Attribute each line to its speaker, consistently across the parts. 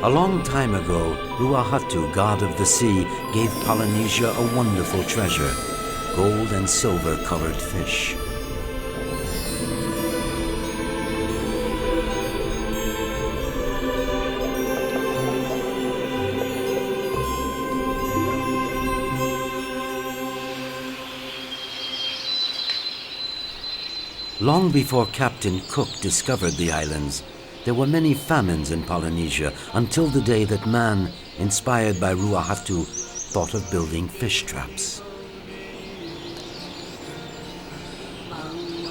Speaker 1: A long time ago, Rua Hatu, god of the sea, gave Polynesia a wonderful treasure, gold and silver colored fish. Long before Captain Cook discovered the islands, there were many famines in Polynesia until the day that man, inspired by Rua Hatu, thought of building fish traps.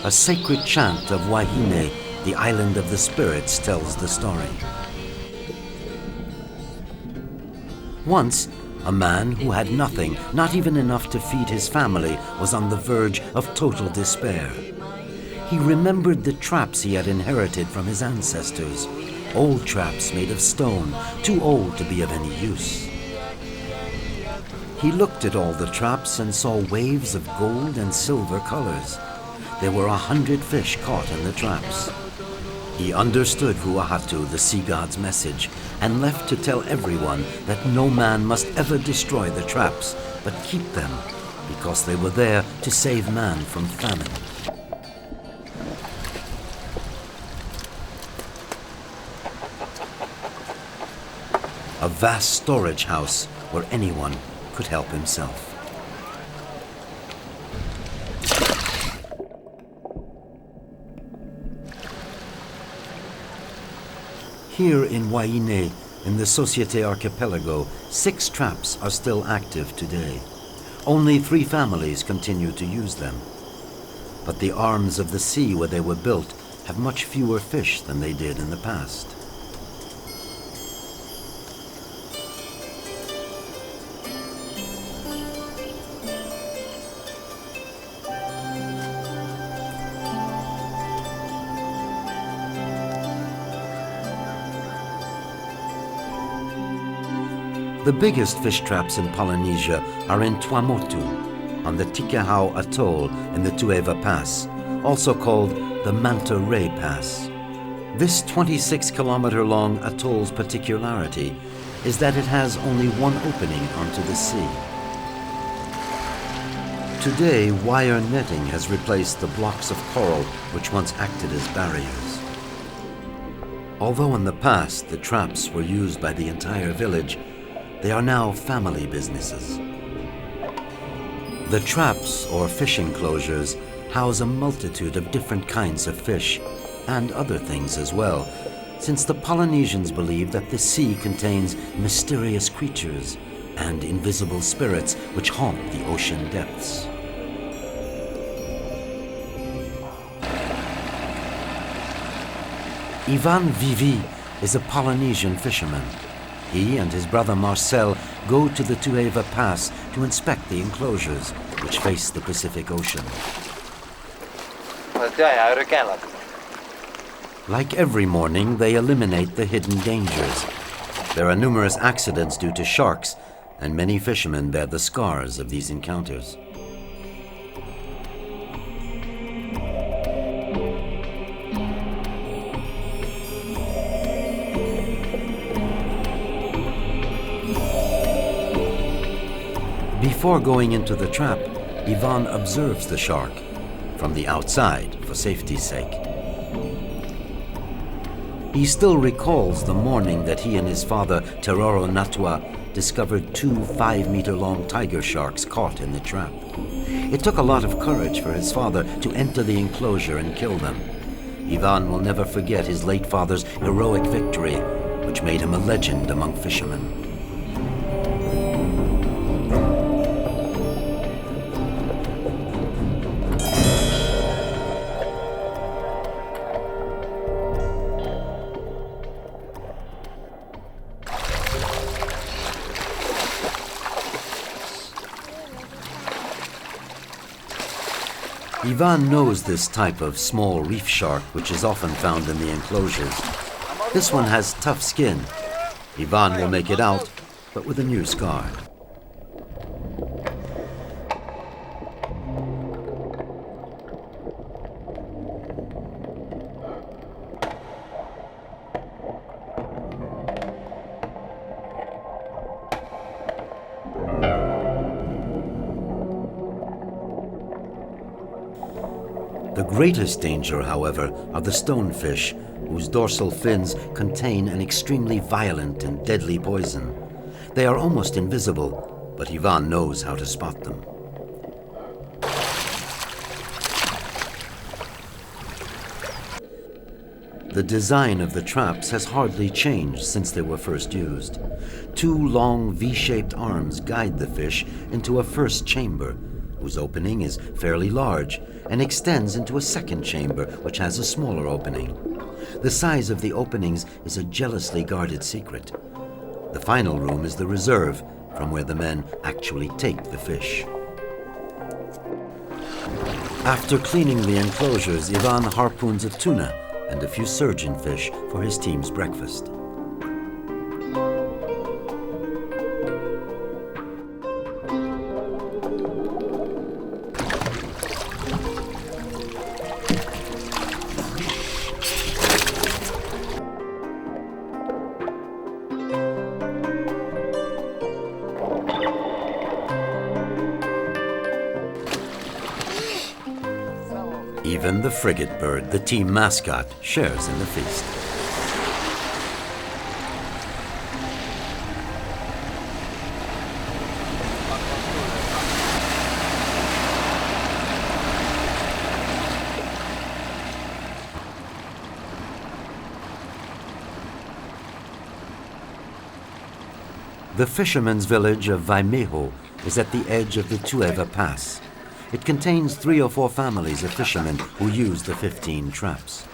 Speaker 1: A sacred chant of Huahine, the island of the spirits, tells the story. Once, a man who had nothing, not even enough to feed his family, was on the verge of total despair. He remembered the traps he had inherited from his ancestors, old traps made of stone, too old to be of any use. He looked at all the traps and saw waves of gold and silver colors. There were 100 fish caught in the traps. He understood Rua Hatu, the sea god's message, and left to tell everyone that no man must ever destroy the traps, but keep them, because they were there to save man from famine. A vast storage house where anyone could help himself. Here in Huahine, in the Societe Archipelago, 6 traps are still active today. Only 3 families continue to use them. But the arms of the sea where they were built have much fewer fish than they did in the past. The biggest fish traps in Polynesia are in Tuamotu, on the Tika Atoll in the Teiura Pass, also called the Manta Ray Pass. This 26-kilometer-long atoll's particularity is that it has only one opening onto the sea. Today, wire netting has replaced the blocks of coral which once acted as barriers. Although in the past the traps were used by the entire village, they are now family businesses. The traps, or fish enclosures, house a multitude of different kinds of fish, and other things as well, since the Polynesians believe that the sea contains mysterious creatures and invisible spirits which haunt the ocean depths. Ivan Vivi is a Polynesian fisherman. He and his brother Marcel go to the Teiura Pass to inspect the enclosures, which face the Pacific Ocean. Like every morning, they eliminate the hidden dangers. There are numerous accidents due to sharks, and many fishermen bear the scars of these encounters. Before going into the trap, Ivan observes the shark from the outside for safety's sake. He still recalls the morning that he and his father, Teiura Natua, discovered 2 5-meter-long tiger sharks caught in the trap. It took a lot of courage for his father to enter the enclosure and kill them. Ivan will never forget his late father's heroic victory, which made him a legend among fishermen. Ivan knows this type of small reef shark which is often found in the enclosures. This one has tough skin. Ivan will make it out, but with a new scar. The greatest danger, however, are the stonefish, whose dorsal fins contain an extremely violent and deadly poison. They are almost invisible, but Ivan knows how to spot them. The design of the traps has hardly changed since they were first used. Two long V-shaped arms guide the fish into a first chamber, whose opening is fairly large and extends into a second chamber, which has a smaller opening. The size of the openings is a jealously guarded secret. The final room is the reserve, from where the men actually take the fish. After cleaning the enclosures, Ivan harpoons a tuna and a few surgeonfish for his team's breakfast. Even the frigate bird, the team mascot, shares in the feast. The fishermen's village of Vaimeho is at the edge of the Teiura Pass. It contains 3 or 4 families of fishermen who use the 15 traps.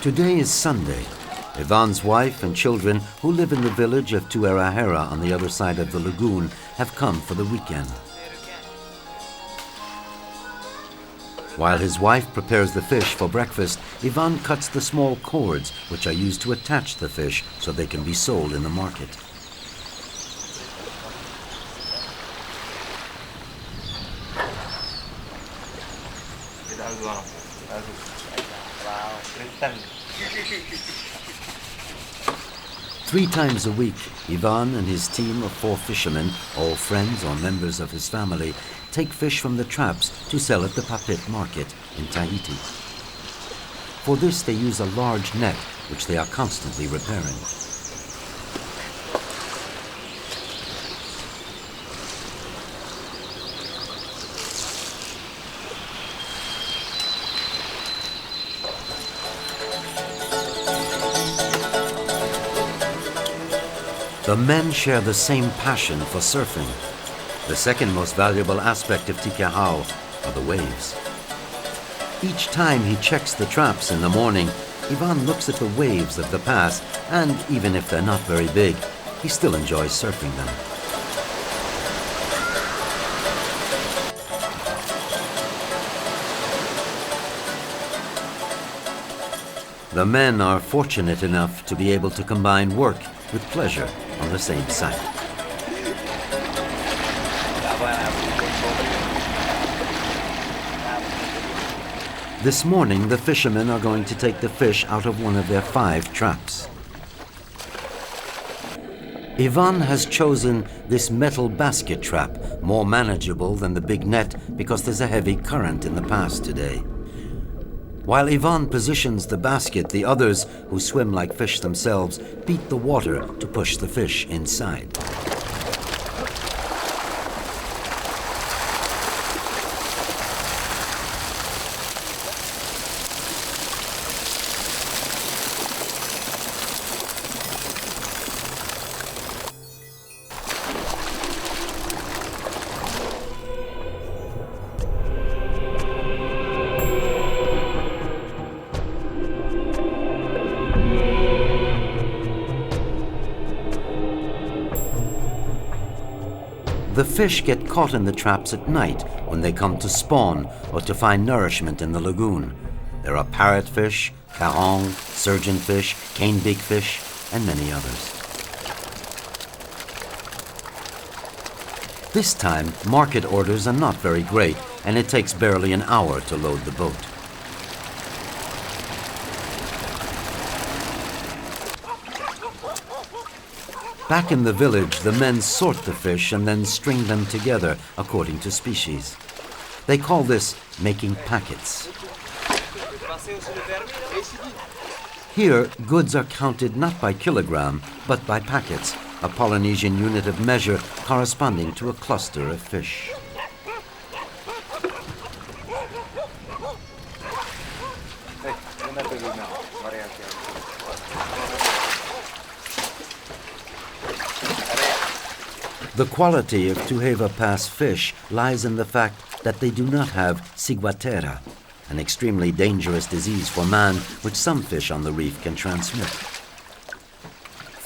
Speaker 1: Today is Sunday. Ivan's wife and children, who live in the village of Teiura on the other side of the lagoon, have come for the weekend. While his wife prepares the fish for breakfast, Ivan cuts the small cords which are used to attach the fish so they can be sold in the market. Three times a week, Ivan and his team of 4 fishermen, all friends or members of his family, take fish from the traps to sell at the Papit market in Tahiti. For this, they use a large net, which they are constantly repairing. The men share the same passion for surfing. The second most valuable aspect of Tika are the waves. Each time he checks the traps in the morning, Ivan looks at the waves of the pass, and even if they're not very big, he still enjoys surfing them. The men are fortunate enough to be able to combine work with pleasure on the same site. This morning, the fishermen are going to take the fish out of one of their 5 traps. Ivan has chosen this metal basket trap, more manageable than the big net because there's a heavy current in the pass today. While Ivan positions the basket, the others, who swim like fish themselves, beat the water to push the fish inside. The fish get caught in the traps at night when they come to spawn or to find nourishment in the lagoon. There are parrotfish, carong, surgeonfish, cane bigfish, and many others. This time, market orders are not very great, and it takes barely an hour to load the boat. Back in the village, the men sort the fish and then string them together according to species. They call this making packets. Here, goods are counted not by kilogram, but by packets, a Polynesian unit of measure corresponding to a cluster of fish. The quality of Teiura Pass fish lies in the fact that they do not have ciguatera, an extremely dangerous disease for man which some fish on the reef can transmit.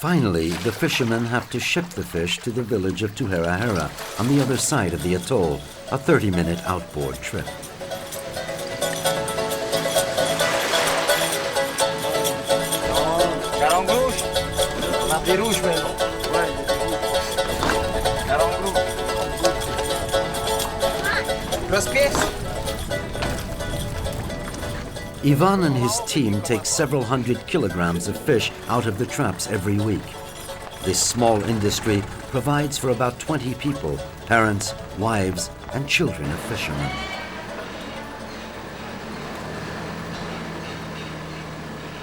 Speaker 1: Finally, the fishermen have to ship the fish to the village of Teiura on the other side of the atoll, a 30-minute outboard trip. Ivan and his team take several hundred kilograms of fish out of the traps every week. This small industry provides for about 20 people, parents, wives, and children of fishermen.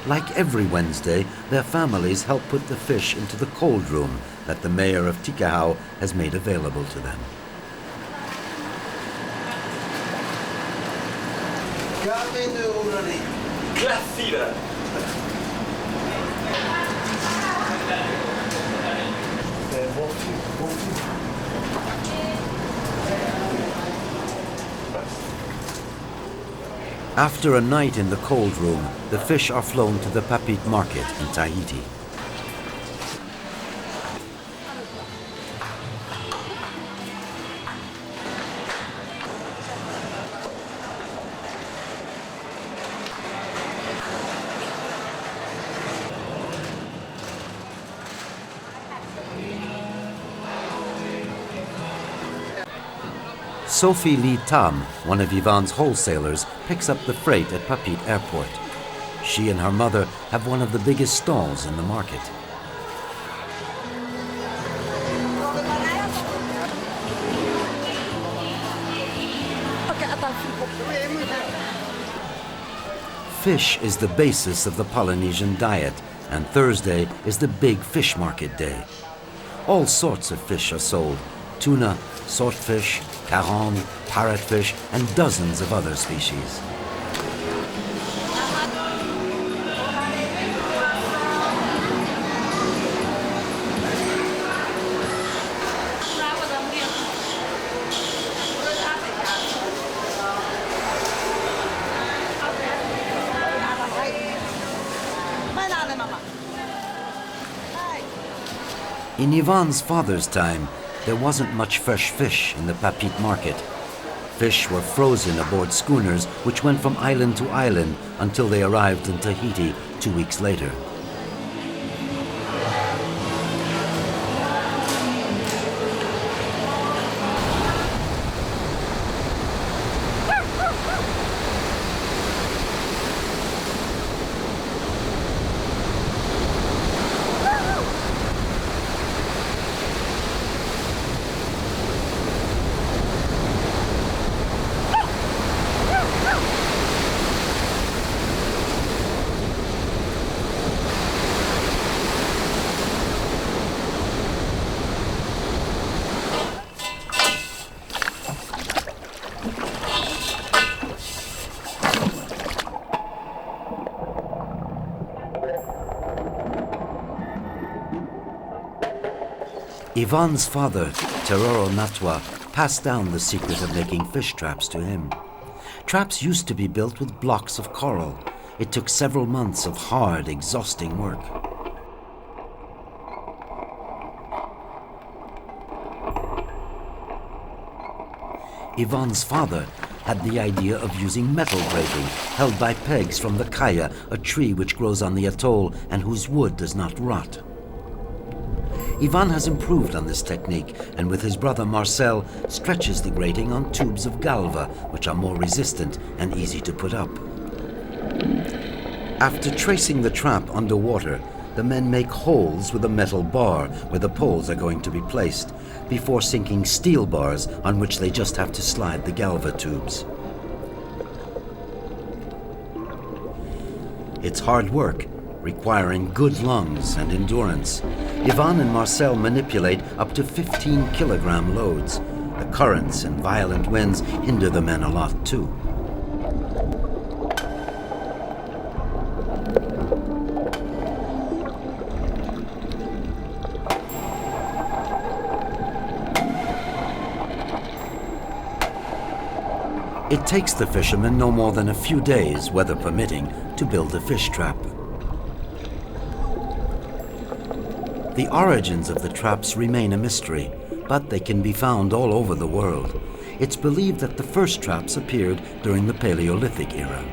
Speaker 1: Like every Wednesday, their families help put the fish into the cold room that the mayor of Tika has made available to them. After a night in the cold room, the fish are flown to the Papit market in Tahiti. Sophie Lee Tam, one of Ivan's wholesalers, picks up the freight at Papit Airport. She and her mother have one of the biggest stalls in the market. Fish is the basis of the Polynesian diet, and Thursday is the big fish market day. All sorts of fish are sold: tuna, swordfish, carong, parrotfish, and dozens of other species. In Ivan's father's time, there wasn't much fresh fish in the Papit market. Fish were frozen aboard schooners which went from island to island until they arrived in Tahiti 2 weeks later. Ivan's father, Teiura, passed down the secret of making fish traps to him. Traps used to be built with blocks of coral. It took several months of hard, exhausting work. Ivan's father had the idea of using metal grating held by pegs from the kaya, a tree which grows on the atoll and whose wood does not rot. Ivan has improved on this technique and with his brother Marcel stretches the grating on tubes of galva, which are more resistant and easy to put up. After tracing the trap underwater, the men make holes with a metal bar where the poles are going to be placed, before sinking steel bars on which they just have to slide the galva tubes. It's hard work, requiring good lungs and endurance. Ivan and Marcel manipulate up to 15-kilogram loads. The currents and violent winds hinder the men a lot too. It takes the fishermen no more than a few days, weather permitting, to build a fish trap. The origins of the traps remain a mystery, but they can be found all over the world. It's believed that the first traps appeared during the Paleolithic era.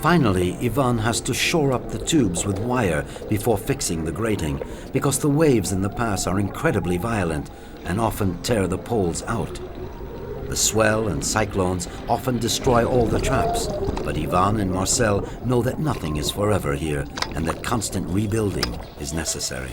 Speaker 1: Finally, Ivan has to shore up the tubes with wire before fixing the grating, because the waves in the pass are incredibly violent and often tear the poles out. The swell and cyclones often destroy all the traps, but Ivan and Marcel know that nothing is forever here and that constant rebuilding is necessary.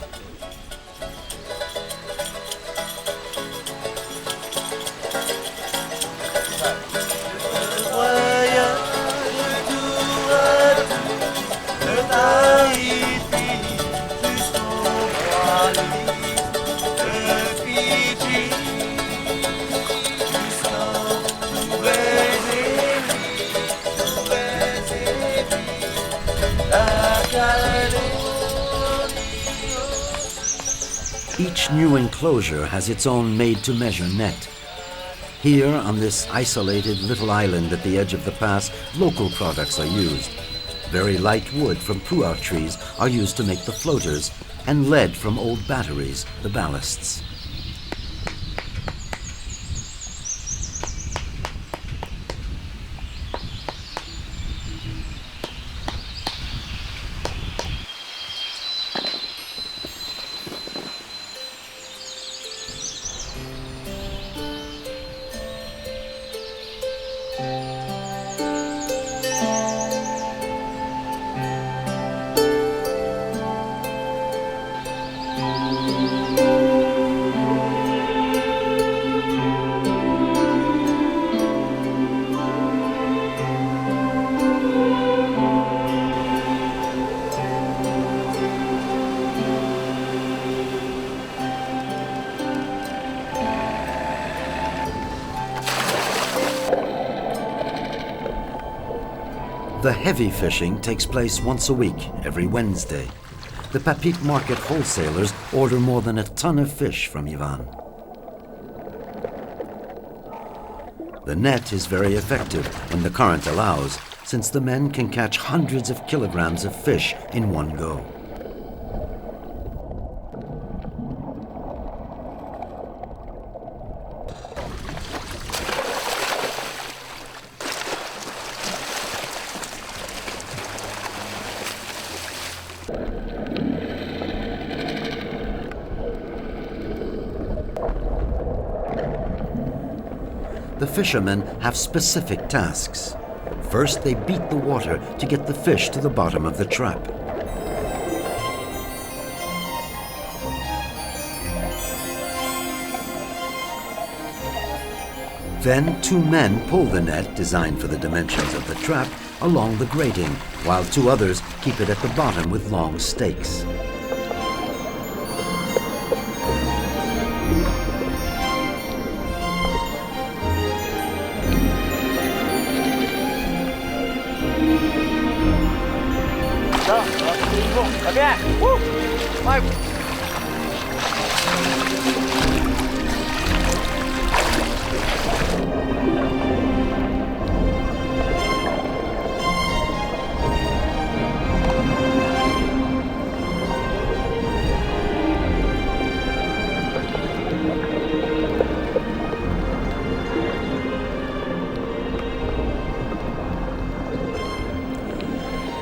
Speaker 1: Each new enclosure has its own made-to-measure net. Here, on this isolated little island at the edge of the pass, local products are used. Very light wood from pu'au trees are used to make the floaters, and lead from old batteries, the ballasts. The heavy fishing takes place once a week, every Wednesday. The Papit market wholesalers order more than a ton of fish from Ivan. The net is very effective when the current allows, since the men can catch hundreds of kilograms of fish in one go. The fishermen have specific tasks. First, they beat the water to get the fish to the bottom of the trap. Then 2 men pull the net, designed for the dimensions of the trap, along the grating, while 2 others keep it at the bottom with long stakes.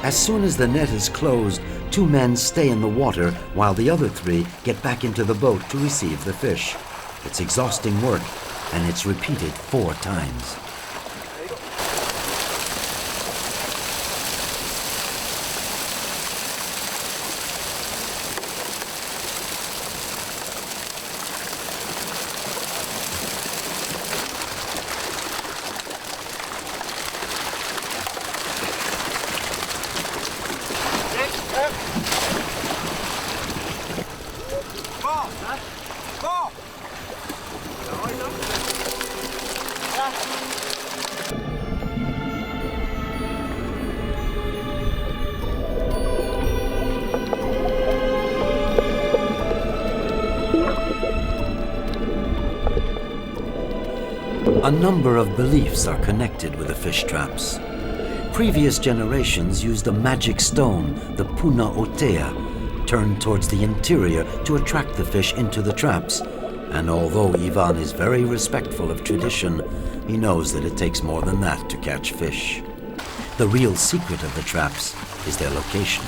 Speaker 1: As soon as the net is closed, 2 men stay in the water while the other 3 get back into the boat to receive the fish. It's exhausting work, and it's repeated 4 times. A number of beliefs are connected with the fish traps. Previous generations used a magic stone, the Puna Otea, turned towards the interior to attract the fish into the traps. And although Ivan is very respectful of tradition, he knows that it takes more than that to catch fish. The real secret of the traps is their location.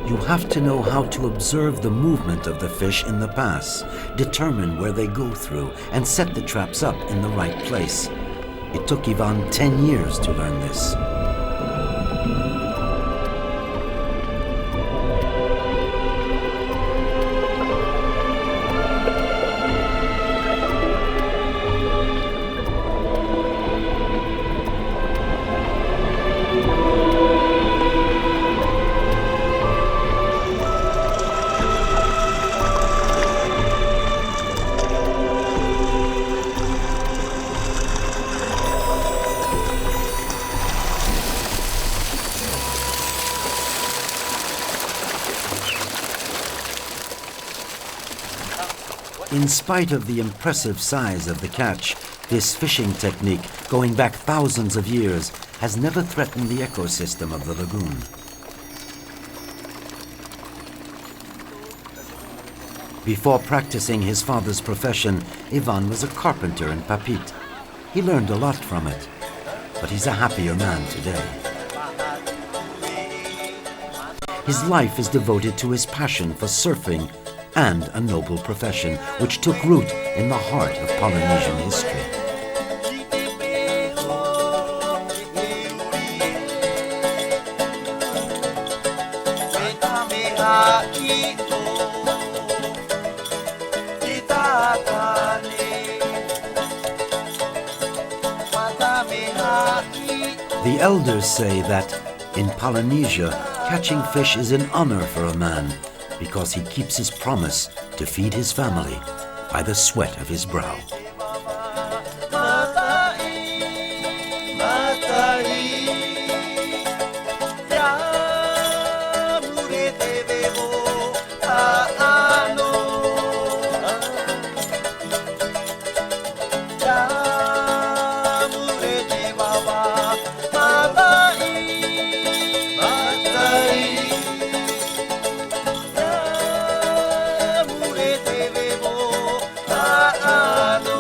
Speaker 1: You have to know how to observe the movement of the fish in the pass, determine where they go through, and set the traps up in the right place. It took Ivan 10 years to learn this. In spite of the impressive size of the catch, this fishing technique, going back thousands of years, has never threatened the ecosystem of the lagoon. Before practicing his father's profession, Ivan was a carpenter in Papit. He learned a lot from it, but he's a happier man today. His life is devoted to his passion for surfing and a noble profession which took root in the heart of Polynesian history. The elders say that in Polynesia, catching fish is an honor for a man, because he keeps his promise to feed his family by the sweat of his brow.
Speaker 2: Ano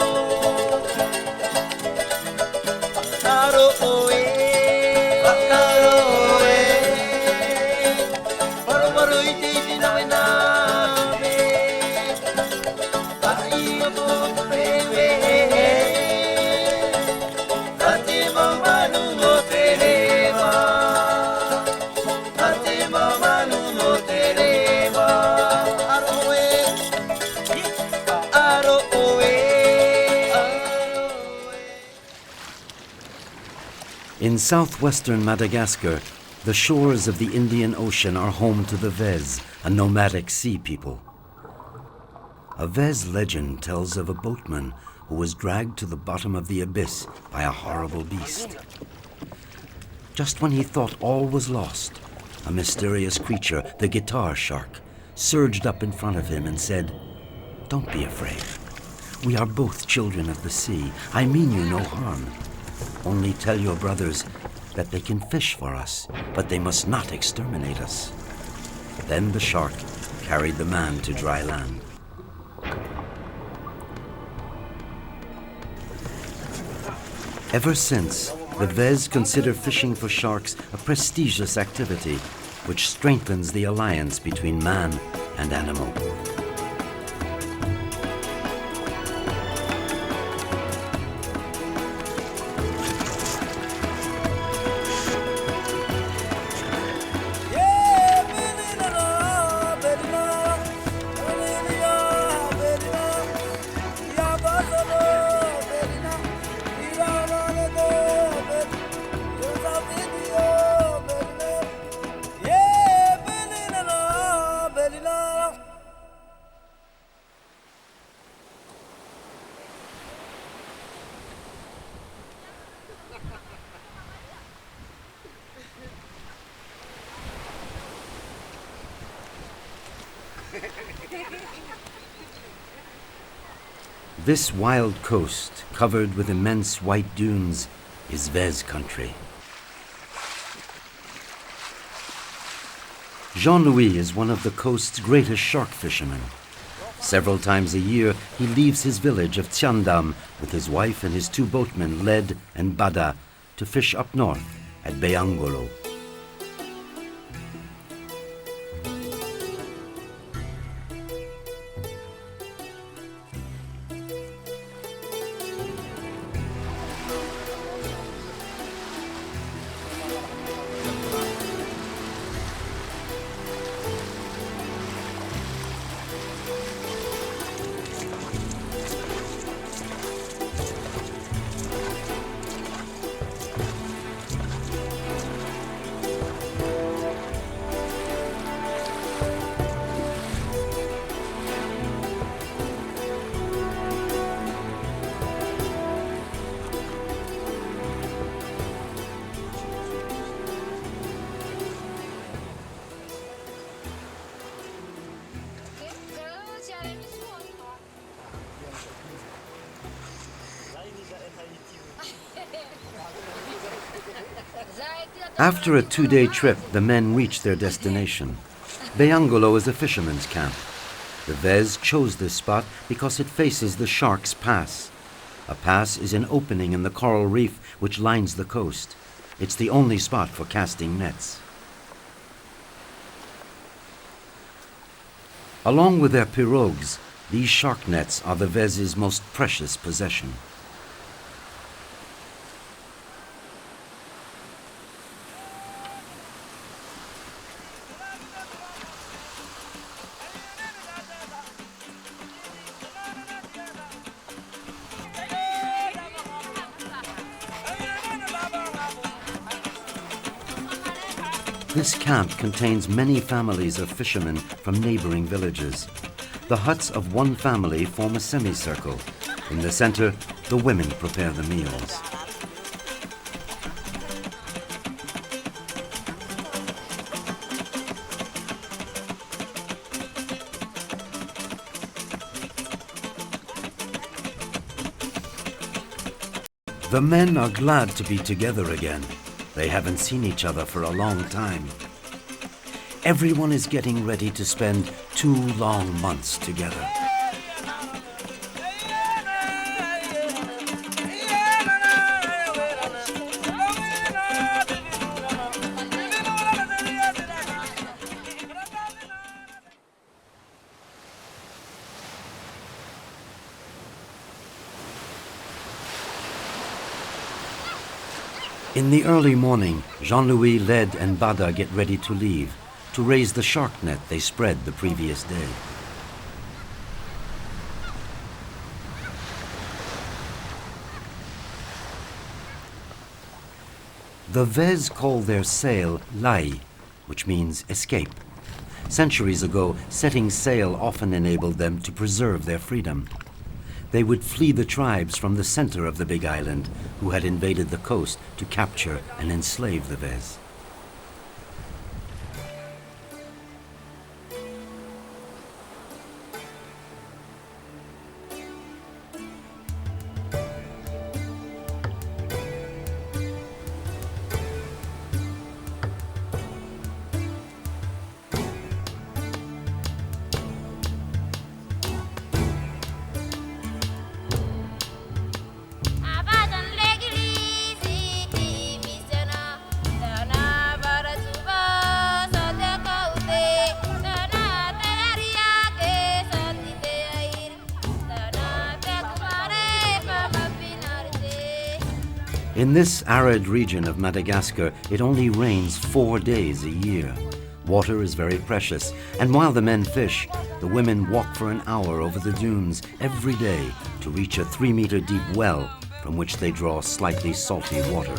Speaker 1: In southwestern Madagascar, the shores of the Indian Ocean are home to the Vez, a nomadic sea people. A Vez legend tells of a boatman who was dragged to the bottom of the abyss by a horrible beast. Just when he thought all was lost, a mysterious creature, the guitar shark, surged up in front of him and said, "Don't be afraid. We are both children of the sea. I mean you no harm. Only tell your brothers that they can fish for us, but they must not exterminate us." Then the shark carried the man to dry land. Ever since, the Vez consider fishing for sharks a prestigious activity, which strengthens the alliance between man and animal. This wild coast, covered with immense white dunes, is Vez country. Jean-Louis is one of the coast's greatest shark fishermen. Several times a year, he leaves his village of Tiandam with his wife and his two boatmen, Led and Bada, to fish up north at Beangolo. After a 2-day trip, the men reach their destination. Beangolo is a fisherman's camp. The Vez chose this spot because it faces the Shark's Pass. A pass is an opening in the coral reef which lines the coast. It's the only spot for casting nets. Along with their pirogues, these shark nets are the Vez's most precious possession. This camp contains many families of fishermen from neighboring villages. The huts of one family form a semicircle. In the center, the women prepare the meals. The men are glad to be together again. They haven't seen each other for a long time. Everyone is getting ready to spend 2 long months together. In the early morning, Jean-Louis, Led, and Bada get ready to leave, to raise the shark net they spread the previous day. The Vez call their sail lai, which means escape. Centuries ago, setting sail often enabled them to preserve their freedom. They would flee the tribes from the center of the Big Island, who had invaded the coast to capture and enslave the Vez. In this arid region of Madagascar, it only rains 4 days a year. Water is very precious, and while the men fish, the women walk for an hour over the dunes every day to reach a 3-meter deep well from which they draw slightly salty water.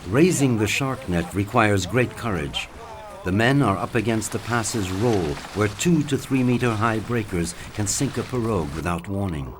Speaker 1: Raising the shark net requires great courage. The men are up against the pass's roll, where 2 to 3 meter high breakers can sink a pirogue without warning.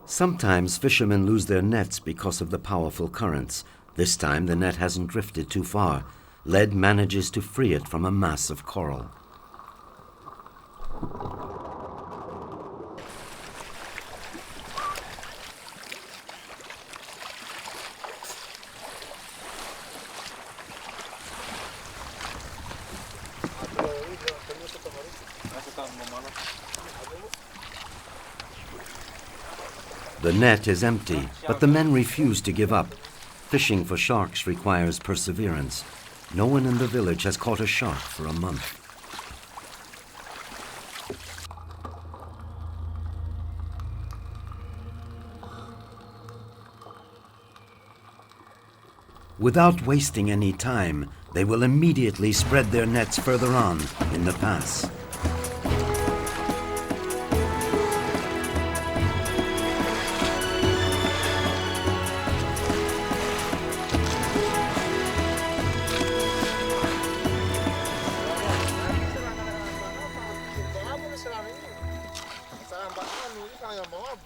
Speaker 1: Sometimes fishermen lose their nets because of the powerful currents. This time the net hasn't drifted too far. Lead manages to free it from a mass of coral. The net is empty, but the men refuse to give up. Fishing for sharks requires perseverance. No one in the village has caught a shark for a month. Without wasting any time, they will immediately spread their nets further on in the pass.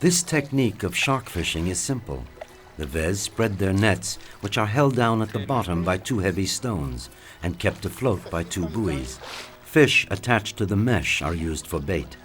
Speaker 1: This technique of shark fishing is simple. The Vez spread their nets, which are held down at the bottom by 2 heavy stones and kept afloat by 2 buoys. Fish attached to the mesh are used for bait.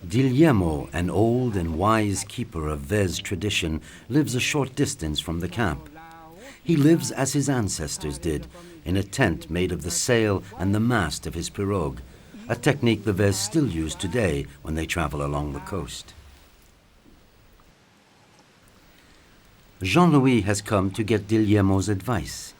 Speaker 1: Guillermo, an old and wise keeper of Vez tradition, lives a short distance from the camp. He lives as his ancestors did, in a tent made of the sail and the mast of his pirogue, a technique the Vez still use today when they travel along the coast. Jean-Louis has come to get Guillermo's advice.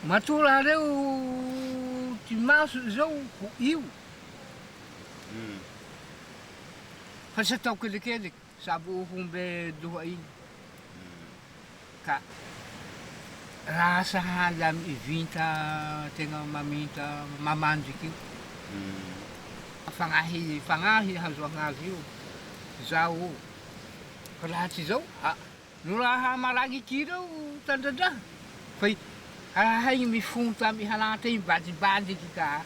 Speaker 2: Matura reu ti masu zau ku iu. Fasa tau kele sabu humbe Huahine. Ka rasa halam ivinta tenga maminta mamanjiki. Fangahi hazo ngaziu. Zao. Raha tsy zao, no raha malaky kireo tandrandra. Fa haigny mifono tamy halanta igny badibadiky ka.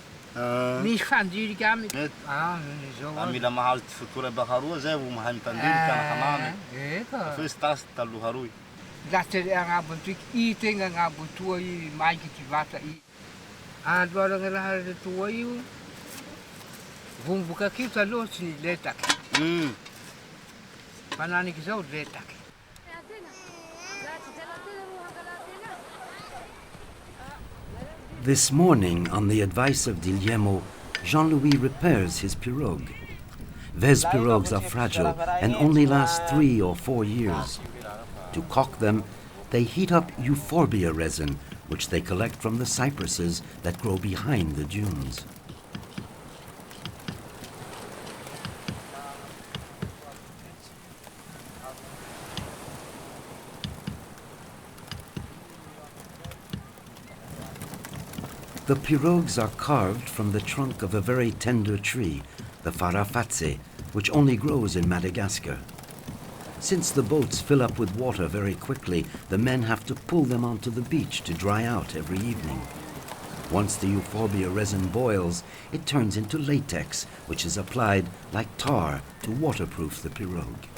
Speaker 2: Misy fandiry ka aminy. Zao.
Speaker 3: Mila mahazo ty fotoana bakaroa zay vao mahay mitandriny ka nakanamy.
Speaker 2: Eka.
Speaker 3: Fa izy tasy taloha roy.
Speaker 2: Latsy agnabo tiky, i tegna agnabo toa i maiky ty vata i. Andoaragna raha toa io, vomboka kio taloha tsy niletaky. Fananiky zao letaky.
Speaker 1: This morning, on the advice of Guillermo, Jean-Louis repairs his pirogue. Vez pirogues are fragile and only last 3 or 4 years. To caulk them, they heat up euphorbia resin, which they collect from the cypresses that grow behind the dunes. The pirogues are carved from the trunk of a very tender tree, the farafatse, which only grows in Madagascar. Since the boats fill up with water very quickly, the men have to pull them onto the beach to dry out every evening. Once the euphorbia resin boils, it turns into latex, which is applied like tar to waterproof the pirogue.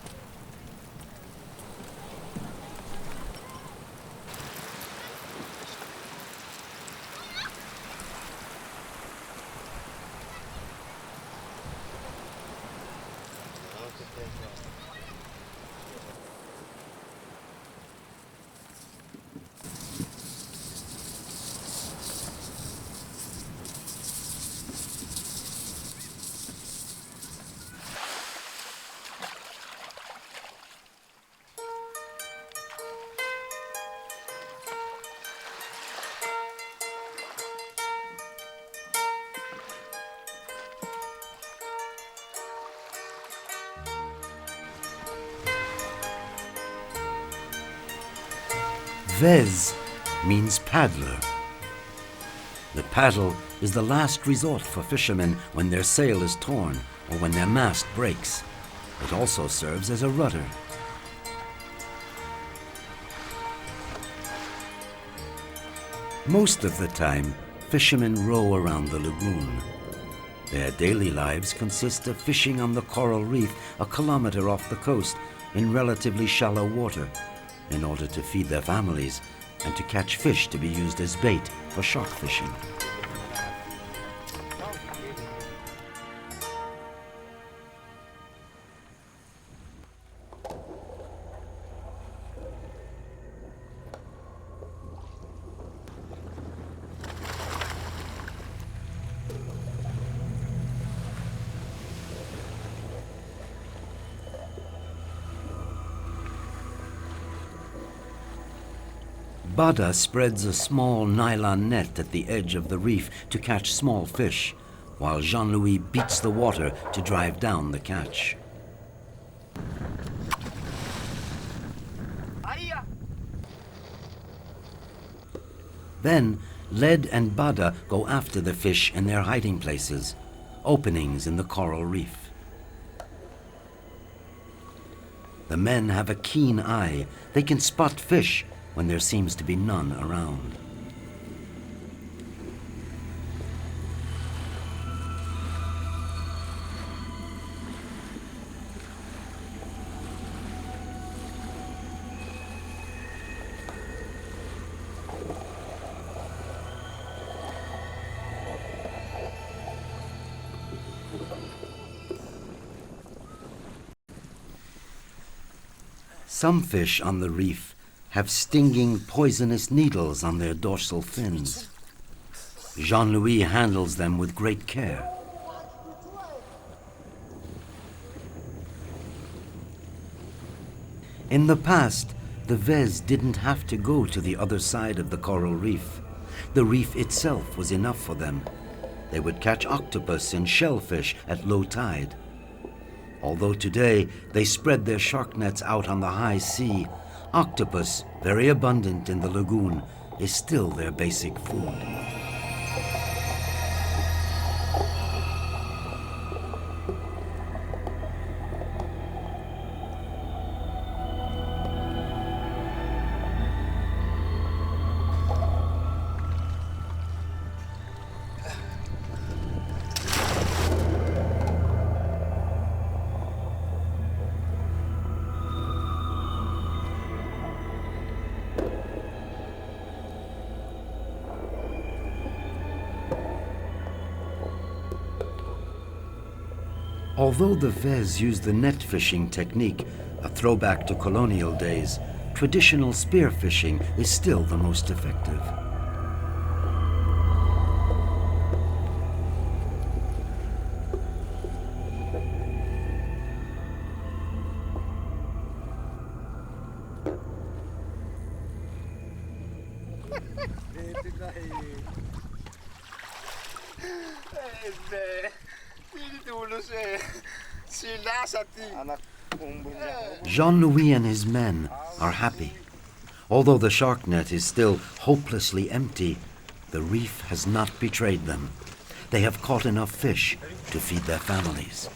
Speaker 1: Vez means paddler. The paddle is the last resort for fishermen when their sail is torn or when their mast breaks. It also serves as a rudder. Most of the time, fishermen row around the lagoon. Their daily lives consist of fishing on the coral reef a kilometer off the coast in relatively shallow water in order to feed their families and to catch fish to be used as bait for shark fishing. Bada spreads a small nylon net at the edge of the reef to catch small fish, while Jean-Louis beats the water to drive down the catch. Then, Led and Bada go after the fish in their hiding places, openings in the coral reef. The men have a keen eye. They can spot fish when there seems to be none around. Some fish on the reef have stinging, poisonous needles on their dorsal fins. Jean-Louis handles them with great care. In the past, the Vez didn't have to go to the other side of the coral reef. The reef itself was enough for them. They would catch octopus and shellfish at low tide. Although today they spread their shark nets out on the high sea, octopus, very abundant in the lagoon, is still their basic food. Although the Vez used the net fishing technique, a throwback to colonial days, traditional spearfishing is still the most effective. Jean-Louis and his men are happy. Although the shark net is still hopelessly empty, the reef has not betrayed them. They have caught enough fish to feed their families.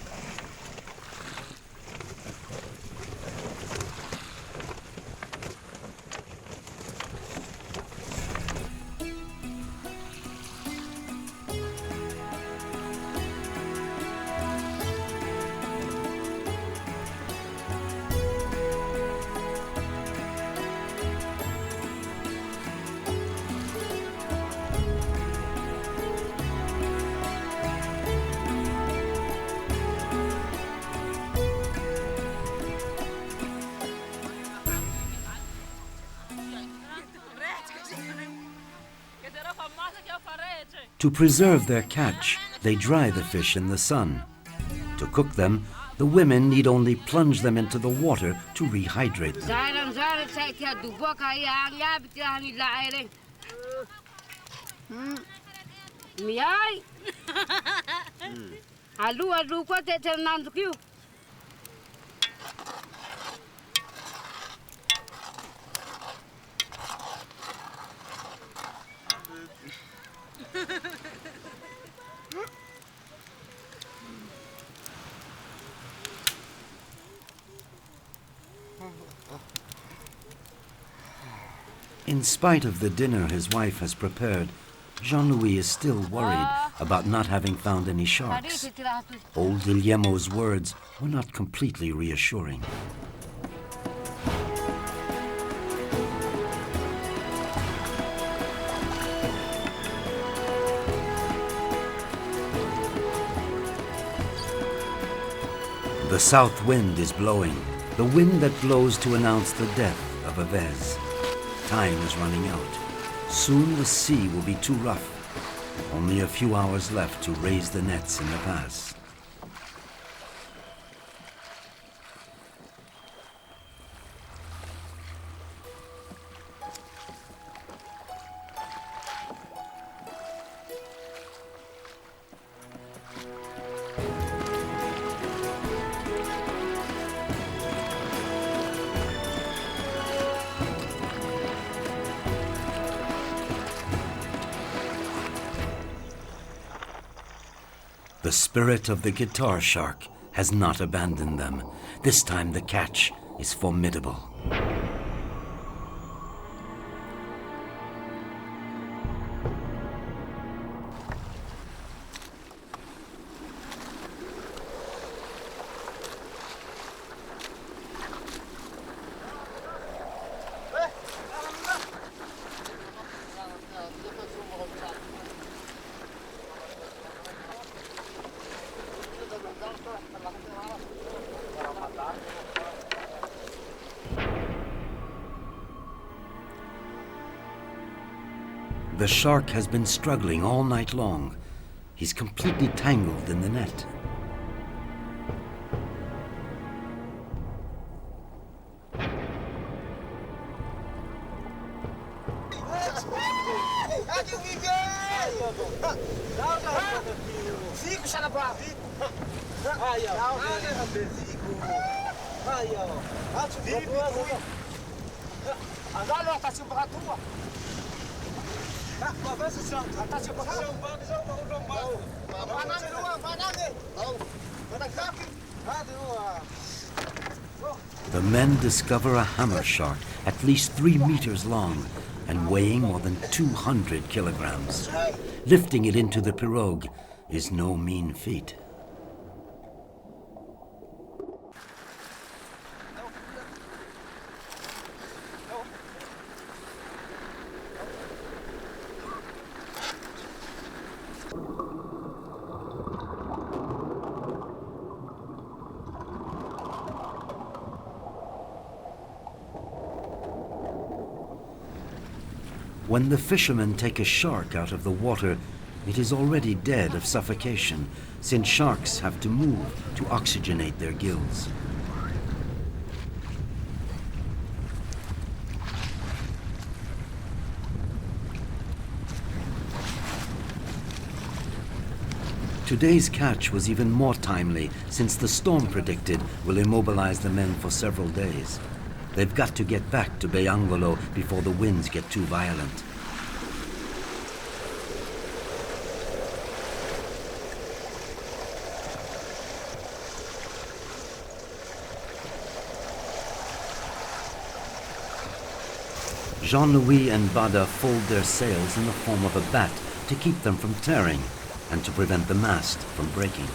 Speaker 1: To preserve their catch, they dry the fish in the sun. To cook them, the women need only plunge them into the water to rehydrate them. In spite of the dinner his wife has prepared, Jean-Louis is still worried about not having found any sharks. Old Guillermo's words were not completely reassuring. The south wind is blowing, the wind that blows to announce the death of a Vez. Time is running out. Soon the sea will be too rough. Only a few hours left to raise the nets in the pass. The spirit of the guitar shark has not abandoned them. This time the catch is formidable. The shark has been struggling all night long. He's completely tangled in the net. The men discover a hammer shark at least 3 meters long and weighing more than 200 kilograms. Lifting it into the pirogue is no mean feat. When the fishermen take a shark out of the water, it is already dead of suffocation, since sharks have to move to oxygenate their gills. Today's catch was even more timely, since the storm predicted will immobilize the men for several days. They've got to get back to Bay Angolo before the winds get too violent. Jean-Louis and Bada fold their sails in the form of a bat to keep them from tearing and to prevent the mast from breaking.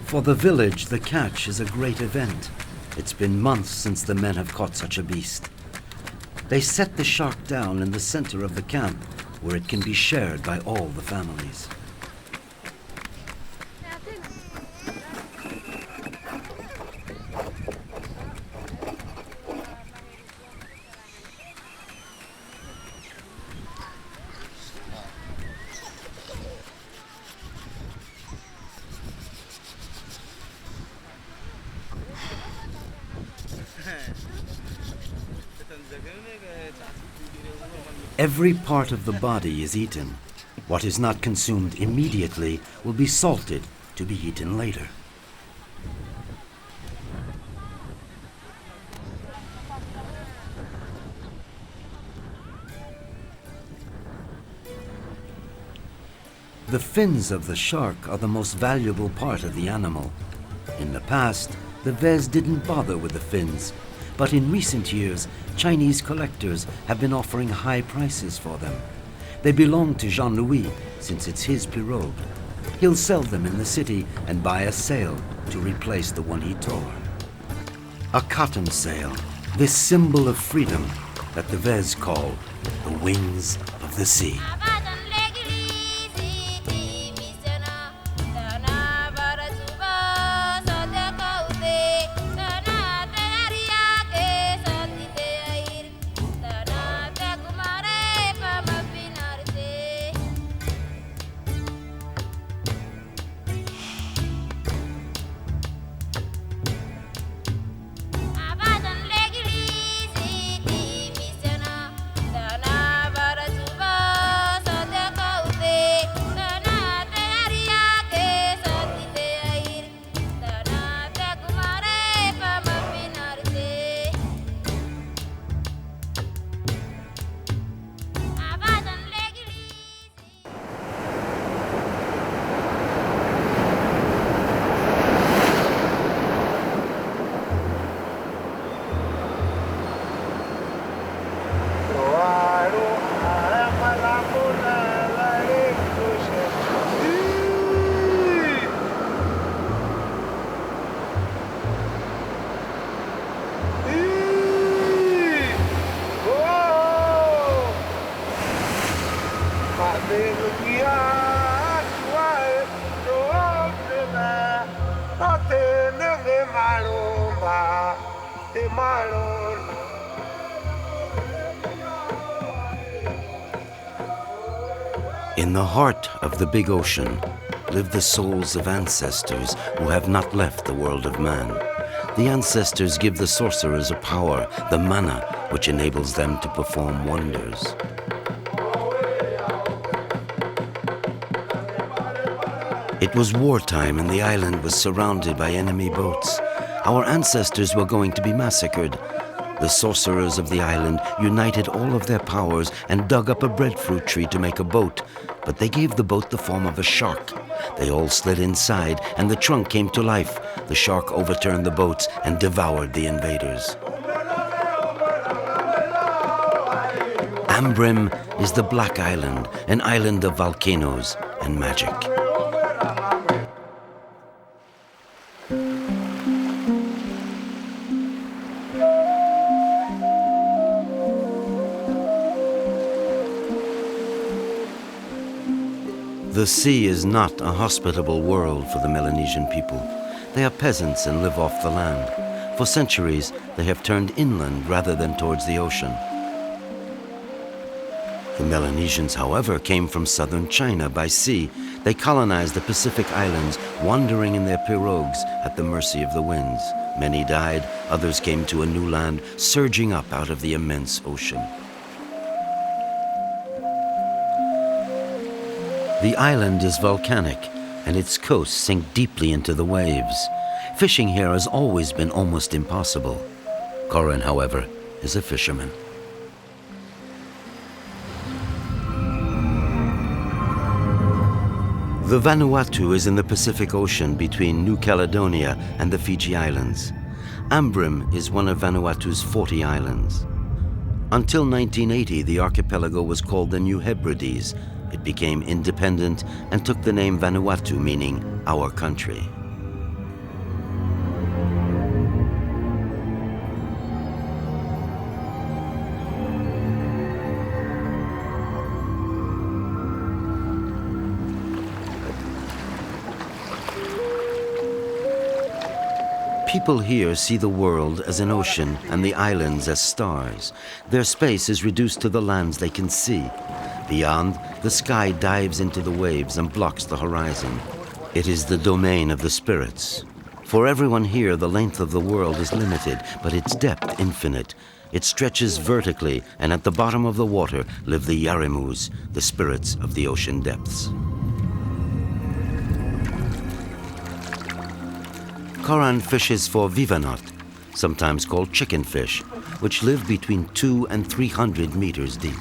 Speaker 1: For the village, the catch is a great event. It's been months since the men have caught such a beast. They set the shark down in the center of the camp, where it can be shared by all the families. Every part of the body is eaten. What is not consumed immediately will be salted to be eaten later. The fins of the shark are the most valuable part of the animal. In the past, the Vez didn't bother with the fins, but in recent years, Chinese collectors have been offering high prices for them. They belong to Jean-Louis, since it's his pirogue. He'll sell them in the city and buy a sail to replace the one he tore. A cotton sail, this symbol of freedom that the Vez call the wings of the sea. In the heart of the big ocean live the souls of ancestors who have not left the world of man. The ancestors give the sorcerers a power, the mana, which enables them to perform wonders. It was wartime and the island was surrounded by enemy boats. Our ancestors were going to be massacred. The sorcerers of the island united all of their powers and dug up a breadfruit tree to make a boat, but they gave the boat the form of a shark. They all slid inside and the trunk came to life. The shark overturned the boats and devoured the invaders. Ambrim is the Black Island, an island of volcanoes and magic. The sea is not a hospitable world for the Melanesian people. They are peasants and live off the land. For centuries, they have turned inland rather than towards the ocean. The Melanesians, however, came from southern China by sea. They colonized the Pacific Islands, wandering in their pirogues at the mercy of the winds. Many died, others came to a new land, surging up out of the immense ocean. The island is volcanic, and its coasts sink deeply into the waves. Fishing here has always been almost impossible. Coran, however, is a fisherman. The Vanuatu is in the Pacific Ocean between New Caledonia and the Fiji Islands. Ambrim is one of Vanuatu's 40 islands. Until 1980, the archipelago was called the New Hebrides. It became independent and took the name Vanuatu, meaning our country. People here see the world as an ocean and the islands as stars. Their space is reduced to the lands they can see. Beyond, the sky dives into the waves and blocks the horizon. It is the domain of the spirits. For everyone here, the length of the world is limited, but its depth infinite. It stretches vertically, and at the bottom of the water live the Yarimus, the spirits of the ocean depths. Coran fishes for vivanot, sometimes called chicken fish, which live between 200 and 300 meters deep.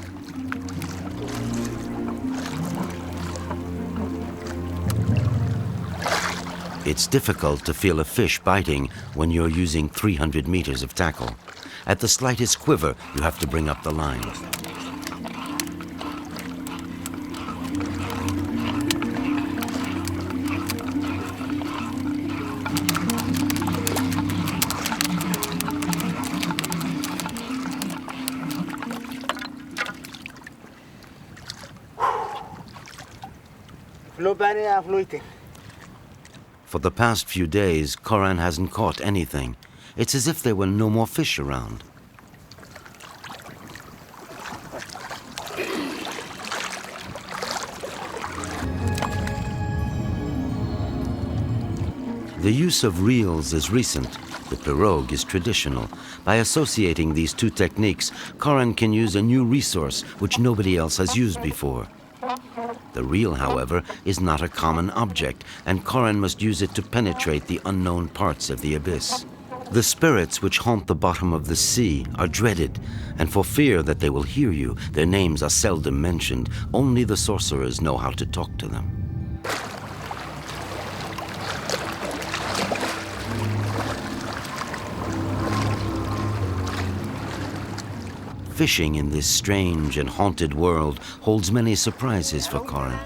Speaker 1: It's difficult to feel a fish biting when you're using 300 meters of tackle. At the slightest quiver, you have to bring up the line. For the past few days, Coran hasn't caught anything. It's as if there were no more fish around. The use of reels is recent. The pirogue is traditional. By associating these two techniques, Coran can use a new resource which nobody else has used before. The reel, however, is not a common object, and Coran must use it to penetrate the unknown parts of the abyss. The spirits which haunt the bottom of the sea are dreaded, and for fear that they will hear you, their names are seldom mentioned. Only the sorcerers know how to talk to them. Fishing in this strange and haunted world holds many surprises for Coran.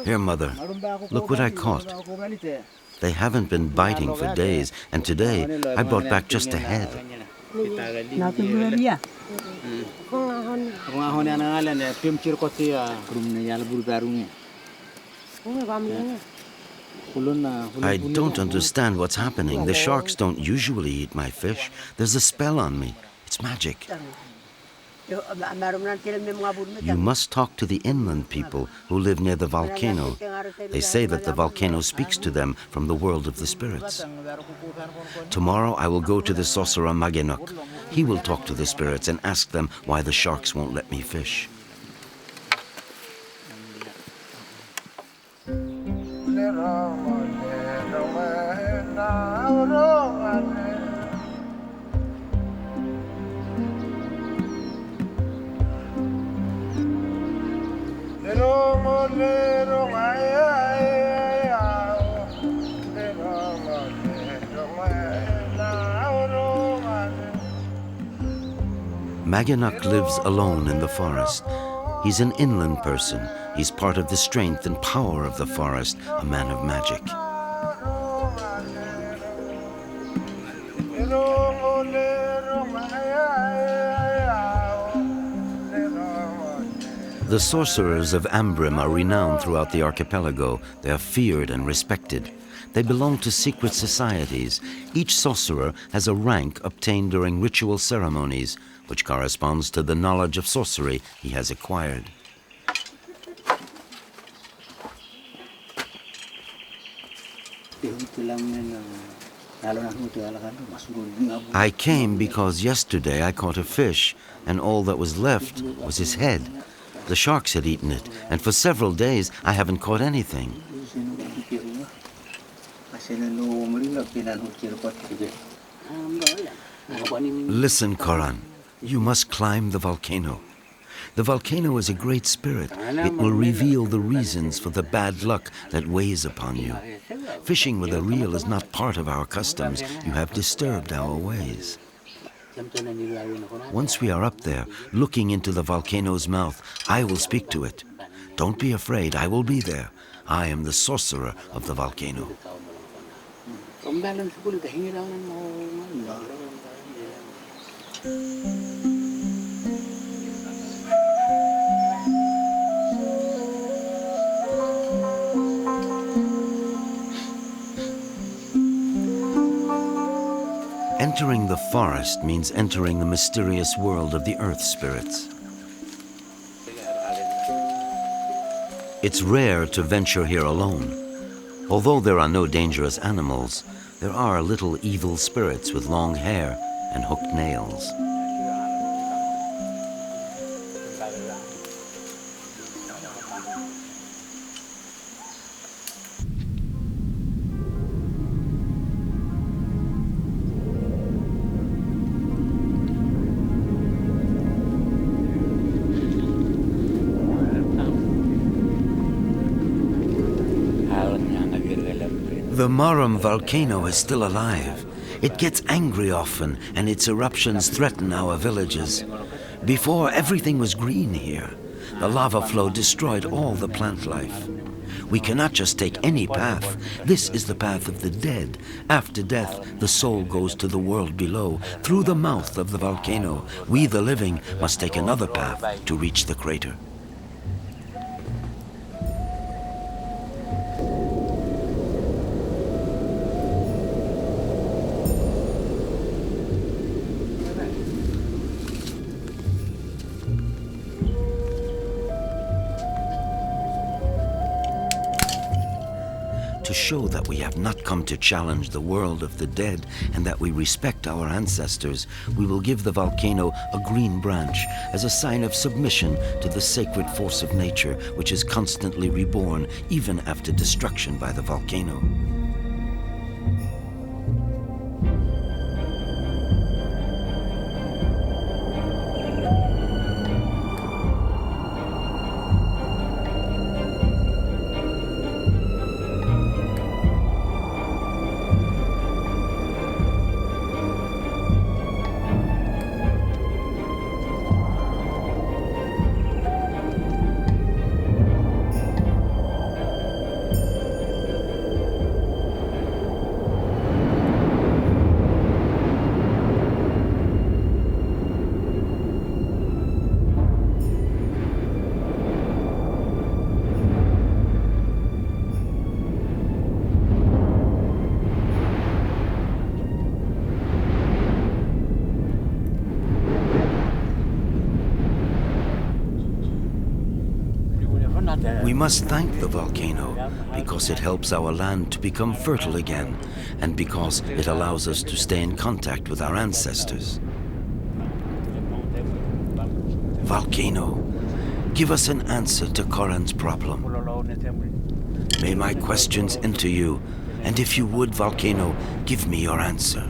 Speaker 1: Here, Mother, look what I caught. They haven't been biting for days, and today I brought back just a head. I don't understand what's happening. The sharks don't usually eat my fish. There's a spell on me. It's magic. You must talk to the inland people who live near the volcano. They say that the volcano speaks to them from the world of the spirits. Tomorrow I will go to the sorcerer Magenok. He will talk to the spirits and ask them why the sharks won't let me fish. Magenok lives alone in the forest. He's an inland person. He's part of the strength and power of the forest, a man of magic. The sorcerers of Ambrim are renowned throughout the archipelago. They are feared and respected. They belong to secret societies. Each sorcerer has a rank obtained during ritual ceremonies, which corresponds to the knowledge of sorcery he has acquired. I came because yesterday I caught a fish, and all that was left was his head. The sharks had eaten it, and for several days I haven't caught anything. Listen, Koran. You must climb the volcano. The volcano is a great spirit. It will reveal the reasons for the bad luck that weighs upon you. Fishing with a reel is not part of our customs. You have disturbed our ways. Once we are up there, looking into the volcano's mouth, I will speak to it. Don't be afraid, I will be there. I am the sorcerer of the volcano. Entering the forest means entering the mysterious world of the earth spirits. It's rare to venture here alone. Although there are no dangerous animals, there are little evil spirits with long hair and hooked nails. The Maram volcano is still alive. It gets angry often, and its eruptions threaten our villages. Before, everything was green here. The lava flow destroyed all the plant life. We cannot just take any path. This is the path of the dead. After death, the soul goes to the world below, through the mouth of the volcano. We, the living, must take another path to reach the crater. To show that we have not come to challenge the world of the dead and that we respect our ancestors, we will give the volcano a green branch as a sign of submission to the sacred force of nature, which is constantly reborn even after destruction by the volcano. We must thank the volcano because it helps our land to become fertile again and because it allows us to stay in contact with our ancestors. Volcano, give us an answer to Koran's problem. May my questions enter you, and if you would, Volcano, give me your answer.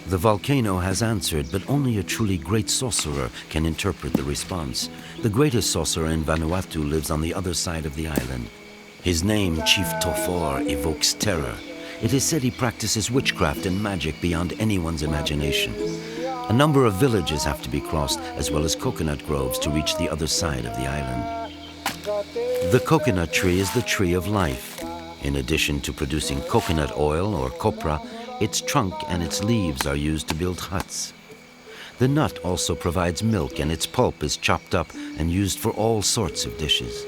Speaker 1: The volcano has answered, but only a truly great sorcerer can interpret the response. The greatest sorcerer in Vanuatu lives on the other side of the island. His name, Chief Tofor, evokes terror. It is said he practices witchcraft and magic beyond anyone's imagination. A number of villages have to be crossed, as well as coconut groves to reach the other side of the island. The coconut tree is the tree of life. In addition to producing coconut oil or copra, its trunk and its leaves are used to build huts. The nut also provides milk, and its pulp is chopped up and used for all sorts of dishes.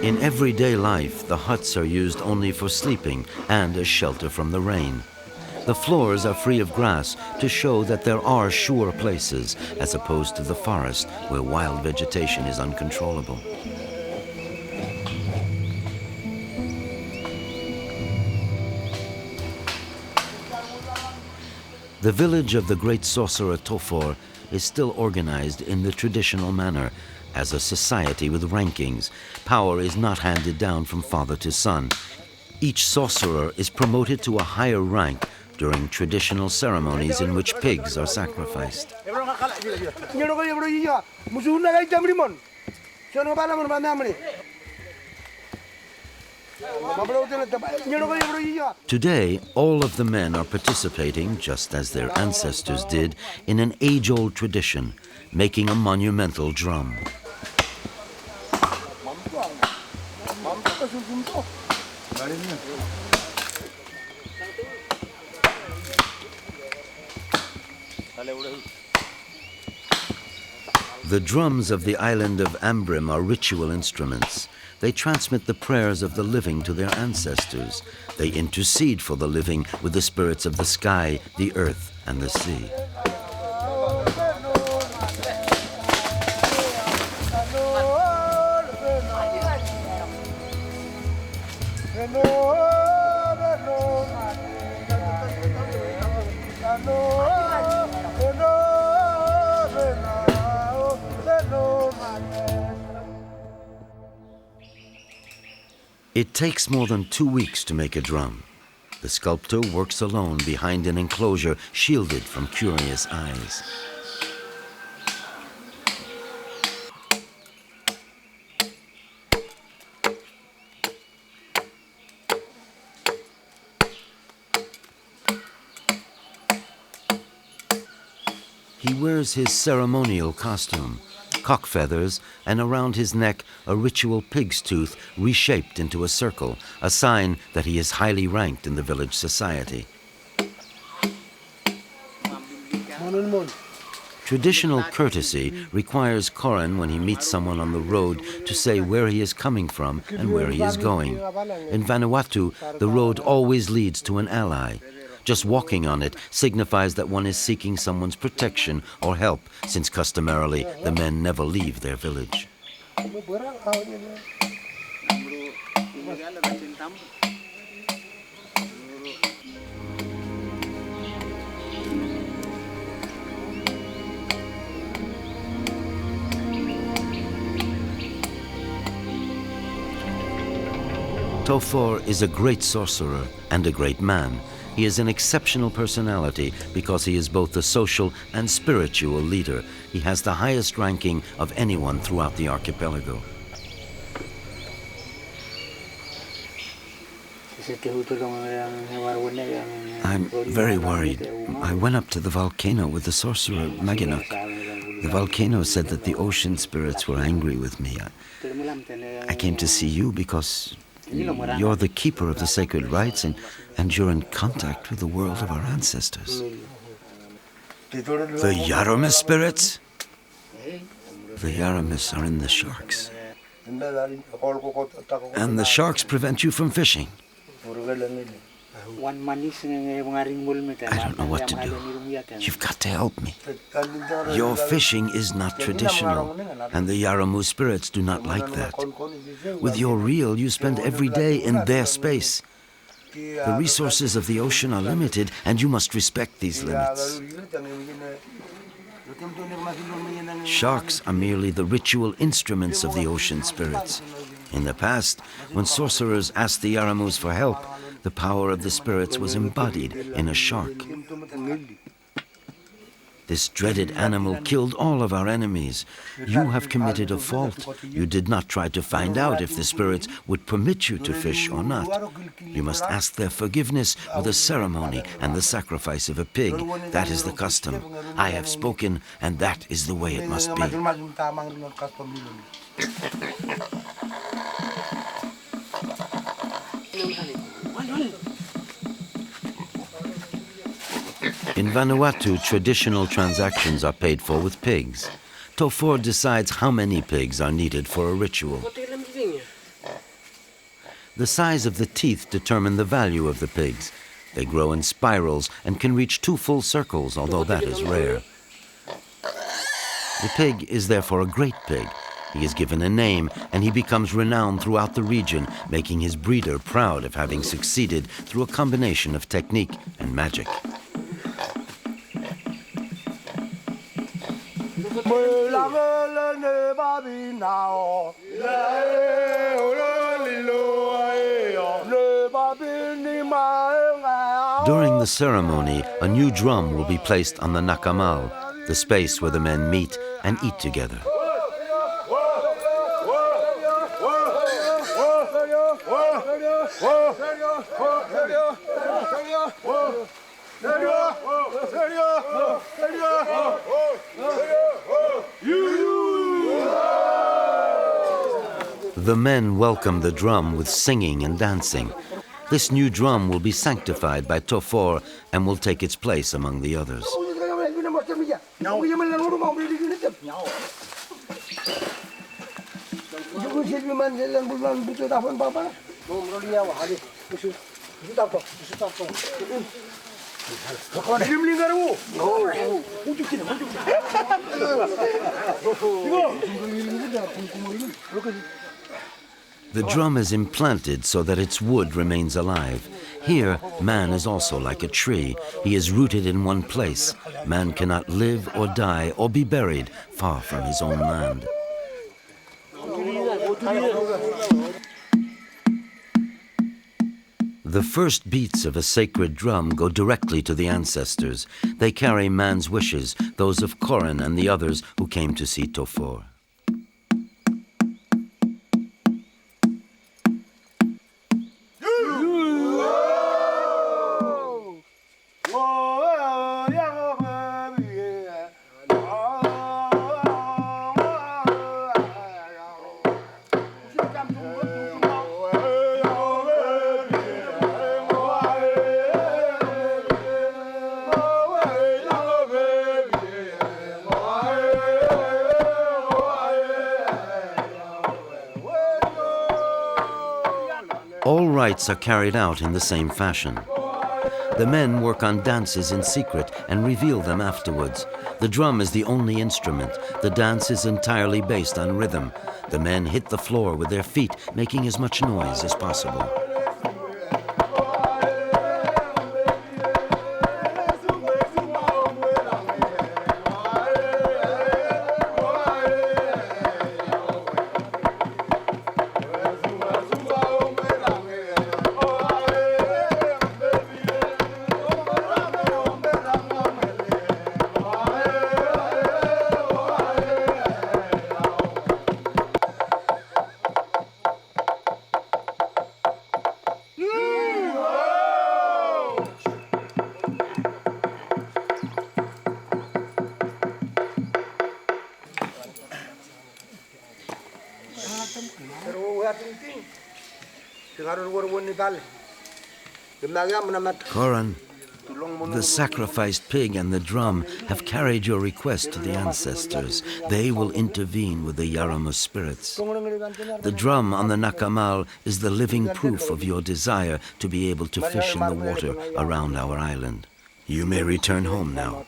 Speaker 1: In everyday life, the huts are used only for sleeping and as shelter from the rain. The floors are free of grass to show that there are sure places, as opposed to the forest where wild vegetation is uncontrollable. The village of the great sorcerer Tofor is still organized in the traditional manner. As a society with rankings, power is not handed down from father to son. Each sorcerer is promoted to a higher rank during traditional ceremonies in which pigs are sacrificed. Today, all of the men are participating, just as their ancestors did, in an age-old tradition, making a monumental drum. The drums of the island of Ambrim are ritual instruments. They transmit the prayers of the living to their ancestors. They intercede for the living with the spirits of the sky, the earth, and the sea. It takes more than 2 weeks to make a drum. The sculptor works alone behind an enclosure shielded from curious eyes. He wears his ceremonial costume, cock feathers, and around his neck a ritual pig's tooth reshaped into a circle, a sign that he is highly ranked in the village society. Traditional courtesy requires Koran, when he meets someone on the road, to say where he is coming from and where he is going. In Vanuatu, the road always leads to an ally. Just walking on it signifies that one is seeking someone's protection or help, since customarily the men never leave their village. Tofor is a great sorcerer and a great man. He is an exceptional personality because he is both the social and spiritual leader. He has the highest ranking of anyone throughout the archipelago. I'm very worried. I went up to the volcano with the sorcerer Maginuk. The volcano said that the ocean spirits were angry with me. I came to see you because you're the keeper of the sacred rites and you're in contact with the world of our ancestors. The Yaramis spirits? The Yaramis are in the sharks. And the sharks prevent you from fishing. I don't know what to do. You've got to help me. Your fishing is not traditional, and the Yaramu spirits do not like that. With your reel, you spend every day in their space. The resources of the ocean are limited, and you must respect these limits. Sharks are merely the ritual instruments of the ocean spirits. In the past, when sorcerers asked the Yaramus for help, the power of the spirits was embodied in a shark. This dreaded animal killed all of our enemies. You have committed a fault. You did not try to find out if the spirits would permit you to fish or not. You must ask their forgiveness with a ceremony and the sacrifice of a pig. That is the custom. I have spoken, and that is the way it must be. In Vanuatu, traditional transactions are paid for with pigs. Tofor decides how many pigs are needed for a ritual. The size of the teeth determine the value of the pigs. They grow in spirals and can reach 2 full circles, although that is rare. The pig is therefore a great pig. He is given a name, and he becomes renowned throughout the region, making his breeder proud of having succeeded through a combination of technique and magic. During the ceremony, a new drum will be placed on the nakamal, the space where the men meet and eat together. The men welcome the drum with singing and dancing. This new drum will be sanctified by Tofor and will take its place among the others. The drum is implanted so that its wood remains alive. Here, man is also like a tree. He is rooted in one place. Man cannot live or die or be buried far from his own land. The first beats of a sacred drum go directly to the ancestors. They carry man's wishes, those of Korin and the others who came to see Tofor. All rites are carried out in the same fashion. The men work on dances in secret and reveal them afterwards. The drum is the only instrument. The dance is entirely based on rhythm. The men hit the floor with their feet, making as much noise as possible. Coran, the sacrificed pig and the drum have carried your request to the ancestors. They will intervene with the Yarama spirits. The drum on the Nakamal is the living proof of your desire to be able to fish in the water around our island. You may return home now.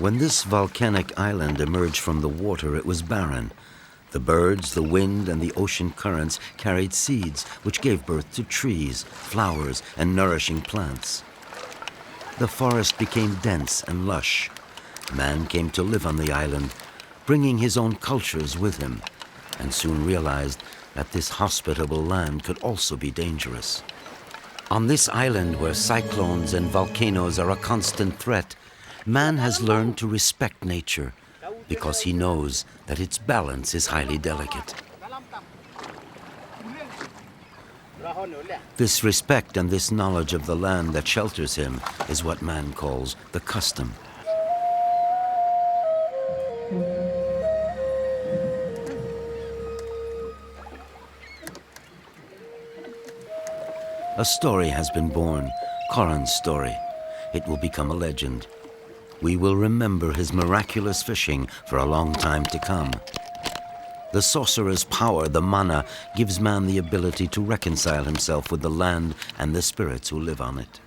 Speaker 1: When this volcanic island emerged from the water, it was barren. The birds, the wind, and the ocean currents carried seeds which gave birth to trees, flowers, and nourishing plants. The forest became dense and lush. Man came to live on the island, bringing his own cultures with him, and soon realized that this hospitable land could also be dangerous. On this island where cyclones and volcanoes are a constant threat, man has learned to respect nature because he knows that its balance is highly delicate. This respect and this knowledge of the land that shelters him is what man calls the custom. A story has been born, Coran's story. It will become a legend. We will remember his miraculous fishing for a long time to come. The sorcerer's power, the mana, gives man the ability to reconcile himself with the land and the spirits who live on it.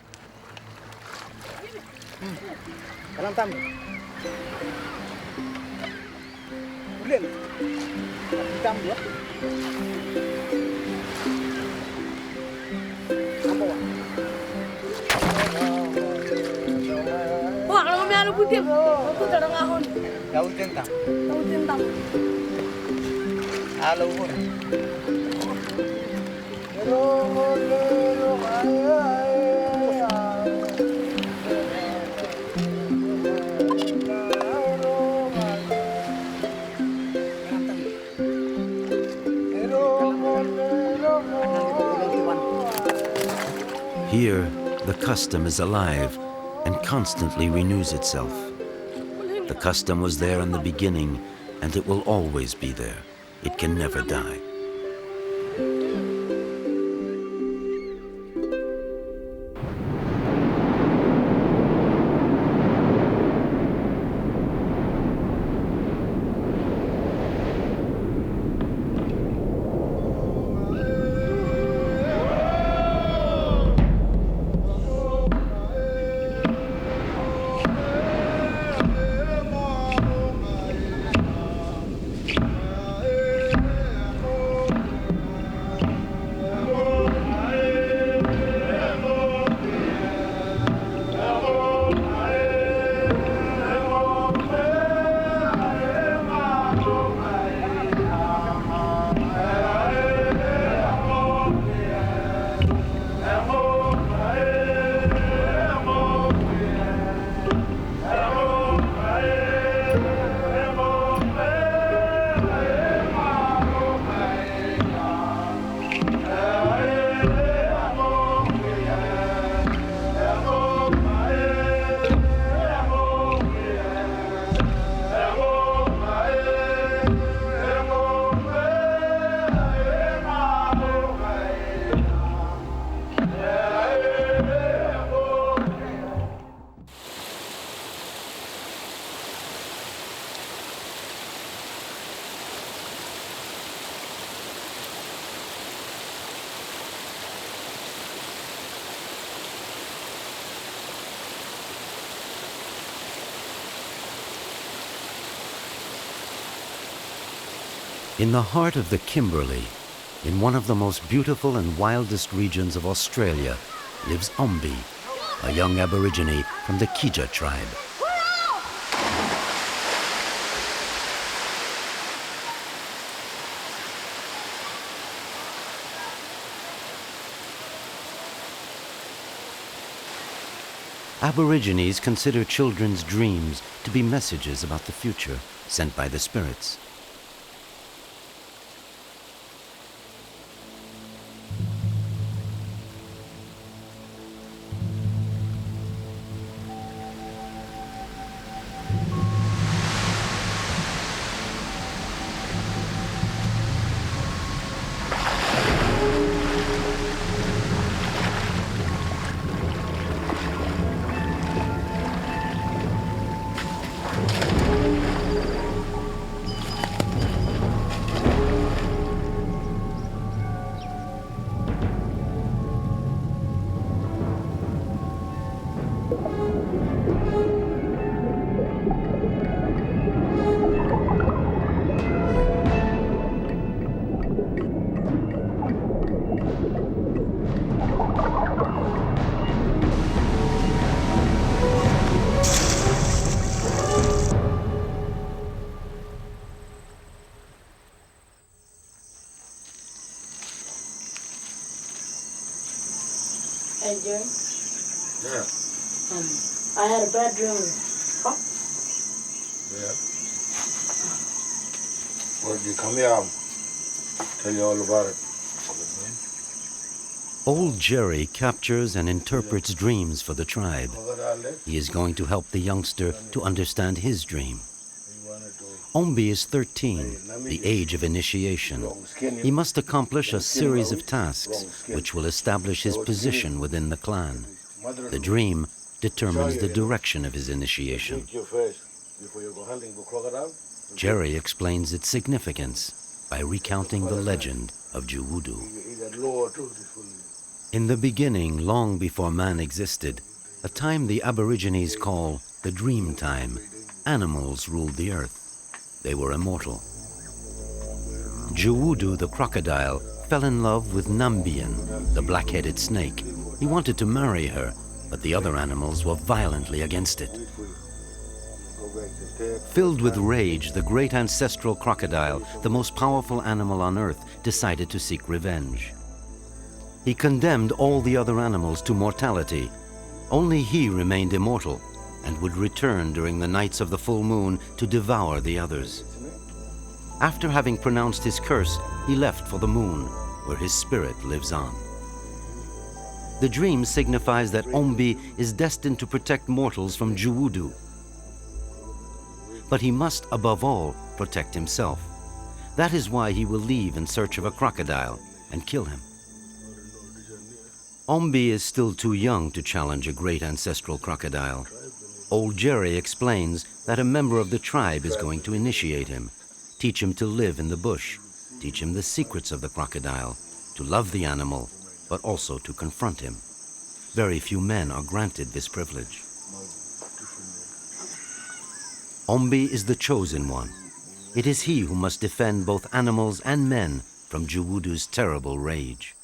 Speaker 1: Here, the custom is alive and constantly renews itself. The custom was there in the beginning, and it will always be there. It can never die. In the heart of the Kimberley, in one of the most beautiful and wildest regions of Australia, lives Ombi, a young Aborigine from the Kija tribe. Aborigines consider children's dreams to be messages about the future sent by the spirits.
Speaker 4: Hey, Jerry.
Speaker 3: Yeah.
Speaker 4: I had a bad dream. Huh?
Speaker 3: Yeah. Well, you come here, I'll tell you all about it.
Speaker 1: Old Jerry captures and interprets dreams for the tribe. He is going to help the youngster to understand his dream. Ombi is 13, the age of initiation. He must accomplish a series of tasks which will establish his position within the clan. The dream determines the direction of his initiation. Jerry explains its significance by recounting the legend of Juwudu. In the beginning, long before man existed, a time the Aborigines call the dream time, animals ruled the earth. They were immortal. Juwudu, the crocodile, fell in love with Nambian, the black-headed snake. He wanted to marry her, but the other animals were violently against it. Filled with rage, the great ancestral crocodile, the most powerful animal on earth, decided to seek revenge. He condemned all the other animals to mortality. Only he remained immortal and would return during the nights of the full moon to devour the others. After having pronounced his curse, he left for the moon, where his spirit lives on. The dream signifies that Ombi is destined to protect mortals from Juwudu. But he must, above all, protect himself. That is why he will leave in search of a crocodile and kill him. Ombi is still too young to challenge a great ancestral crocodile. Old Jerry explains that a member of the tribe is going to initiate him, teach him to live in the bush, teach him the secrets of the crocodile, to love the animal, but also to confront him. Very few men are granted this privilege. Ombi is the chosen one. It is he who must defend both animals and men from Juwudu's terrible rage.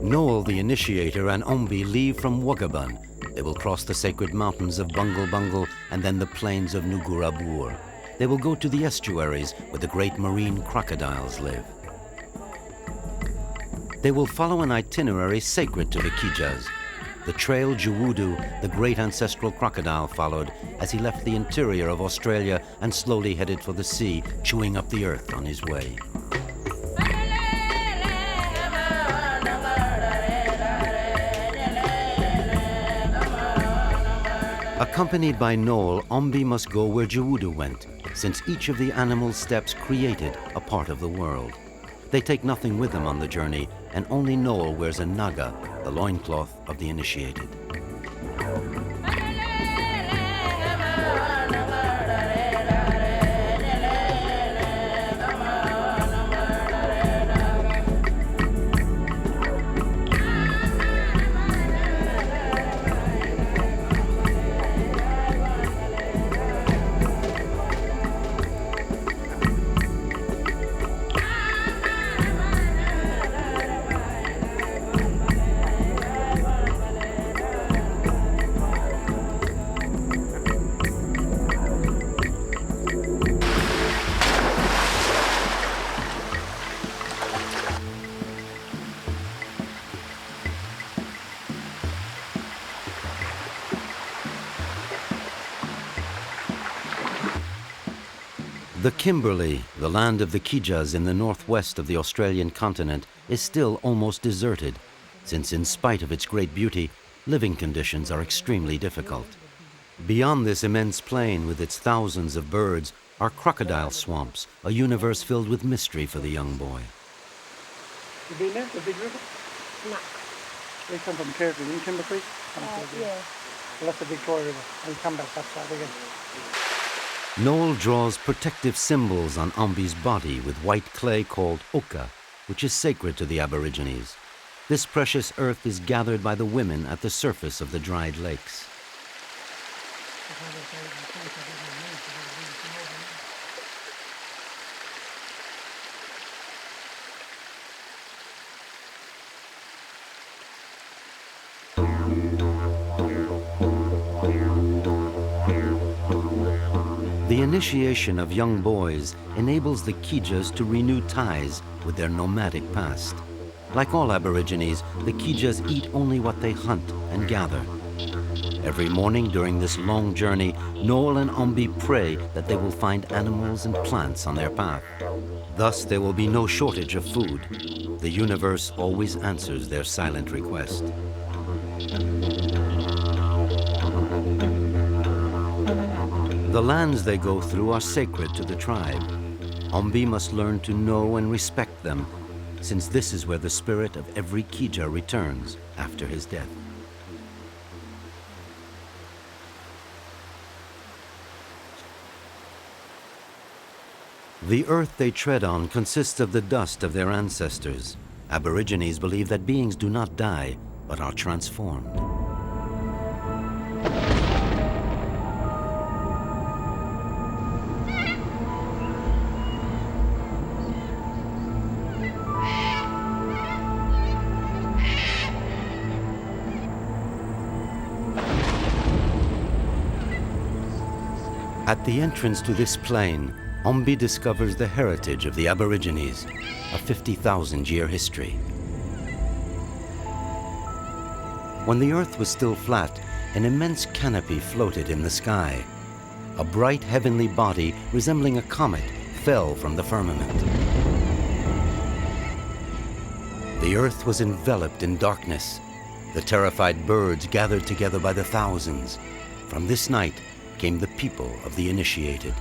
Speaker 1: Noel, the initiator, and Ombi leave from Wagaban. They will cross the sacred mountains of Bungle Bungle and then the plains of Nugurabur. They will go to the estuaries where the great marine crocodiles live. They will follow an itinerary sacred to the Kijas, the trail Juwudu, the great ancestral crocodile, followed as he left the interior of Australia and slowly headed for the sea, chewing up the earth on his way. Accompanied by Noel, Ombi must go where Juwudu went, since each of the animal's steps created a part of the world. They take nothing with them on the journey, and only Noel wears a naga, the loincloth of the initiated. The Kimberley, the land of the Kijas in the northwest of the Australian continent, is still almost deserted, since in spite of its great beauty, living conditions are extremely difficult. Beyond this immense plain with its thousands of birds are crocodile swamps, a universe filled with mystery for the young boy.
Speaker 5: You been there, the big river?
Speaker 4: No.
Speaker 5: They come from Territory, in Timber Creek?
Speaker 4: Yeah.
Speaker 5: Well, that's the Victoria River, and come back that side again.
Speaker 1: Noel draws protective symbols on Ombi's body with white clay called oka, which is sacred to the Aborigines. This precious earth is gathered by the women at the surface of the dried lakes. The initiation of young boys enables the Kijas to renew ties with their nomadic past. Like all Aborigines, the Kijas eat only what they hunt and gather. Every morning during this long journey, Noel and Ombi pray that they will find animals and plants on their path. Thus, there will be no shortage of food. The universe always answers their silent request. The lands they go through are sacred to the tribe. Ombi must learn to know and respect them, since this is where the spirit of every Kija returns after his death. The earth they tread on consists of the dust of their ancestors. Aborigines believe that beings do not die, but are transformed. At the entrance to this plain, Ombi discovers the heritage of the Aborigines, a 50,000-year history. When the earth was still flat, an immense canopy floated in the sky. A bright heavenly body resembling a comet fell from the firmament. The earth was enveloped in darkness. The terrified birds gathered together by the thousands. From this night came the people of the initiated,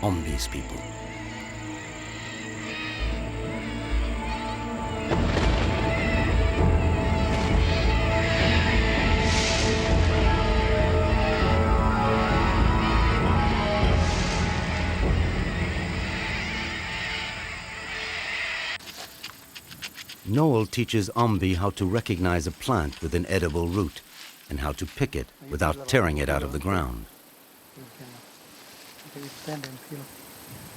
Speaker 1: Ombi's people. Noel teaches Ombi how to recognize a plant with an edible root and how to pick it without tearing it out of the ground.
Speaker 5: Stand and feel.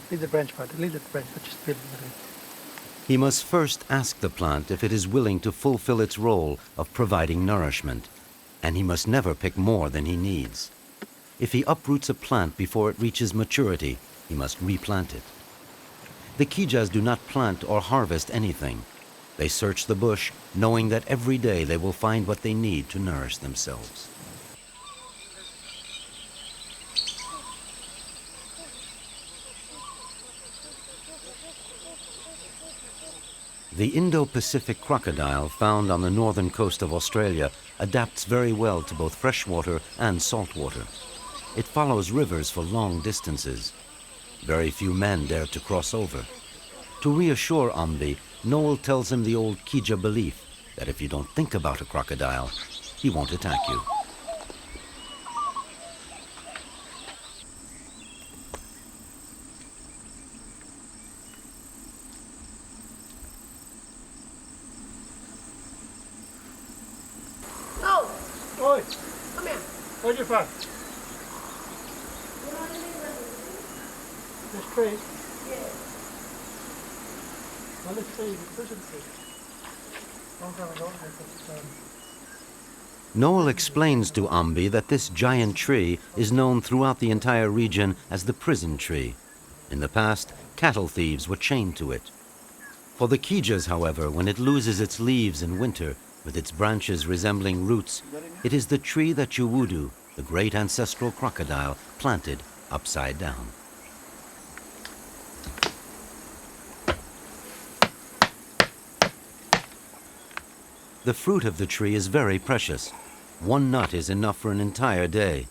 Speaker 5: Leave the branch part, leave the branch, but just feel it.
Speaker 1: He must first ask the plant if it is willing to fulfill its role of providing nourishment, and he must never pick more than he needs. If he uproots a plant before it reaches maturity, he must replant it. The Kijas do not plant or harvest anything. They search the bush, knowing that every day they will find what they need to nourish themselves. The Indo-Pacific crocodile found on the northern coast of Australia adapts very well to both freshwater and saltwater. It follows rivers for long distances. Very few men dare to cross over. To reassure Ombi, Noel tells him the old Kija belief that if you don't think about a crocodile, he won't attack you.
Speaker 5: Oi,
Speaker 4: Come here.
Speaker 5: where'd you from? This tree?
Speaker 4: Yeah.
Speaker 5: Well, this tree, this is the tree. Long time ago, I put
Speaker 1: Noel explains to Ombi that this giant tree is known throughout the entire region as the prison tree. In the past, cattle thieves were chained to it. For the Kijas, however, when it loses its leaves in winter, with its branches resembling roots, it is the tree that Uwudu, the great ancestral crocodile, planted upside down. The fruit of the tree is very precious. One nut is enough for an entire day.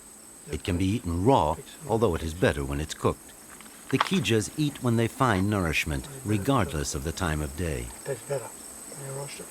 Speaker 1: It can be eaten raw, although it is better when it's cooked. The Kijas eat when they find nourishment, regardless of the time of day.
Speaker 5: Tastes better when you roast it.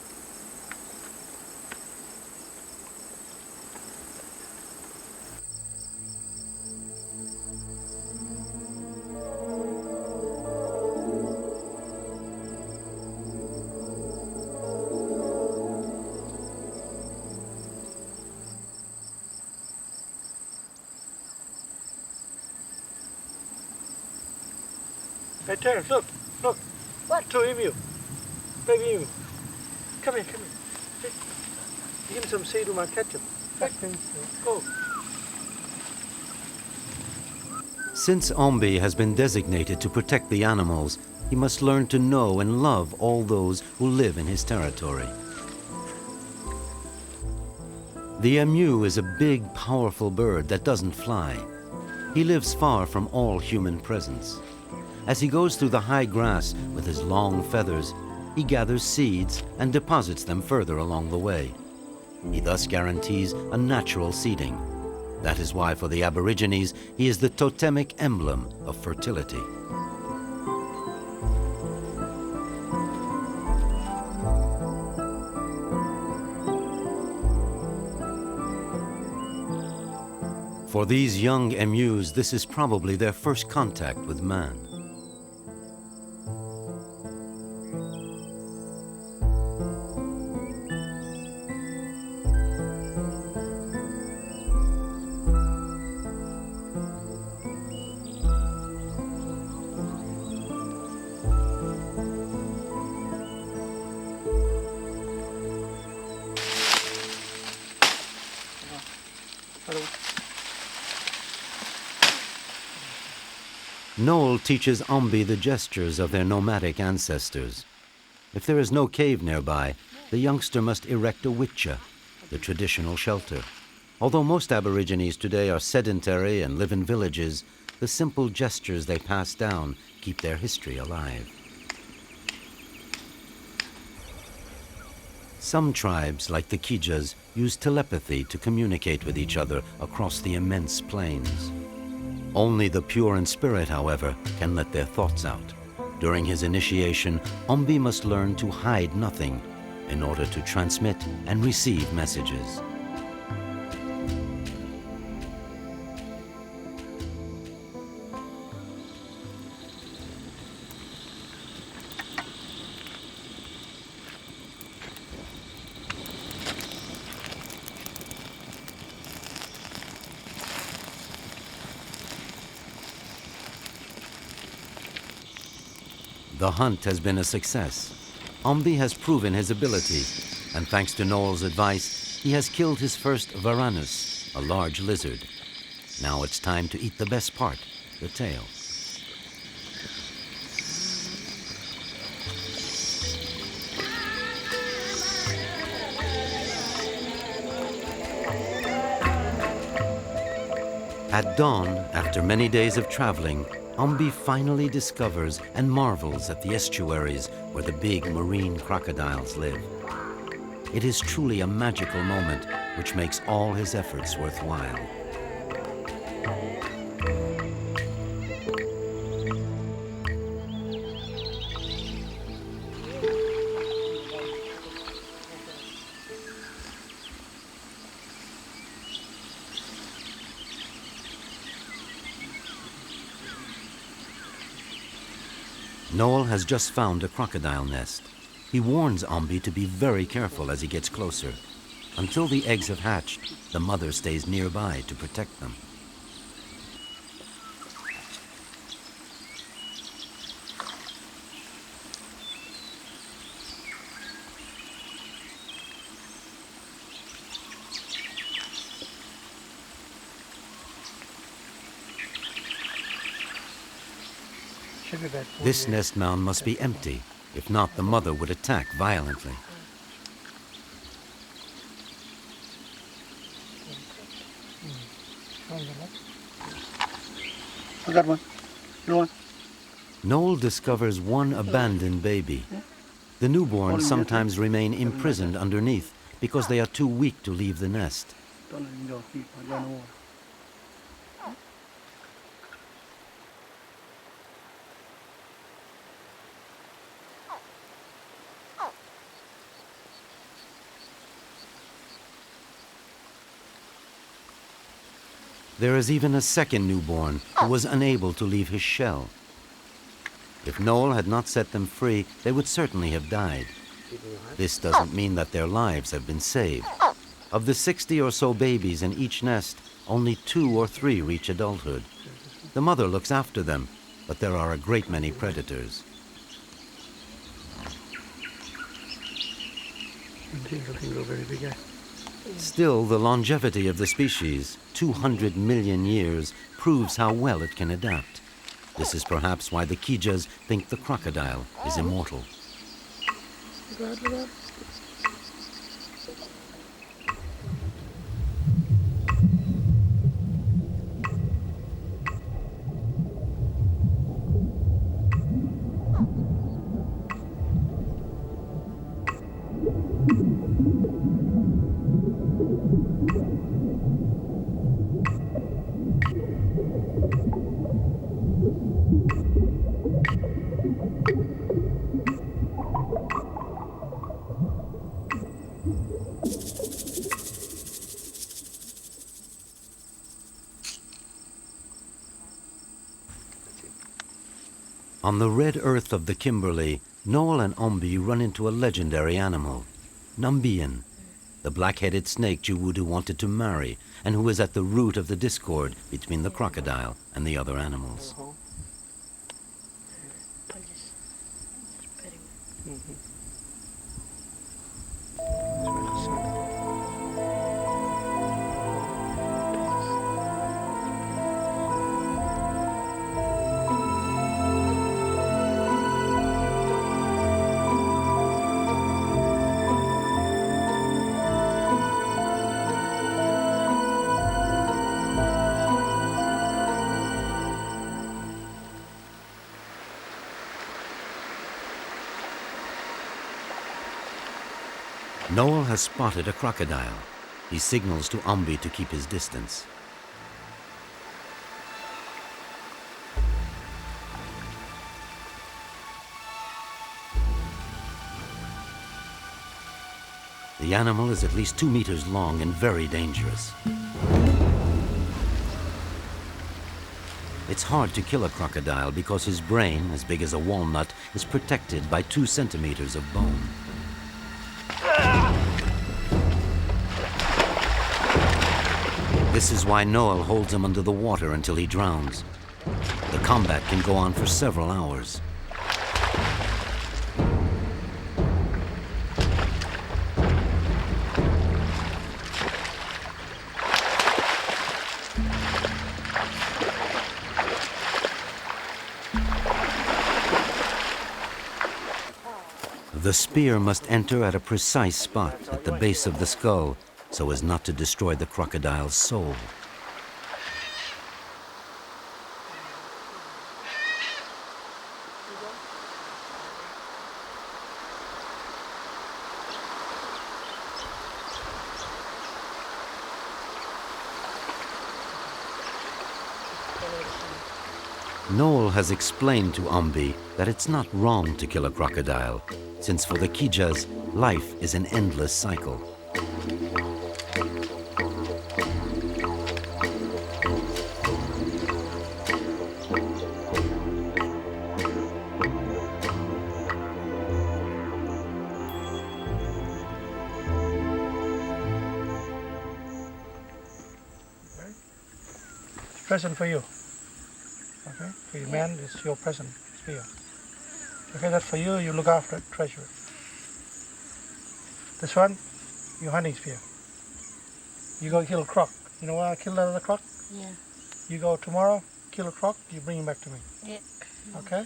Speaker 5: Hey, Terence, look. What? 2 emu. Baby emu. Come here. Hey, give him some seed with my ketchup. Quick. Go.
Speaker 1: Since Ombi has been designated to protect the animals, he must learn to know and love all those who live in his territory. The emu is a big, powerful bird that doesn't fly. He lives far from all human presence. As he goes through the high grass with his long feathers, he gathers seeds and deposits them further along the way. He thus guarantees a natural seeding. That is why for the Aborigines, he is the totemic emblem of fertility. For these young emus, this is probably their first contact with man. Noel teaches Ombi the gestures of their nomadic ancestors. If there is no cave nearby, the youngster must erect a witcha, the traditional shelter. Although most Aborigines today are sedentary and live in villages, the simple gestures they pass down keep their history alive. Some tribes, like the Kijas, use telepathy to communicate with each other across the immense plains. Only the pure in spirit, however, can let their thoughts out. During his initiation, Ombi must learn to hide nothing in order to transmit and receive messages. The hunt has been a success. Ombi has proven his ability, and thanks to Noel's advice, he has killed his first varanus, a large lizard. Now it's time to eat the best part, the tail. At dawn, after many days of traveling, Ombi finally discovers and marvels at the estuaries where the big marine crocodiles live. It is truly a magical moment which makes all his efforts worthwhile. Noel has just found a crocodile nest. He warns Ombi to be very careful as he gets closer. Until the eggs have hatched, the mother stays nearby to protect them. This nest mound must be empty. If not, the mother would attack violently.
Speaker 5: I got one. You want?
Speaker 1: Noel discovers one abandoned baby. The newborns sometimes remain imprisoned underneath because they are too weak to leave the nest. There is even a second newborn who was unable to leave his shell. If Noel had not set them free, they would certainly have died. This doesn't mean that their lives have been saved. Of the 60 or so babies in each nest, only 2 or 3 reach adulthood. The mother looks after them, but there are a great many predators. Still, the longevity of the species, 200 million years, proves how well it can adapt. This is perhaps why the Kijas think the crocodile is immortal. On the red earth of the Kimberley, Noel and Ombi run into a legendary animal, Nambian, the black-headed snake Juwudu wanted to marry and who is at the root of the discord between the crocodile and the other animals. Noel has spotted a crocodile. He signals to Ombi to keep his distance. The animal is at least 2 meters long and very dangerous. It's hard to kill a crocodile because his brain, as big as a walnut, is protected by 2 centimeters of bone. This is why Noel holds him under the water until he drowns. The combat can go on for several hours. The spear must enter at a precise spot at the base of the skull so as not to destroy the crocodile's soul. Noel has explained to Ombi that it's not wrong to kill a crocodile, since for the Kijas, life is an endless cycle.
Speaker 5: Present for you. Okay, for your man, it's your present spear. Okay, that's for you, you look after it, treasure it. This one, your hunting spear. You go kill a croc. You know why I killed that other croc?
Speaker 4: Yeah.
Speaker 5: You go tomorrow, kill a croc, you bring him back to me.
Speaker 4: Yeah.
Speaker 5: Okay?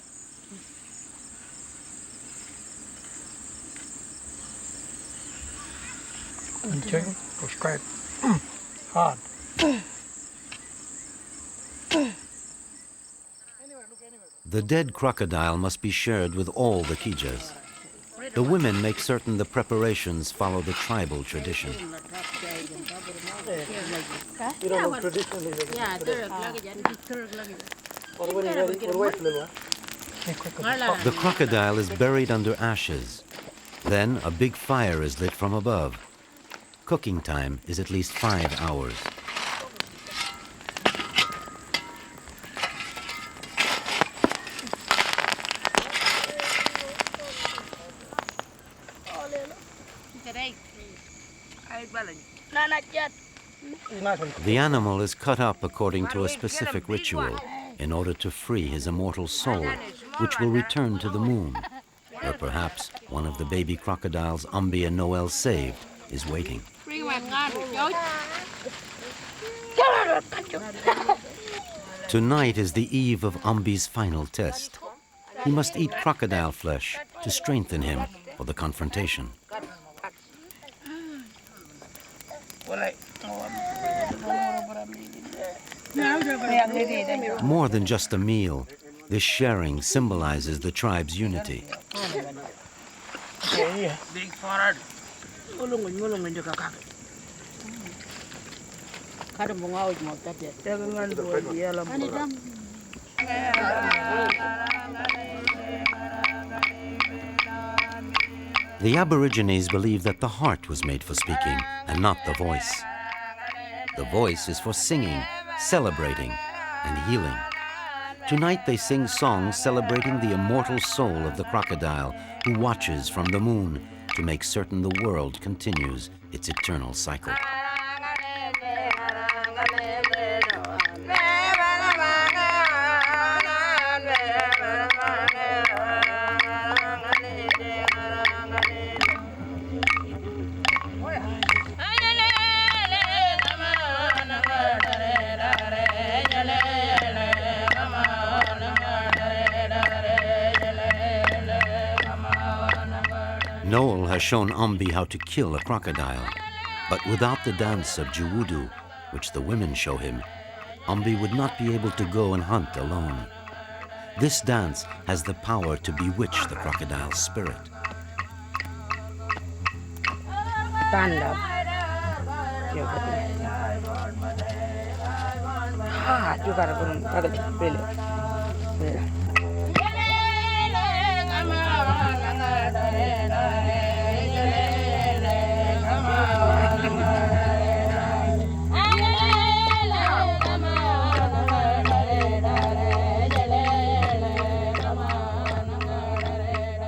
Speaker 5: And chicken, go straight. Hard.
Speaker 1: The dead crocodile must be shared with all the Kijas. The women make certain the preparations follow the tribal tradition.
Speaker 5: You don't know traditionally.
Speaker 6: Yeah,
Speaker 1: The crocodile is buried under ashes. Then a big fire is lit from above. Cooking time is at least 5 hours. The animal is cut up according to a specific ritual in order to free his immortal soul, which will return to the moon, where perhaps one of the baby crocodiles Ambi and Noel saved is waiting. Tonight is the eve of Ambi's final test. He must eat crocodile flesh to strengthen him for the confrontation. More than just a meal, this sharing symbolizes the tribe's unity. The Aborigines believe that the heart was made for speaking and not the voice. The voice is for singing, celebrating, and healing. Tonight they sing songs celebrating the immortal soul of the crocodile who watches from the moon to make certain the world continues its eternal cycle. Noel has shown Ambi how to kill a crocodile, but without the dance of Juwudu, which the women show him, Ambi would not be able to go and hunt alone. This dance has the power to bewitch the crocodile's spirit.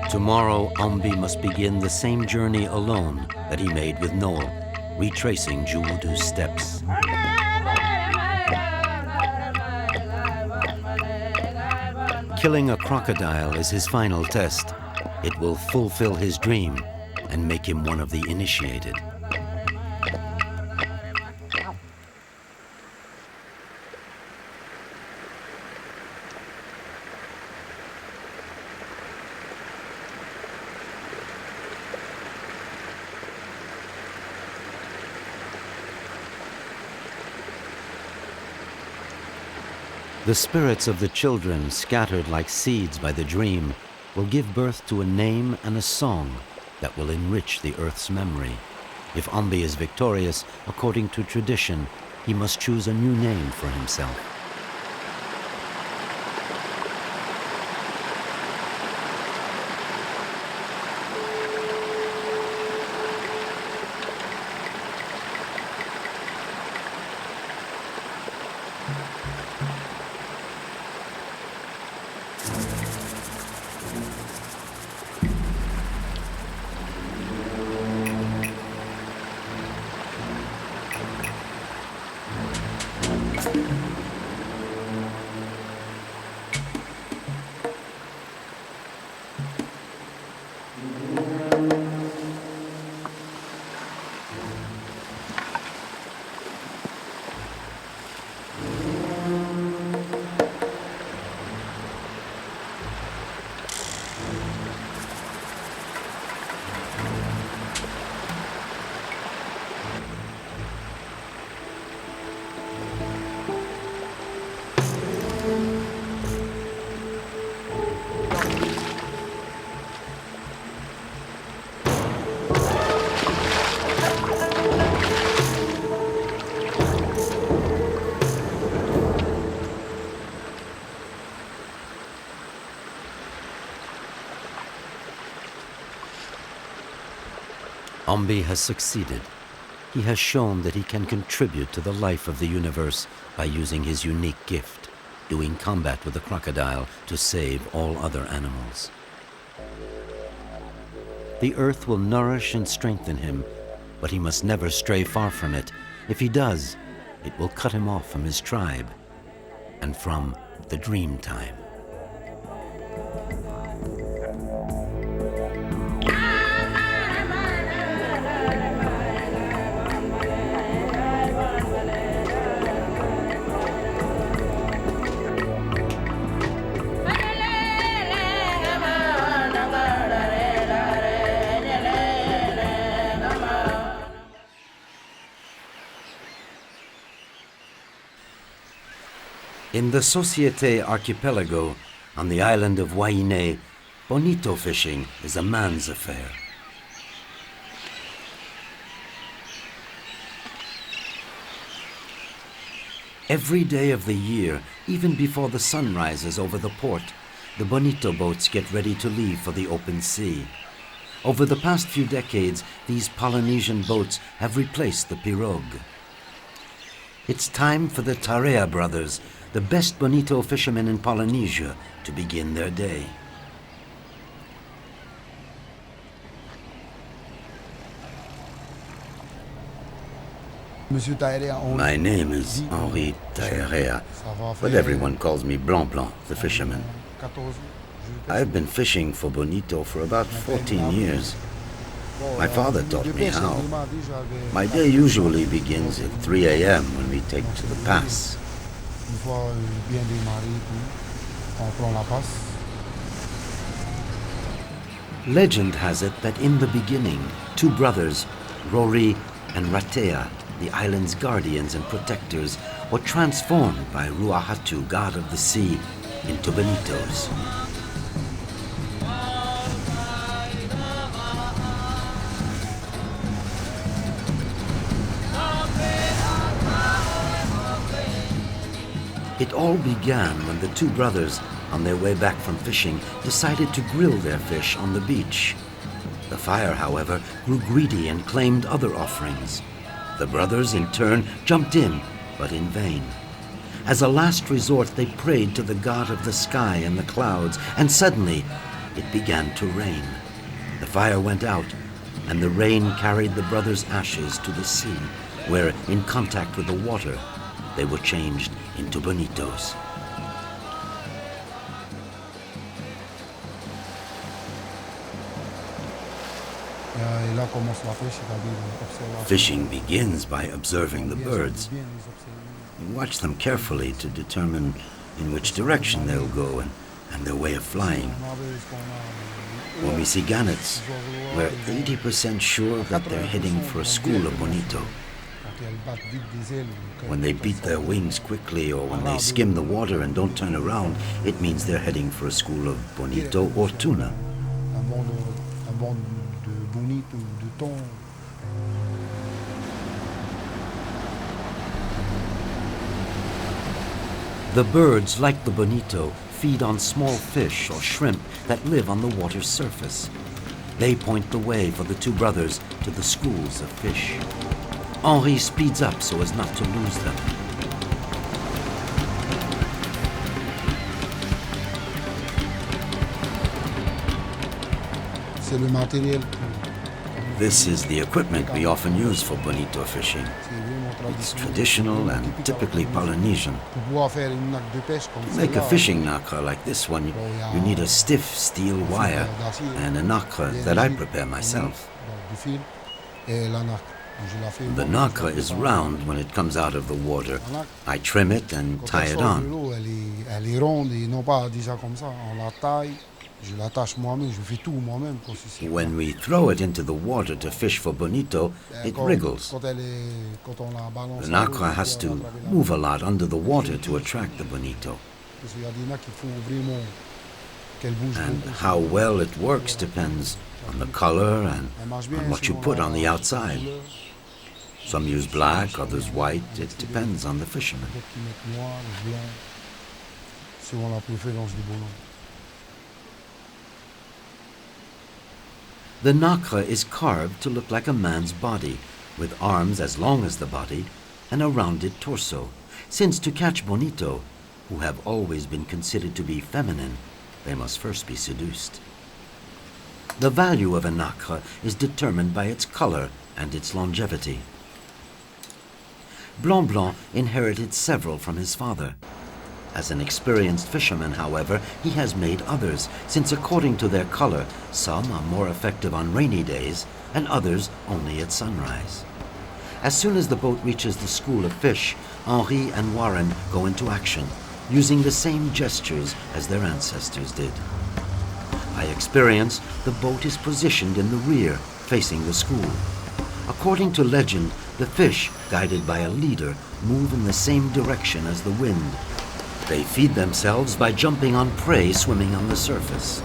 Speaker 1: Tomorrow, Ambi must begin the same journey alone that he made with Noel, retracing Juwudu's steps. Killing a crocodile is his final test. It will fulfill his dream and make him one of the initiated. The spirits of the children, scattered like seeds by the dream, will give birth to a name and a song that will enrich the earth's memory. If Ambi is victorious, according to tradition, he must choose a new name for himself. Ombi has succeeded. He has shown that he can contribute to the life of the universe by using his unique gift, doing combat with the crocodile to save all other animals. The earth will nourish and strengthen him, but he must never stray far from it. If he does, it will cut him off from his tribe and from the dream time. In the Societe Archipelago, on the island of Huahine, bonito fishing is a man's affair. Every day of the year, even before the sun rises over the port, the bonito boats get ready to leave for the open sea. Over the past few decades, these Polynesian boats have replaced the pirogue. It's time for the Teiura brothers, the best bonito fishermen in Polynesia, to begin their day.
Speaker 6: My name is Henri Teiura, but everyone calls me Blanc Blanc, the fisherman. I've been fishing for bonito for about 14 years. My father taught me how. My day usually begins at 3 a.m. when we take to the pass.
Speaker 1: Legend has it that in the beginning, two brothers, Rory and Ratea, the island's guardians and protectors, were transformed by Rua Hatu, god of the sea, into bonitos. It all began when the two brothers, on their way back from fishing, decided to grill their fish on the beach. The fire, however, grew greedy and claimed other offerings. The brothers, in turn, jumped in, but in vain. As a last resort, they prayed to the god of the sky and the clouds, and suddenly it began to rain. The fire went out, and the rain carried the brothers' ashes to the sea, where, in contact with the water, they were changed into bonitos.
Speaker 6: Fishing begins by observing the birds. You watch them carefully to determine in which direction they'll go and their way of flying. When we see gannets, we're 80% sure that they're heading for a school of bonito. When they beat their wings quickly or when they skim the water and don't turn around, it means they're heading for a school of bonito or tuna.
Speaker 1: The birds, like the bonito, feed on small fish or shrimp that live on the water's surface. They point the way for the two brothers to the schools of fish. Henri speeds up so as not to lose them.
Speaker 6: This is the equipment we often use for bonito fishing. It's traditional and typically Polynesian. To make a fishing nacre like this one, you need a stiff steel wire and a nacre that I prepare myself. The nacre is round when it comes out of the water. I trim it and tie it on. When we throw it into the water to fish for bonito, it wriggles. The nacre has to move a lot under the water to attract the bonito. And how well it works depends on the color and on what you put on the outside. Some use black, others white. It depends on the fisherman.
Speaker 1: The nacre is carved to look like a man's body, with arms as long as the body and a rounded torso, since to catch bonito, who have always been considered to be feminine, they must first be seduced. The value of a nacre is determined by its color and its longevity. Blanc Blanc inherited several from his father. As an experienced fisherman, however, he has made others, since according to their color, some are more effective on rainy days and others only at sunrise. As soon as the boat reaches the school of fish, Henri and Warren go into action, using the same gestures as their ancestors did. By experience, the boat is positioned in the rear, facing the school. According to legend, the fish, guided by a leader, move in the same direction as the wind. They feed themselves by jumping on prey swimming on the surface.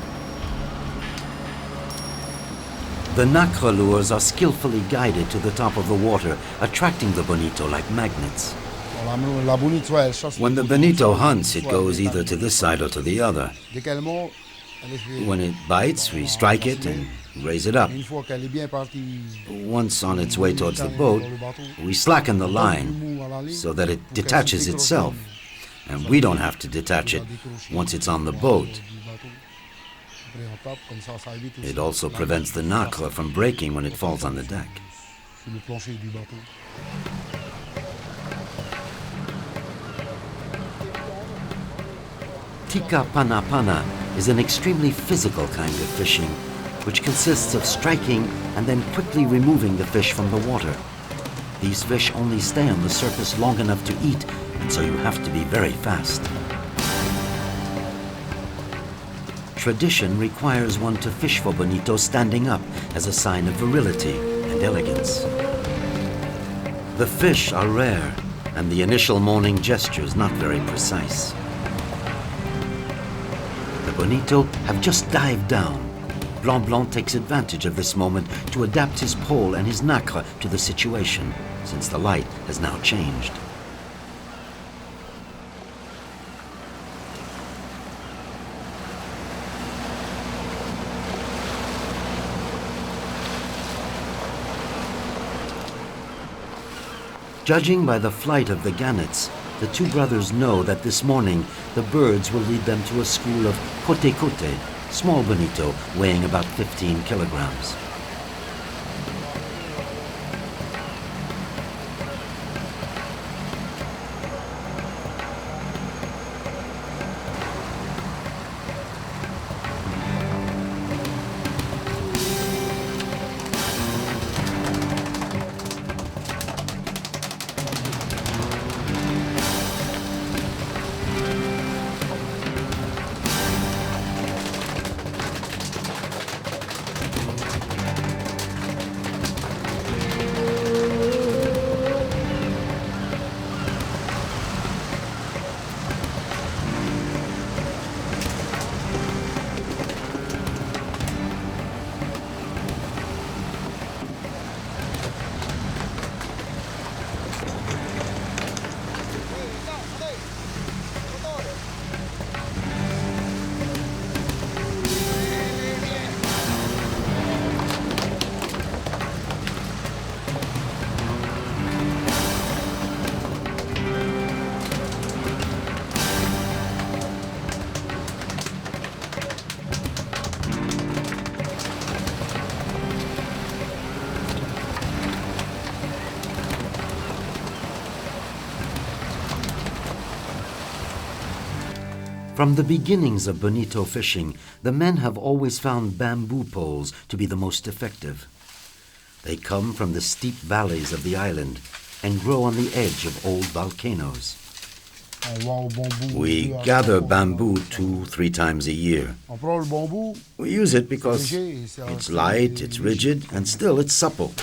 Speaker 1: The nacre lures are skillfully guided to the top of the water, attracting the bonito like magnets. When the bonito hunts, it goes either to this side or to the other. When it bites, we strike it and raise it up. Once on its way towards the boat, we slacken the line so that it detaches itself, and we don't have to detach it once it's on the boat. It also prevents the nacre from breaking when it falls on the deck. Tika Pana Pana is an extremely physical kind of fishing, which consists of striking and then quickly removing the fish from the water. These fish only stay on the surface long enough to eat, and so you have to be very fast. Tradition requires one to fish for bonito standing up as a sign of virility and elegance. The fish are rare, and the initial morning gestures not very precise. The bonito have just dived down. Blanc Blanc takes advantage of this moment to adapt his pole and his nacre to the situation, since the light has now changed. Judging by the flight of the gannets, the two brothers know that this morning the birds will lead them to a school of kote-kote, small bonito weighing about 15 kilograms. From the beginnings of bonito fishing, the men have always found bamboo poles to be the most effective. They come from the steep valleys of the island and grow on the edge of old volcanoes. We gather bamboo 2-3 times a year. We use it because it's light, it's rigid, and still it's supple.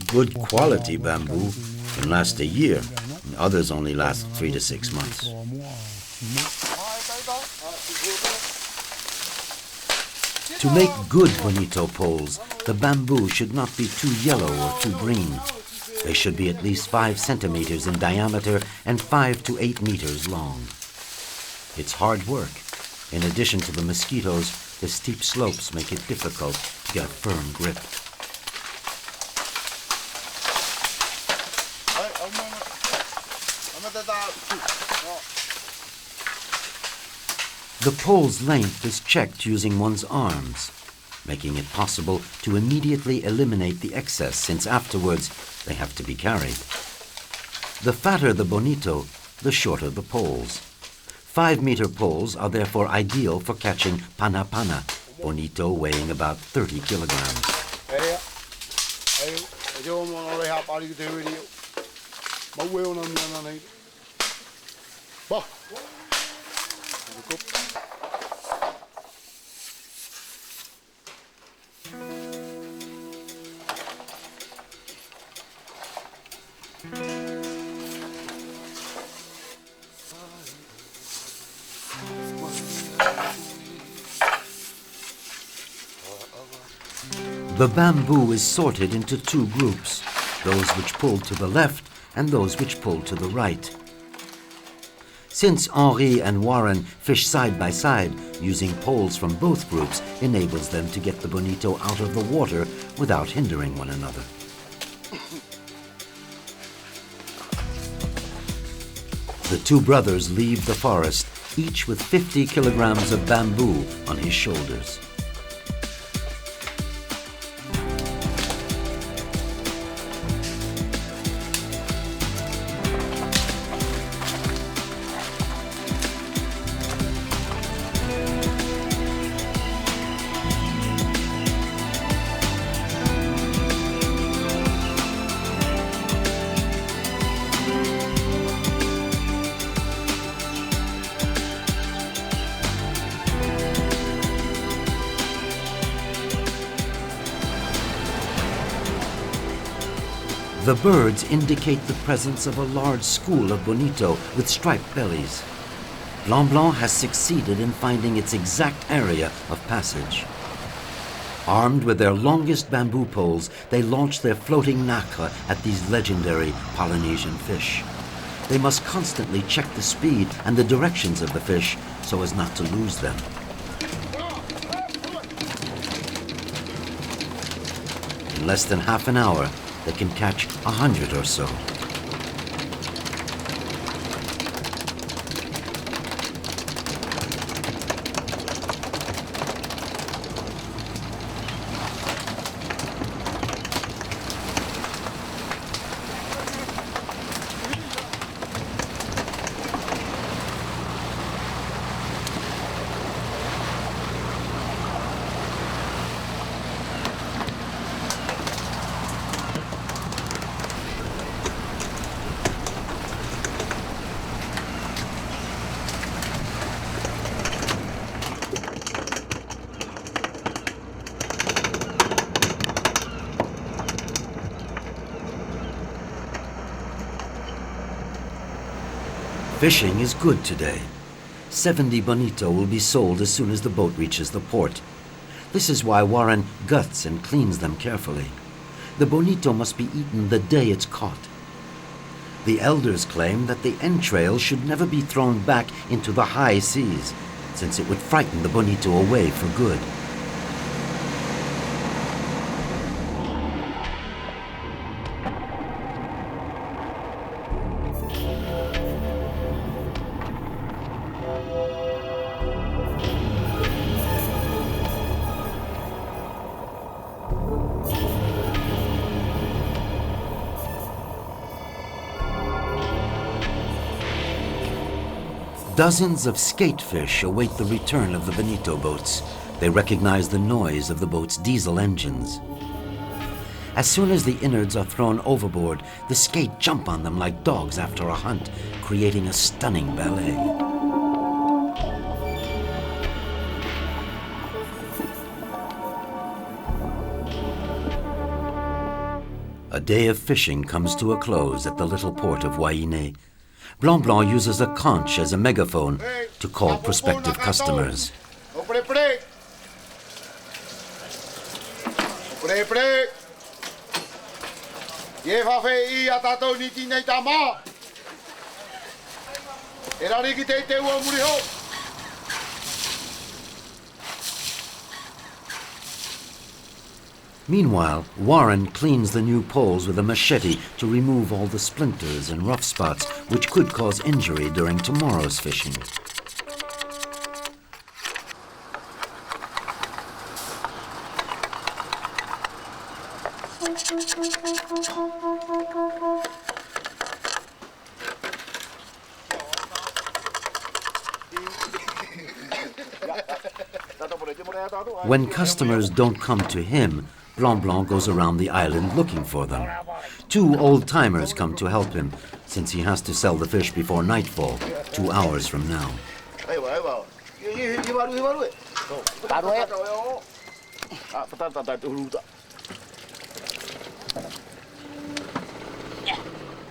Speaker 1: Good quality bamboo can last a year. Others only last 3 to 6 months. To make good bonito poles, the bamboo should not be too yellow or too green. They should be at least 5 centimeters in diameter and 5 to 8 meters long. It's hard work, In addition to the mosquitoes, the steep slopes make it difficult to get a firm grip. The pole's length is checked using one's arms, making it possible to immediately eliminate the excess, since afterwards they have to be carried. The fatter the bonito, the shorter the poles. 5-meter poles are therefore ideal for catching pana, bonito weighing about 30 kilograms. The bamboo is sorted into 2 groups, those which pull to the left and those which pull to the right. Since Henri and Warren fish side by side, using poles from both groups enables them to get the bonito out of the water without hindering one another. The 2 brothers leave the forest, each with 50 kilograms of bamboo on his shoulders. The birds indicate the presence of a large school of bonito with striped bellies. Blanc Blanc has succeeded in finding its exact area of passage. Armed with their longest bamboo poles, they launch their floating nacre at these legendary Polynesian fish. They must constantly check the speed and the directions of the fish so as not to lose them. In less than half an hour, they can catch 100 or so. Fishing is good today. 70 bonito will be sold as soon as the boat reaches the port. This is why Warren guts and cleans them carefully. The bonito must be eaten the day it's caught. The elders claim that the entrails should never be thrown back into the high seas, since it would frighten the bonito away for good. Dozens of skatefish await the return of the bonito boats. They recognize the noise of the boat's diesel engines. As soon as the innards are thrown overboard, the skate jump on them like dogs after a hunt, creating a stunning ballet. A day of fishing comes to a close at the little port of Huahine. Blanc Blanc uses a conch as a megaphone to call prospective customers. Meanwhile, Warren cleans the new poles with a machete to remove all the splinters and rough spots which could cause injury during tomorrow's fishing. When customers don't come to him, Blanc Blanc goes around the island looking for them. 2 old timers come to help him, since he has to sell the fish before nightfall, 2 hours from now.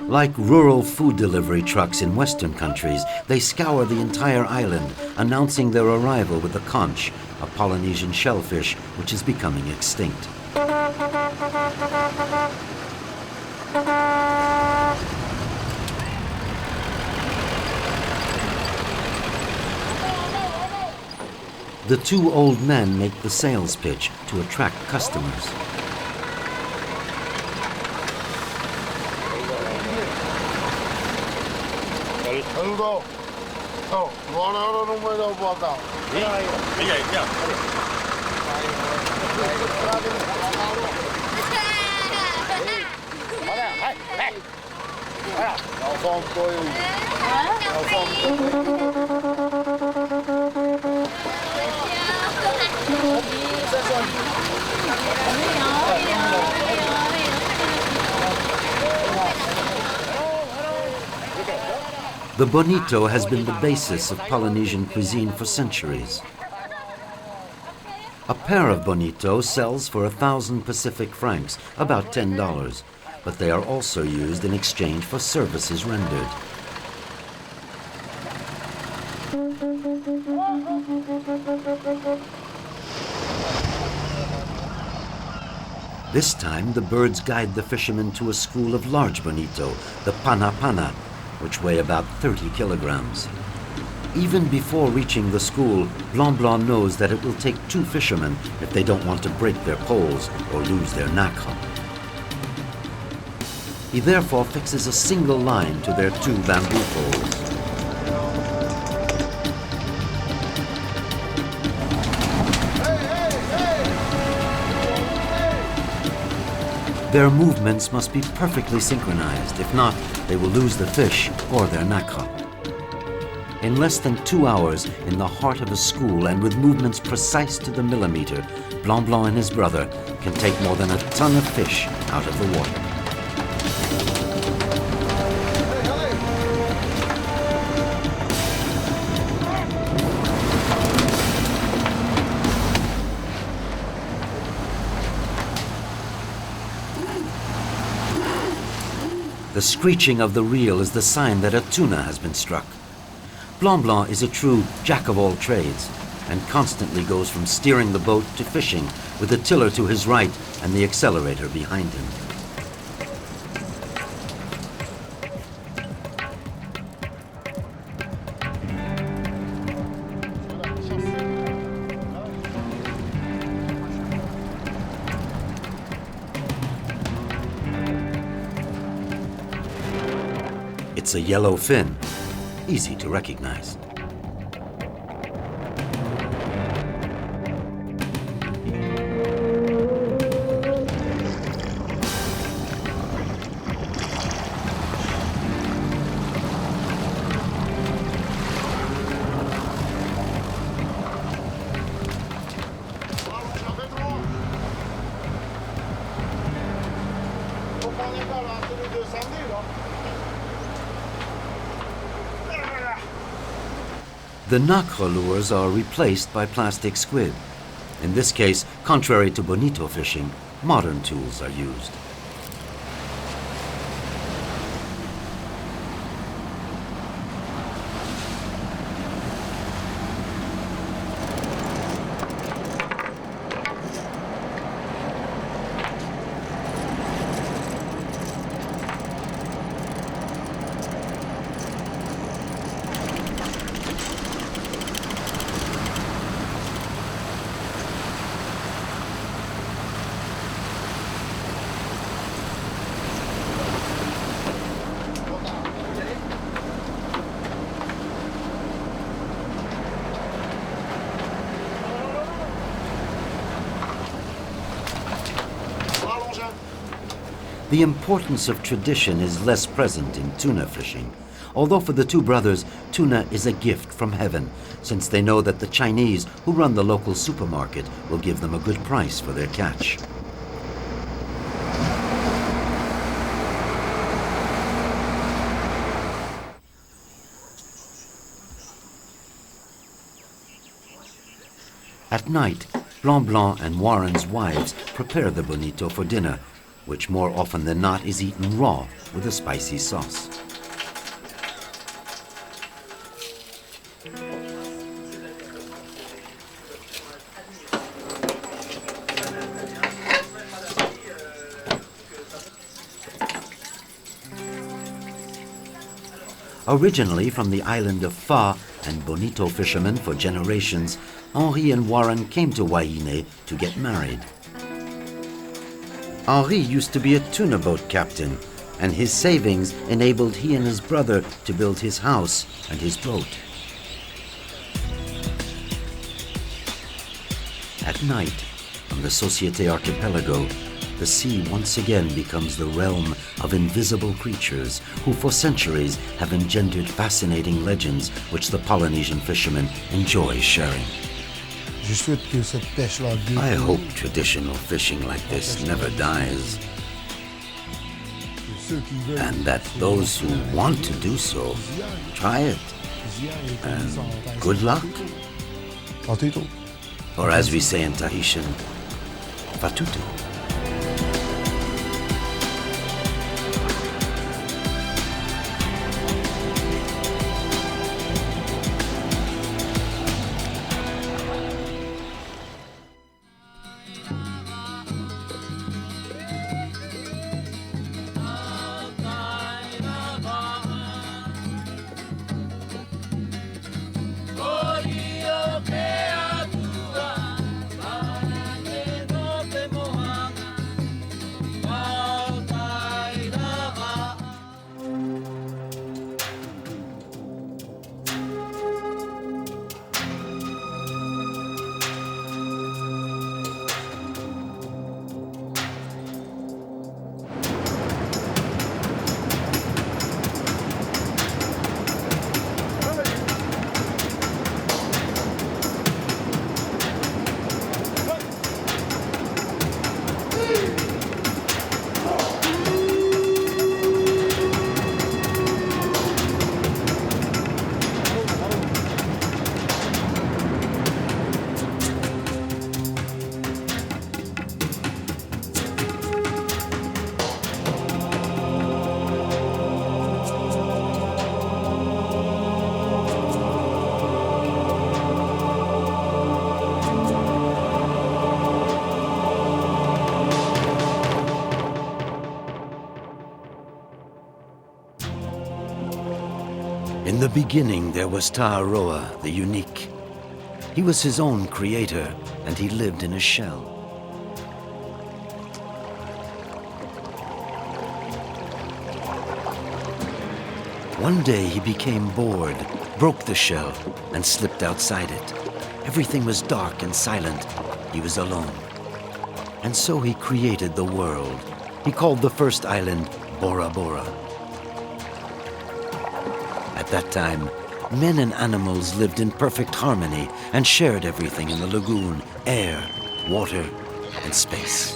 Speaker 1: Like rural food delivery trucks in Western countries, they scour the entire island, announcing their arrival with the conch, a Polynesian shellfish which is becoming extinct. The 2 old men make the sales pitch to attract customers. The bonito has been the basis of Polynesian cuisine for centuries. A pair of bonito sells for 1,000 Pacific francs, about $10, but they are also used in exchange for services rendered. This time, the birds guide the fishermen to a school of large bonito, the Pana, which weigh about 30 kilograms. Even before reaching the school, Blanc Blanc knows that it will take 2 fishermen if they don't want to break their poles or lose their nacre. He therefore fixes a single line to their 2 bamboo poles. Their movements must be perfectly synchronized. If not, they will lose the fish or their nacre. In less than 2 hours, in the heart of a school and with movements precise to the millimeter, Blanc Blanc and his brother can take more than a ton of fish out of the water. The screeching of the reel is the sign that a tuna has been struck. Blanc Blanc is a true jack-of-all-trades and constantly goes from steering the boat to fishing with the tiller to his right and the accelerator behind him. It's a yellow fin, easy to recognize. The nacre lures are replaced by plastic squid. In this case, contrary to bonito fishing, modern tools are used. The importance of tradition is less present in tuna fishing, although for the two brothers, tuna is a gift from heaven, since they know that the Chinese who run the local supermarket will give them a good price for their catch. At night, Blanc Blanc and Warren's wives prepare the bonito for dinner, which more often than not is eaten raw with a spicy sauce. Originally from the island of Fa and bonito fishermen for generations, Henri and Warren came to Huahine to get married. Henri used to be a tuna boat captain, and his savings enabled he and his brother to build his house and his boat. At night, on the Société Archipelago, the sea once again becomes the realm of invisible creatures who for centuries have engendered fascinating legends which the Polynesian fishermen enjoy sharing. I hope traditional fishing like this never dies, and that those who want to do so try it. And good luck. Or as we say in Tahitian, Fatutu. In the beginning, there was Teiura, the unique. He was his own creator, and he lived in a shell. One day he became bored, broke the shell, and slipped outside it. Everything was dark and silent. He was alone. And so he created the world. He called the first island Bora Bora. At that time, men and animals lived in perfect harmony and shared everything in the lagoon, air, water, and space.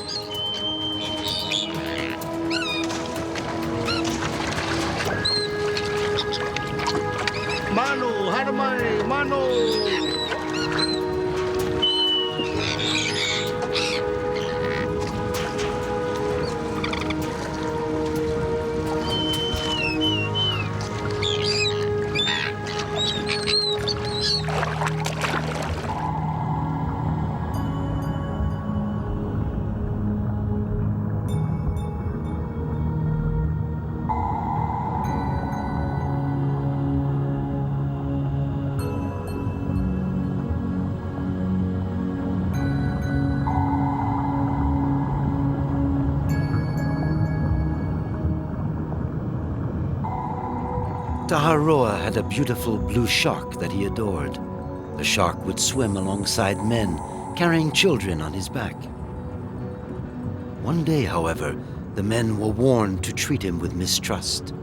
Speaker 3: Manu, Harmai, Manu!
Speaker 1: Teiura had a beautiful blue shark that he adored. The shark would swim alongside men, carrying children on his back. One day, however, The men were warned to treat him with mistrust.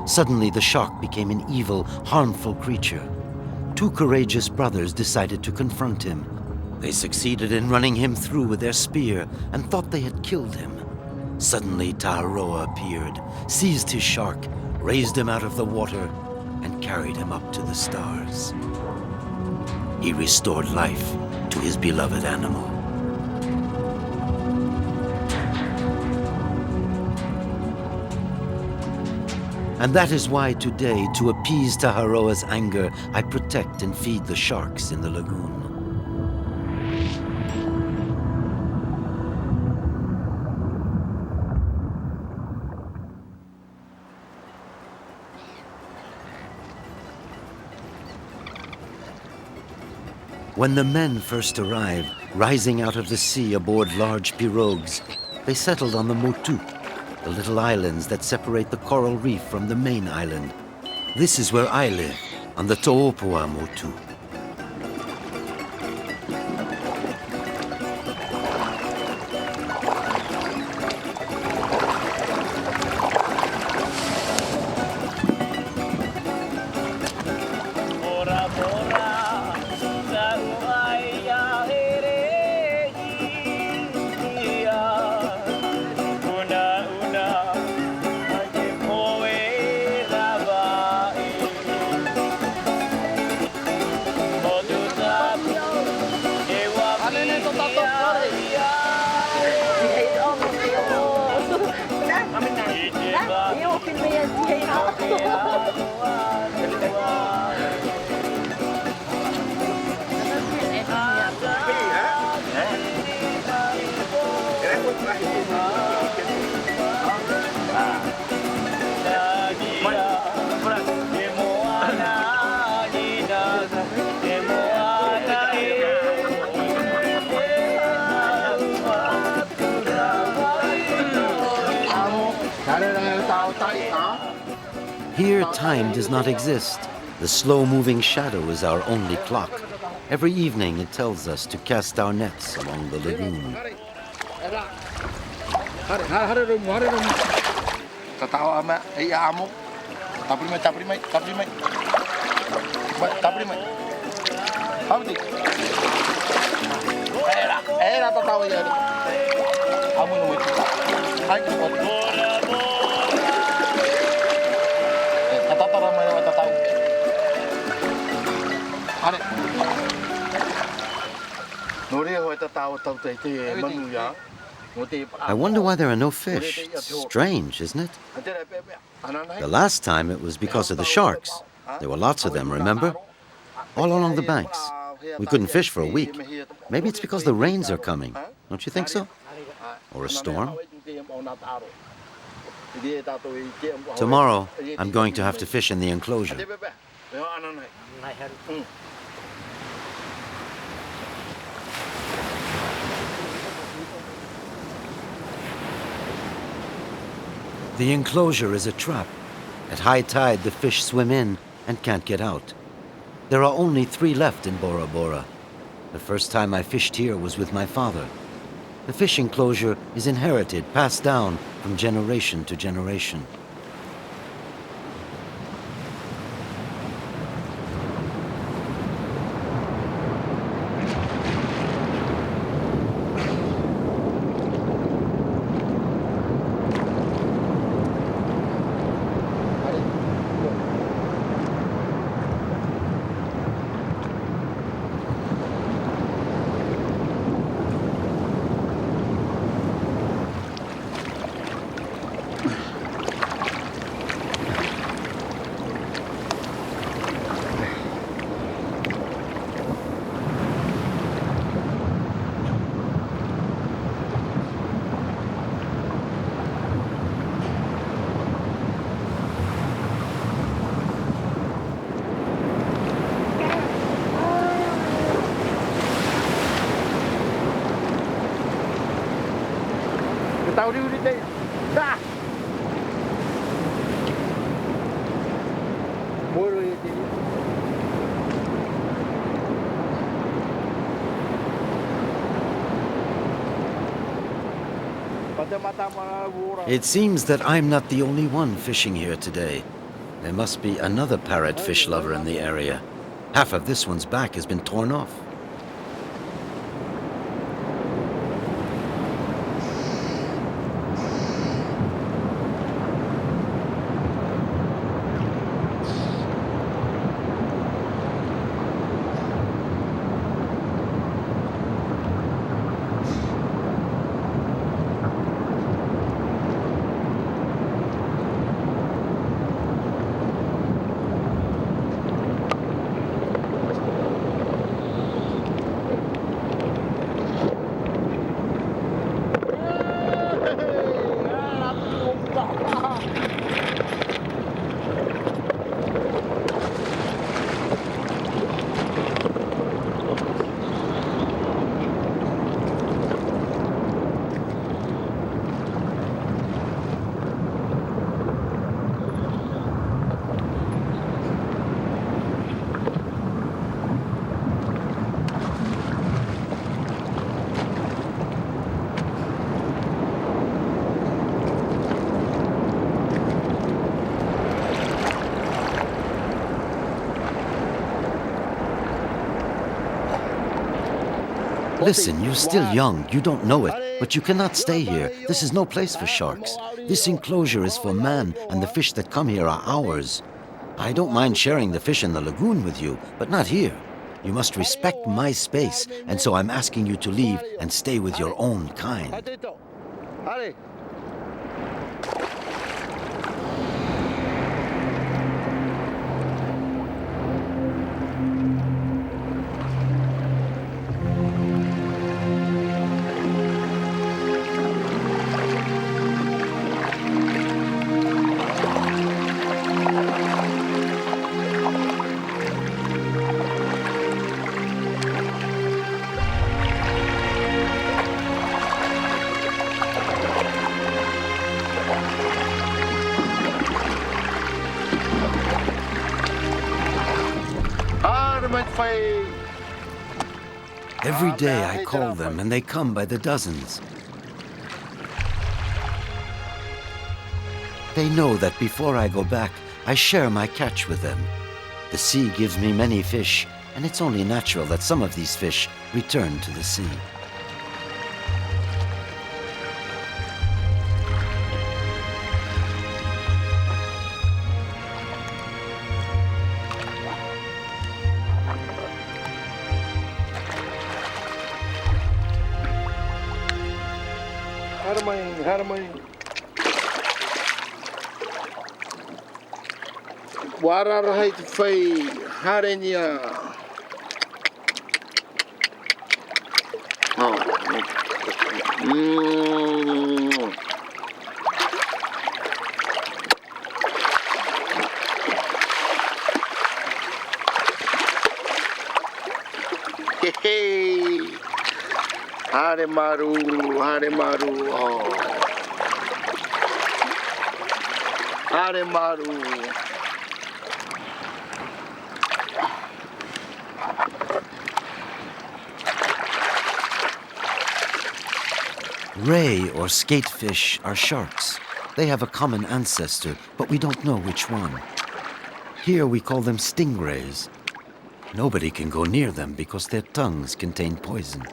Speaker 1: Suddenly, the shark became an evil, harmful creature. Two courageous brothers decided to confront him. They succeeded in running him through with their spear and thought they had killed him. Suddenly, Teiura appeared, seized his shark, raised him out of the water, and carried him up to the stars. He restored life to his beloved animal. And that is why today, to appease Teiura's anger, I protect and feed the sharks in the lagoon. When the men first arrived, rising out of the sea aboard large pirogues, they settled on the motu, the little islands that separate the coral reef from the main island. This is where I live, on the To'opua motu. Here, time does not exist. The slow-moving shadow is our only clock. Every evening, it tells us to cast our nets along the lagoon. I wonder why there are no fish. It's strange, isn't it? The last time it was because of the sharks. There were lots of them, remember? All along the banks. We couldn't fish for a week. Maybe it's because the rains are coming. Don't you think so? Or a storm? Tomorrow, I'm going to have to fish in the enclosure. The enclosure is a trap. At high tide, the fish swim in and can't get out. There are only 3 left in Bora Bora. The first time I fished here was with my father. The fish enclosure is inherited, passed down from generation to generation. It seems that I'm not the only one fishing here today. There must be another parrot fish lover in the area. Half of this one's back has been torn off. Listen, you're still young, you don't know it, but you cannot stay here. This is no place for sharks. This enclosure is for man, and the fish that come here are ours. I don't mind sharing the fish in the lagoon with you, but not here. You must respect my space, and so I'm asking you to leave and stay with your own kind. Every day I call them and they come by the dozens. They know that before I go back, I share my catch with them. The sea gives me many fish, and it's only natural that some of these fish return to the sea.
Speaker 5: Harmain. Warar hai fai harenia. Oh. Hey. Hare maru. Oh. Hare maru.
Speaker 1: Ray or skatefish are sharks. They have a common ancestor, but we don't know which one. Here we call them stingrays. Nobody can go near them because their tongues contain poison.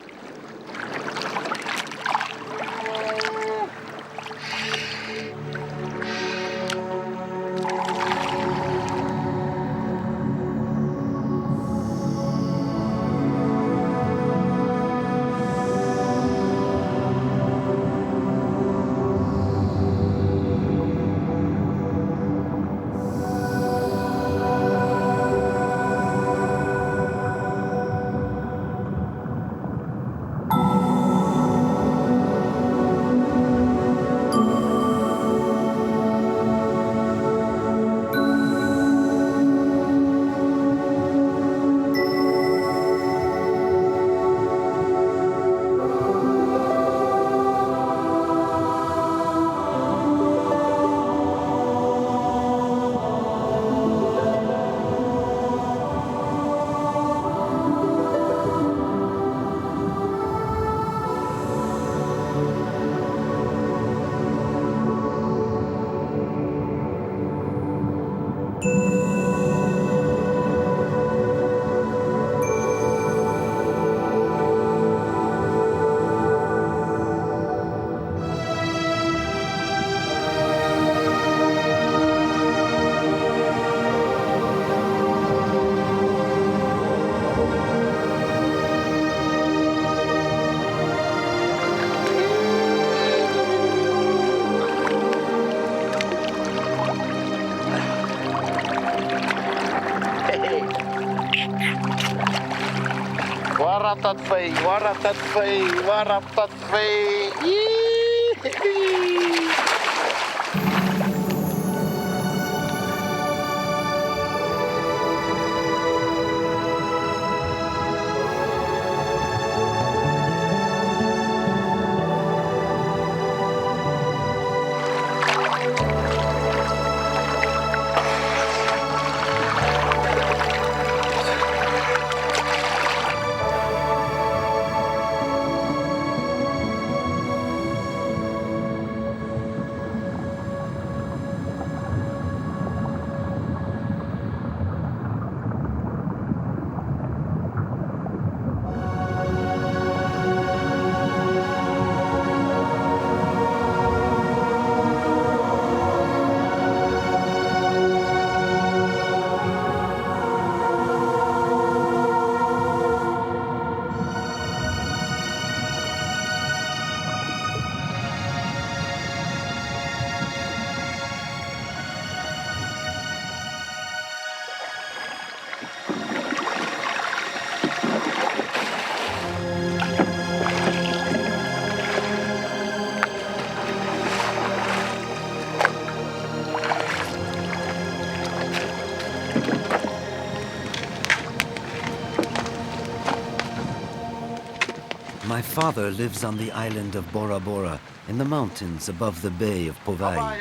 Speaker 1: My father lives on the island of Bora Bora, in the mountains above the bay of Povai.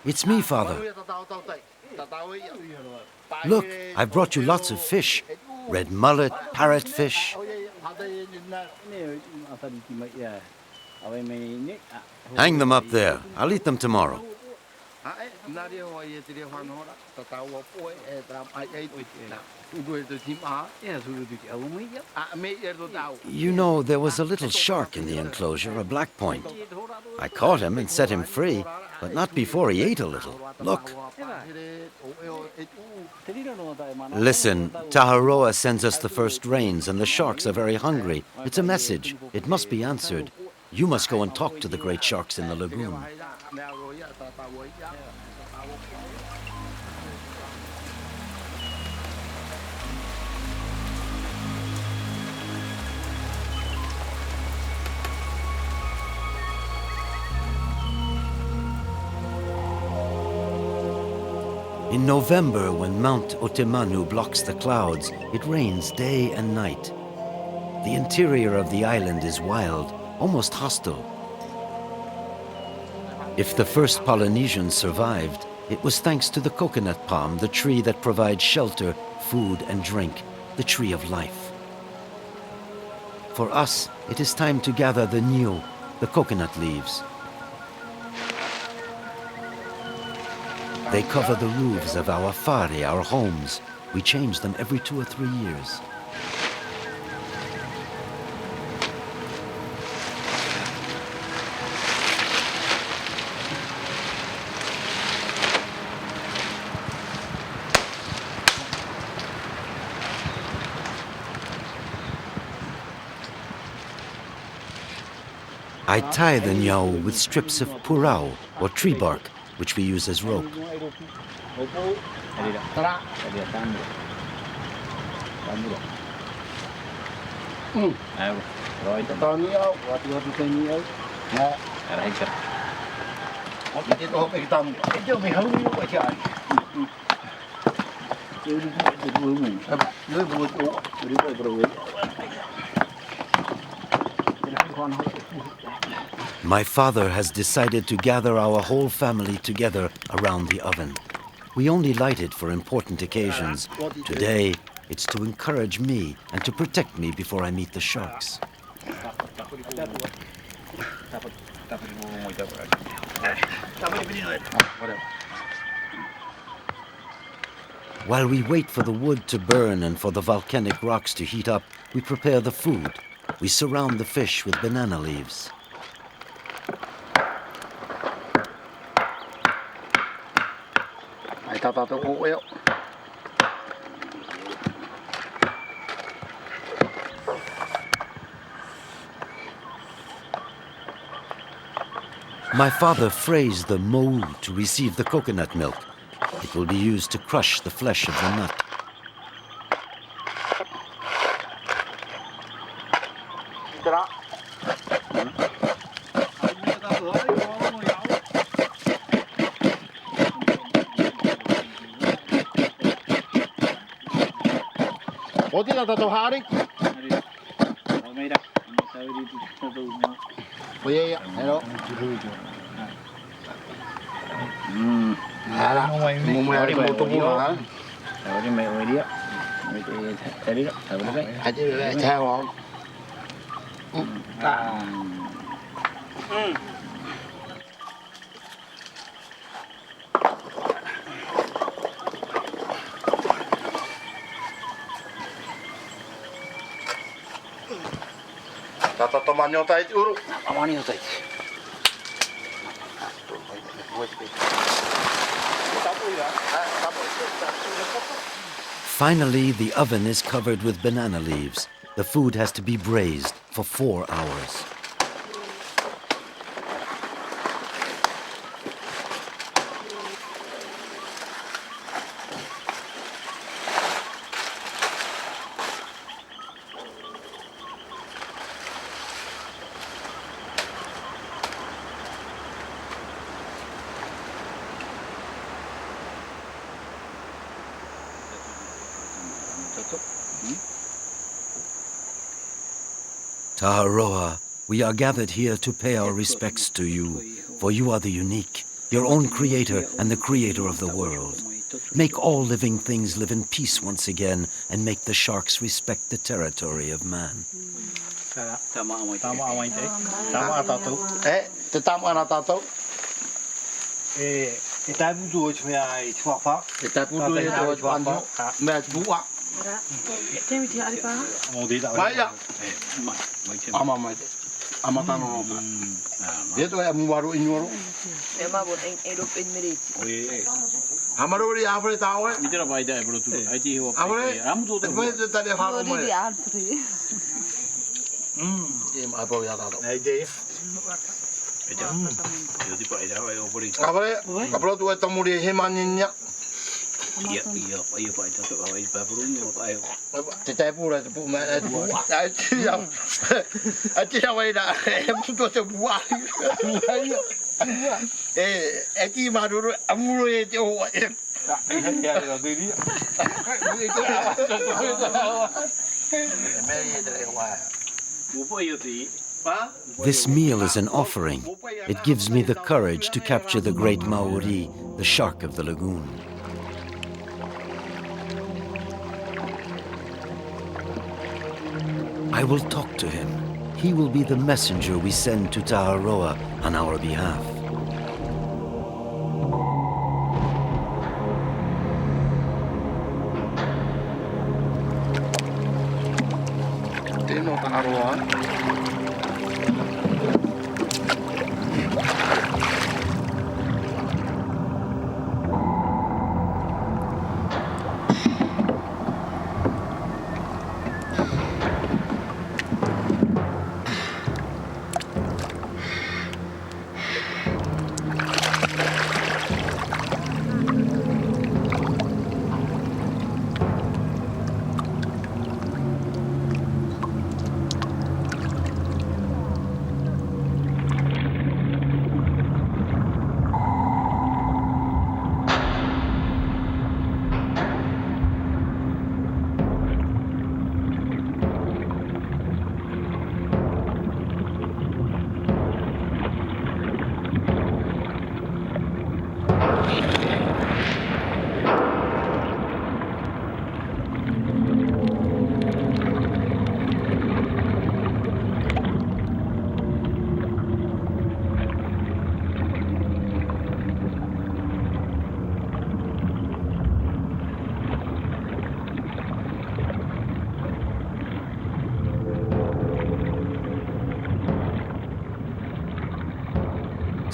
Speaker 1: It's me, Father. Look, I've brought you lots of fish. Red mullet, parrotfish. Hang them up there. I'll eat them tomorrow. You know, there was a little shark in the enclosure, a black point. I caught him and set him free, but not before he ate a little. Look. Listen, Teiura sends us the first rains and the sharks are very hungry. It's a message. It must be answered. You must go and talk to the great sharks in the lagoon. In November, when Mount Otemanu blocks the clouds, it rains day and night. The interior of the island is wild, almost hostile. If the first Polynesians survived, it was thanks to the coconut palm, the tree that provides shelter, food and drink, the tree of life. For us, it is time to gather the niu, the coconut leaves. They cover the roofs of our whare, our homes. We change them every 2 or 3 years. I tie the niu with strips of purau, or tree bark, which we use as rope. My father has decided to gather our whole family together around the oven. We only light it for important occasions. Today, it's to encourage me and to protect me before I meet the sharks. While we wait for the wood to burn and for the volcanic rocks to heat up, we prepare the food. We surround the fish with banana leaves. My father frays the mou to receive the coconut milk. It will be used to crush the flesh of the nut. Finally, the oven is covered with banana leaves. The food has to be braised for 4 hours. Teiura, we are gathered here to pay our respects to you, for you are the unique, your own creator and the creator of the world. Make all living things live in peace once again, and make the sharks respect the territory of man. This meal is an offering. It gives me the courage to capture the great Maori, the shark of the lagoon. I will talk to him. He will be the messenger we send to Teiura on our behalf.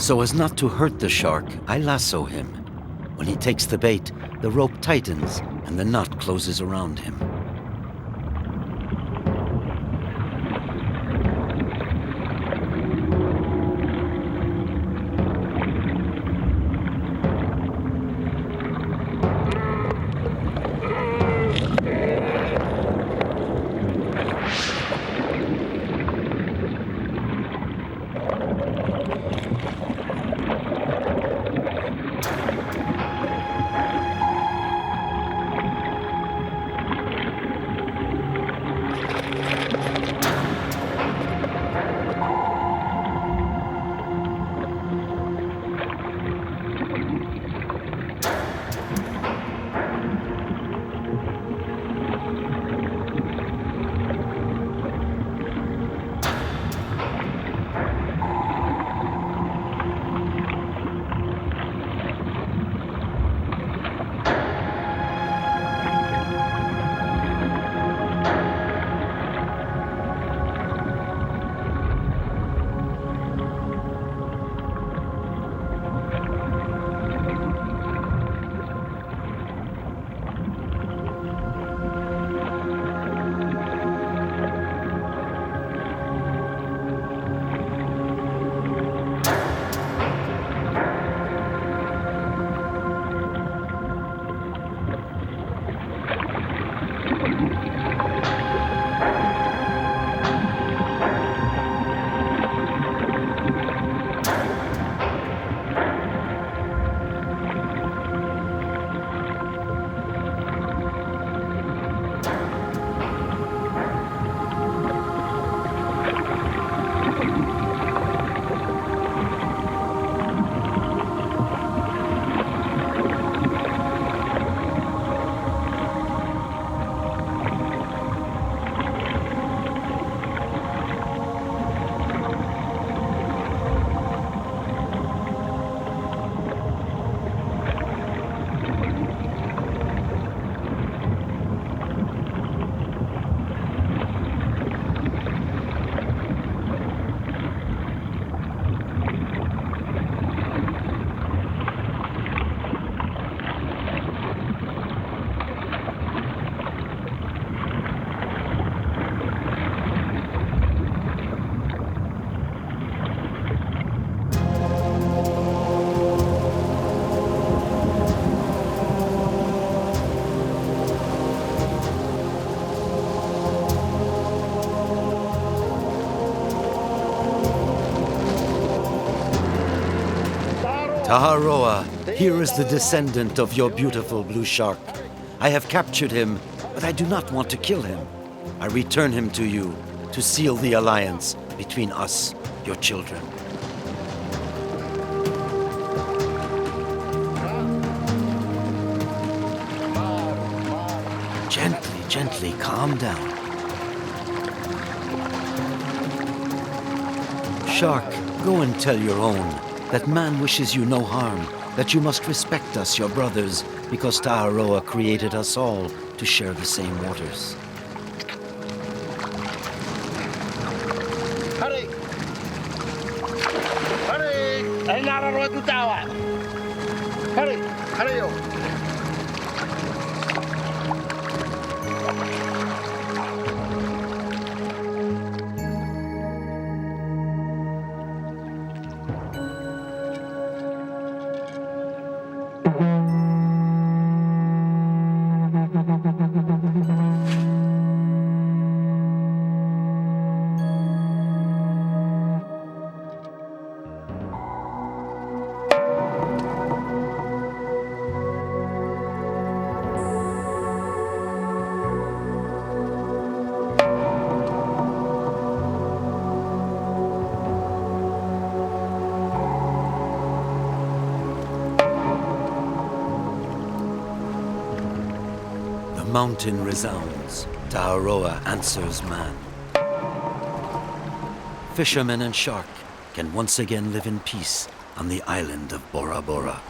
Speaker 1: So as not to hurt the shark, I lasso him. When he takes the bait, the rope tightens and the knot closes around him. Taharoa, here is the descendant of your beautiful blue shark. I have captured him, but I do not want to kill him. I return him to you to seal the alliance between us, your children. Gently, gently, calm down. Shark, go and tell your own that man wishes you no harm, that you must respect us, your brothers, because Taharoa created us all to share the same waters.
Speaker 3: Hurry! Hurry! Ay nararoa tu tawa! Hurry! Hurry yo!
Speaker 1: The mountain resounds. Taharoa answers man. Fisherman and shark can once again live in peace on the island of Bora Bora.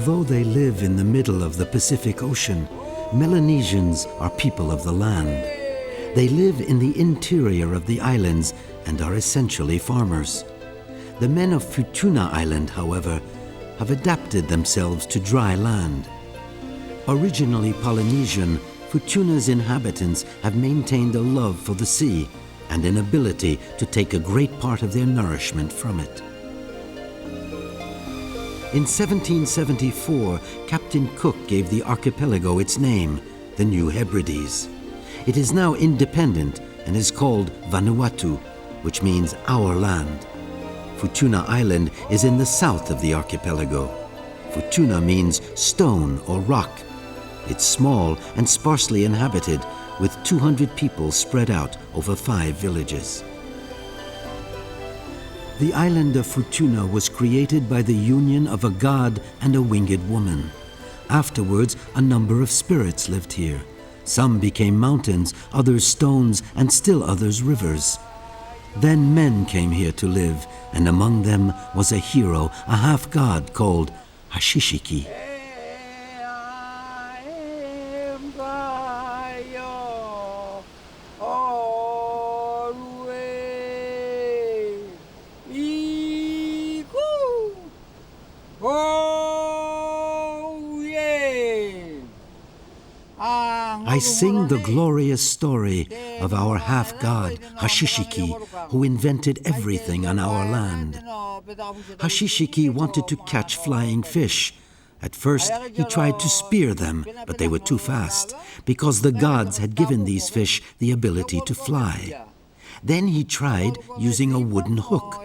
Speaker 1: Although they live in the middle of the Pacific Ocean, Melanesians are people of the land. They live in the interior of the islands and are essentially farmers. The men of Futuna Island, however, have adapted themselves to dry land. Originally Polynesian, Futuna's inhabitants have maintained a love for the sea and an ability to take a great part of their nourishment from it. In 1774, Captain Cook gave the archipelago its name, the New Hebrides. It is now independent and is called Vanuatu, which means our land. Futuna Island is in the south of the archipelago. Futuna means stone or rock. It's small and sparsely inhabited, with 200 people spread out over 5 villages. The island of Futuna was created by the union of a god and a winged woman. Afterwards, a number of spirits lived here. Some became mountains, others stones, and still others rivers. Then men came here to live, and among them was a hero, a half-god called Hashishiki. I sing the glorious story of our half-god, Hashishiki, who invented everything on our land. Hashishiki wanted to catch flying fish. At first, he tried to spear them, but they were too fast, because the gods had given these fish the ability to fly. Then he tried using a wooden hook,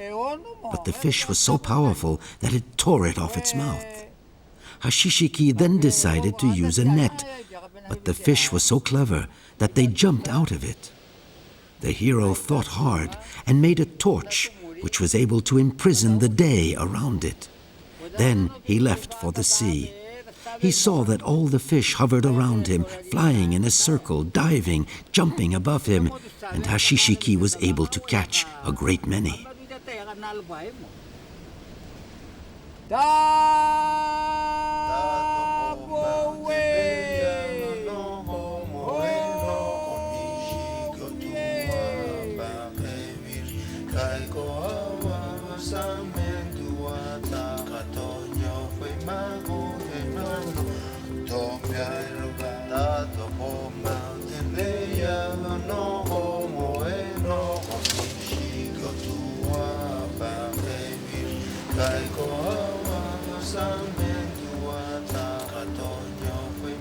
Speaker 1: but the fish was so powerful that it tore it off its mouth. Hashishiki then decided to use a net, but the fish was so clever that they jumped out of it. The hero thought hard and made a torch which was able to imprison the day around it. Then he left for the sea. He saw that all the fish hovered around him, flying in a circle, diving, jumping above him, and Hashishiki was able to catch a great many.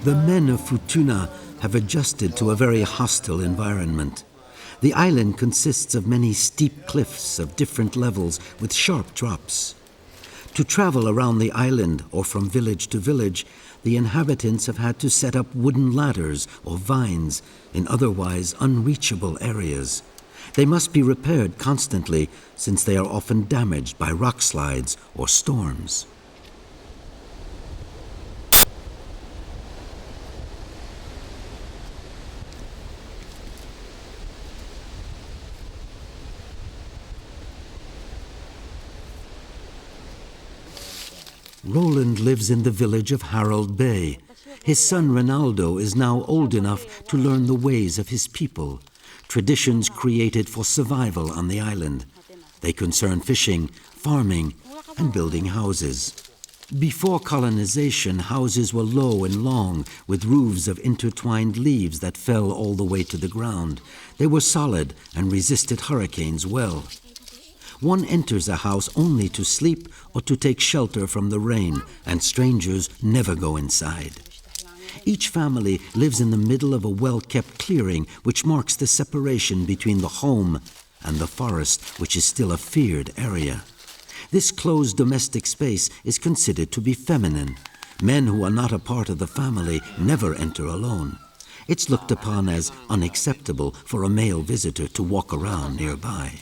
Speaker 1: The men of Futuna have adjusted to a very hostile environment. The island consists of many steep cliffs of different levels with sharp drops. To travel around the island or from village to village, the inhabitants have had to set up wooden ladders or vines in otherwise unreachable areas. They must be repaired constantly since they are often damaged by rock slides or storms. Roland lives in the village of Harold Bay. His son Ronaldo is now old enough to learn the ways of his people, traditions created for survival on the island. They concern fishing, farming, and building houses. Before colonization, houses were low and long, with roofs of intertwined leaves that fell all the way to the ground. They were solid and resisted hurricanes well. One enters a house only to sleep or to take shelter from the rain, and strangers never go inside. Each family lives in the middle of a well-kept clearing which marks the separation between the home and the forest, which is still a feared area. This closed domestic space is considered to be feminine. Men who are not a part of the family never enter alone. It's looked upon as unacceptable for a male visitor to walk around nearby.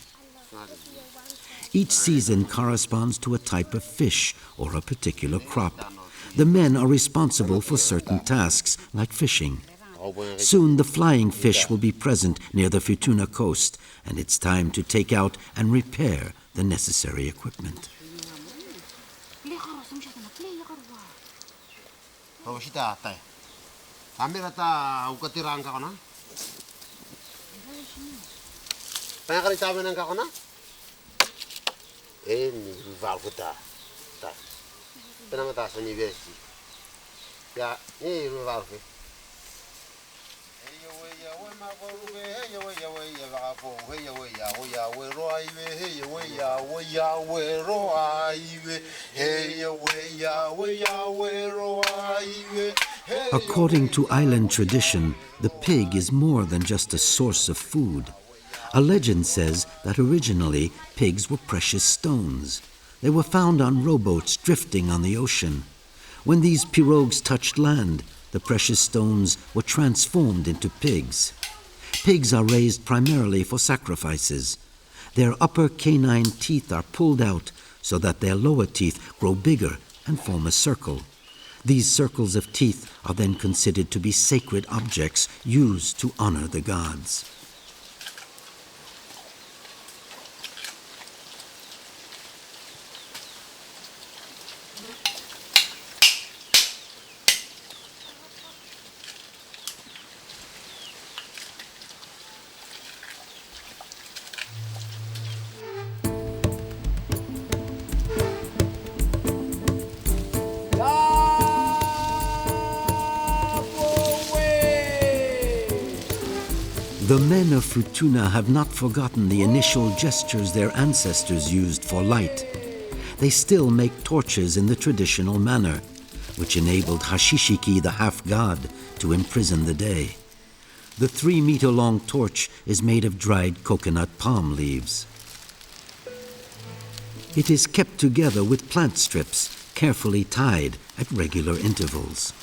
Speaker 1: Each season corresponds to a type of fish or a particular crop. The men are responsible for certain tasks, like fishing. Soon the flying fish will be present near the Futuna coast, and it's time to take out and repair the necessary equipment.
Speaker 3: Roshita tai. Amirata ukatiranga kana. Pangkali tahu nang kana? Ni valvuta. Tai. Penamata soni versi. Ya, ni valvuta.
Speaker 1: According to island tradition, the pig is more than just a source of food. A legend says that originally pigs were precious stones. They were found on rowboats drifting on the ocean. When these pirogues touched land, the precious stones were transformed into pigs. Pigs are raised primarily for sacrifices. Their upper canine teeth are pulled out so that their lower teeth grow bigger and form a circle. These circles of teeth are then considered to be sacred objects used to honor the gods. The men of Futuna have not forgotten the initial gestures their ancestors used for light. They still make torches in the traditional manner, which enabled Hashishiki, the half-god, to imprison the day. The 3-meter-long torch is made of dried coconut palm leaves. It is kept together with plant strips, carefully tied at regular intervals.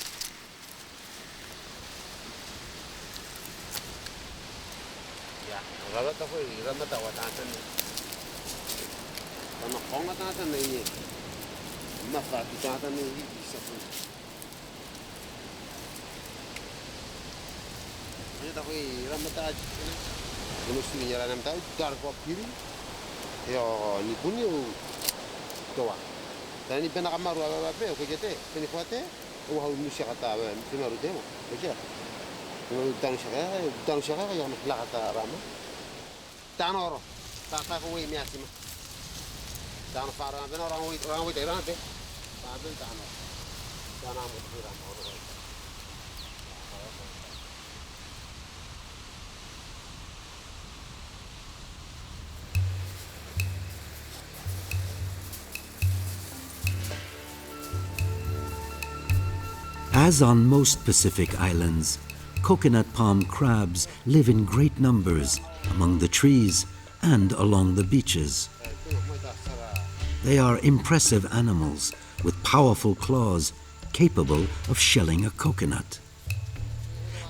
Speaker 1: As on most Pacific islands, coconut palm crabs live in great numbers among the trees and along the beaches. They are impressive animals with powerful claws capable of shelling a coconut.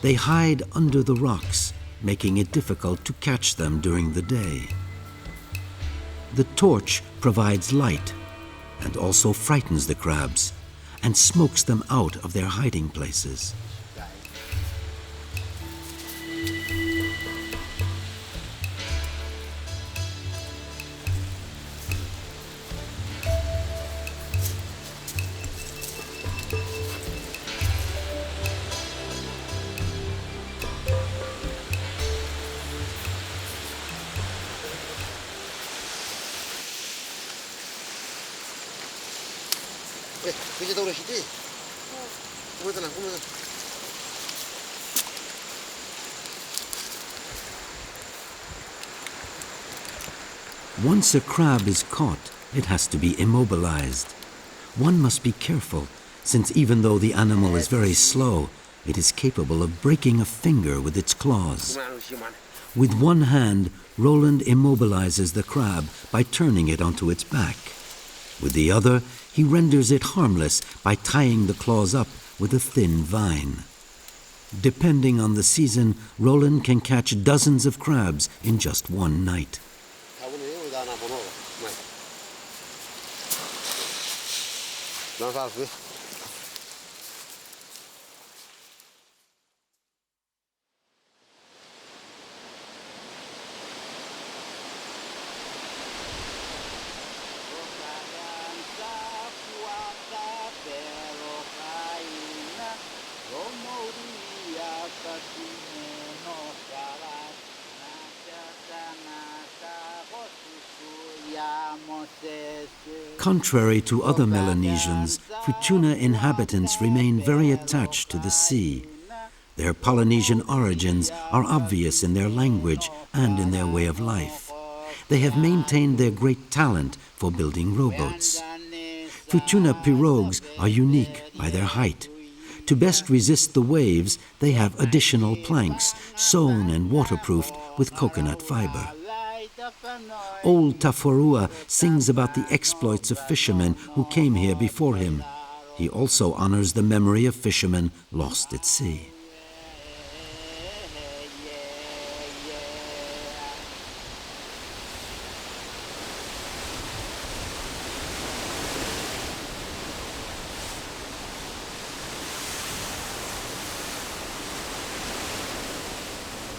Speaker 1: They hide under the rocks, making it difficult to catch them during the day. The torch provides light and also frightens the crabs and smokes them out of their hiding places. Once a crab is caught, it has to be immobilized. One must be careful, since even though the animal is very slow, it is capable of breaking a finger with its claws. With one hand, Roland immobilizes the crab by turning it onto its back. With the other, he renders it harmless by tying the claws up with a thin vine. Depending on the season, Roland can catch dozens of crabs in just one night. Contrary to other Melanesians, Futuna inhabitants remain very attached to the sea. Their Polynesian origins are obvious in their language and in their way of life. They have maintained their great talent for building rowboats. Futuna pirogues are unique by their height. To best resist the waves, they have additional planks sewn and waterproofed with coconut fiber. Old Taforua sings about the exploits of fishermen who came here before him. He also honors the memory of fishermen lost at sea.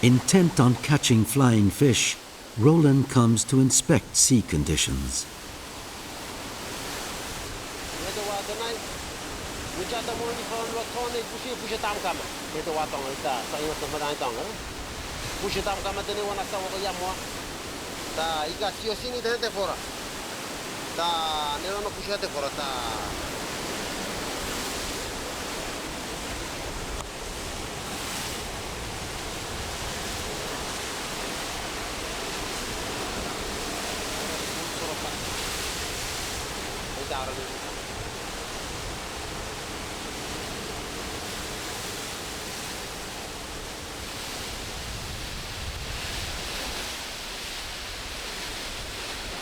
Speaker 1: Intent on catching flying fish, Roland comes to inspect sea conditions.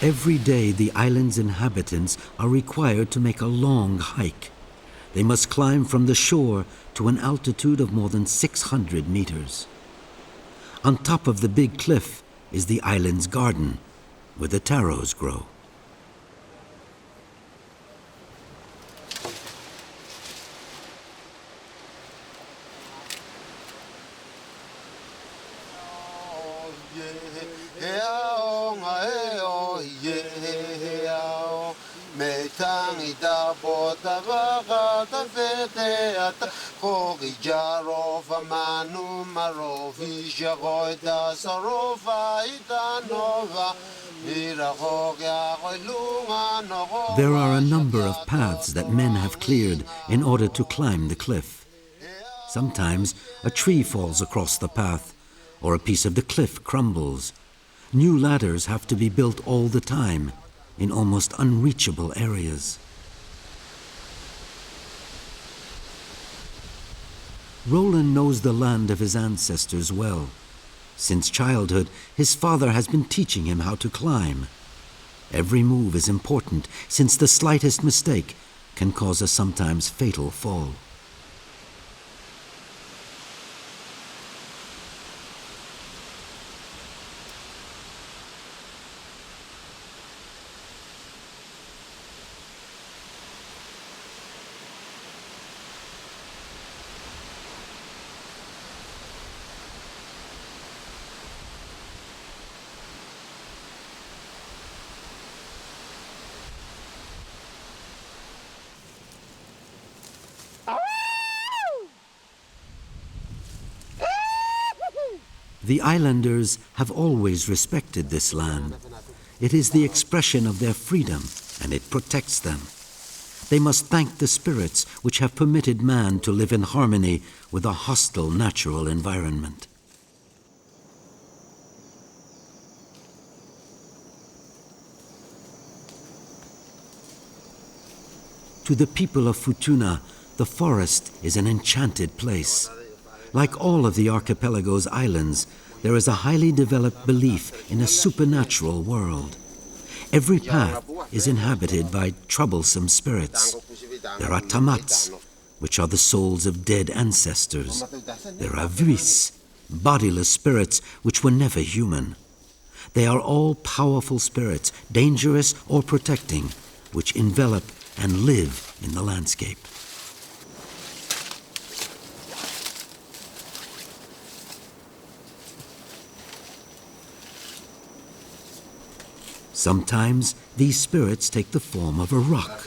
Speaker 1: Every day, the island's inhabitants are required to make a long hike. They must climb from the shore to an altitude of more than 600 meters. On top of the big cliff is the island's garden, where the taros grow. There are a number of paths that men have cleared in order to climb the cliff. Sometimes a tree falls across the path, or a piece of the cliff crumbles. New ladders have to be built all the time, in almost unreachable areas. Roland knows the land of his ancestors well. Since childhood, his father has been teaching him how to climb. Every move is important, since the slightest mistake can cause a sometimes fatal fall. The islanders have always respected this land. It is the expression of their freedom, and it protects them. They must thank the spirits which have permitted man to live in harmony with a hostile natural environment. To the people of Futuna, the forest is an enchanted place. Like all of the archipelago's islands, there is a highly developed belief in a supernatural world. Every path is inhabited by troublesome spirits. There are tamats, which are the souls of dead ancestors. There are vuis, bodiless spirits which were never human. They are all powerful spirits, dangerous or protecting, which envelop and live in the landscape. Sometimes these spirits take the form of a rock.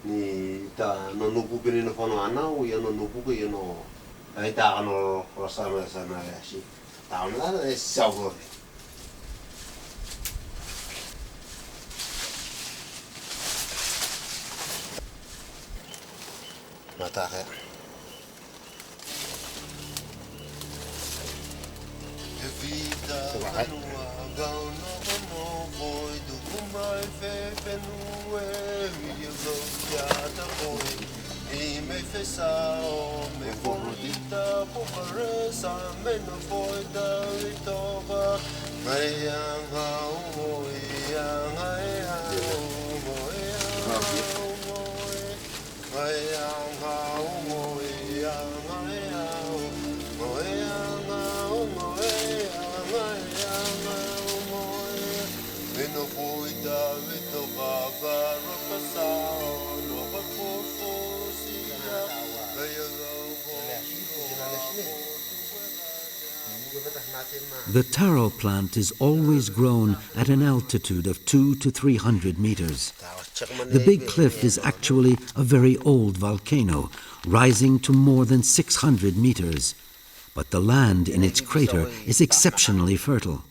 Speaker 7: ni ta no nuku pini no fono ana o ia no nuku ko ia no ai ta no rosana sana asi ta ona e sauro mata ha
Speaker 1: The taro plant is always grown at an altitude of 200 to 300 meters. The big cliff is actually a very old volcano, rising to more than 600 meters. But the land in its crater is exceptionally fertile.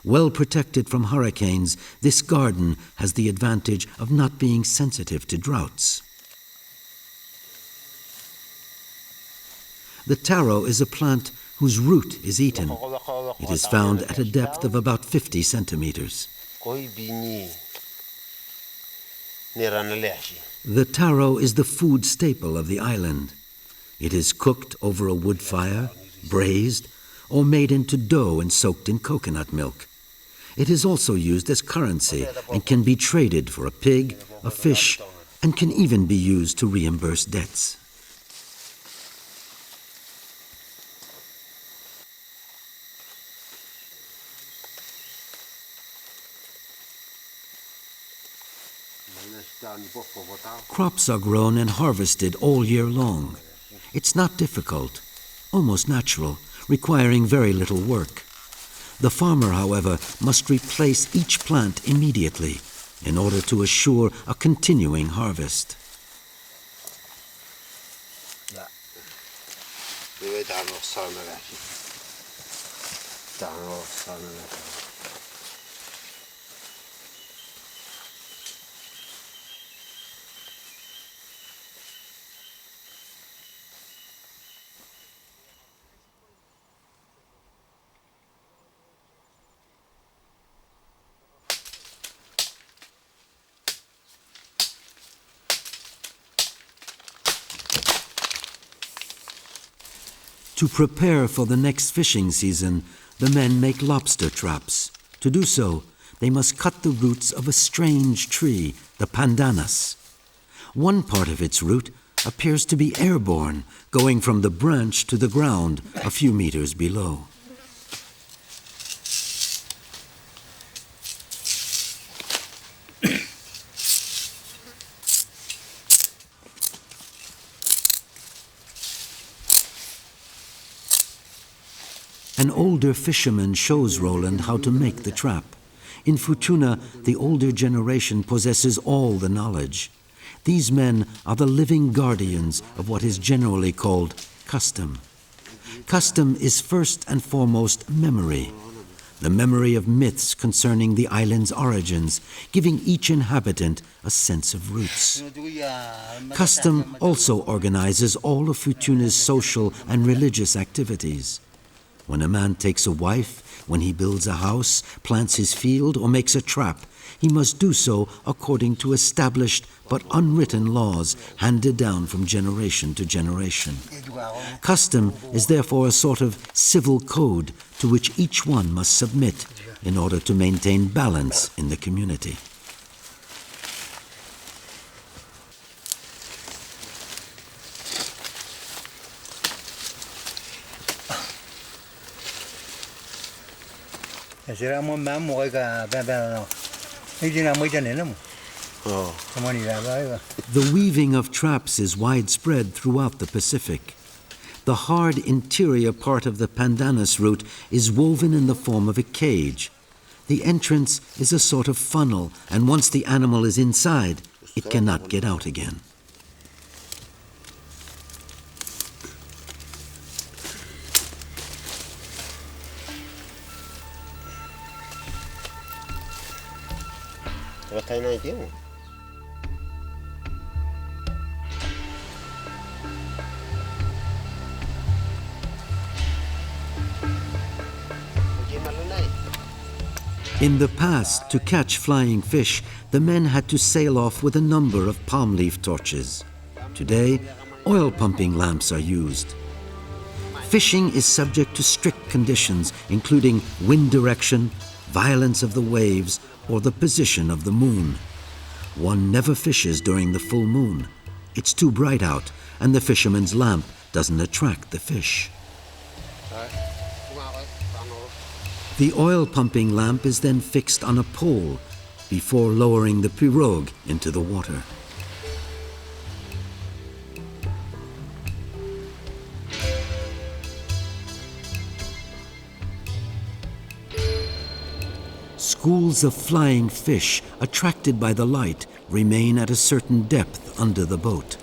Speaker 1: Well protected from hurricanes, this garden has the advantage of not being sensitive to droughts. The taro is a plant whose root is eaten. It is found at a depth of about 50 centimeters. The taro is the food staple of the island. It is cooked over a wood fire, braised, or made into dough and soaked in coconut milk. It is also used as currency and can be traded for a pig, a fish, and can even be used to reimburse debts. Crops are grown and harvested all year long. It's not difficult, almost natural, requiring very little work. The farmer, however, must replace each plant immediately in order to assure a continuing harvest. To prepare for the next fishing season, the men make lobster traps. To do so, they must cut the roots of a strange tree, the pandanus. One part of its root appears to be airborne, going from the branch to the ground a few meters below. An older fisherman shows Roland how to make the trap. In Futuna, the older generation possesses all the knowledge. These men are the living guardians of what is generally called custom. Custom is first and foremost memory, the memory of myths concerning the island's origins, giving each inhabitant a sense of roots. Custom also organizes all of Futuna's social and religious activities. When a man takes a wife, when he builds a house, plants his field, or makes a trap, he must do so according to established but unwritten laws handed down from generation to generation. Custom is therefore a sort of civil code to which each one must submit in order to maintain balance in the community. The weaving of traps is widespread throughout the Pacific. The hard interior part of the pandanus root is woven in the form of a cage. The entrance is a sort of funnel, and once the animal is inside, it cannot get out again.
Speaker 7: What kind of idea?
Speaker 1: In the past, to catch flying fish, the men had to sail off with a number of palm leaf torches. Today, oil pumping lamps are used. Fishing is subject to strict conditions, including wind direction, violence of the waves, or the position of the moon. One never fishes during the full moon. It's too bright out, and the fisherman's lamp doesn't attract the fish. The oil pumping lamp is then fixed on a pole before lowering the pirogue into the water. Schools of flying fish, attracted by the light, remain at a certain depth under the boat.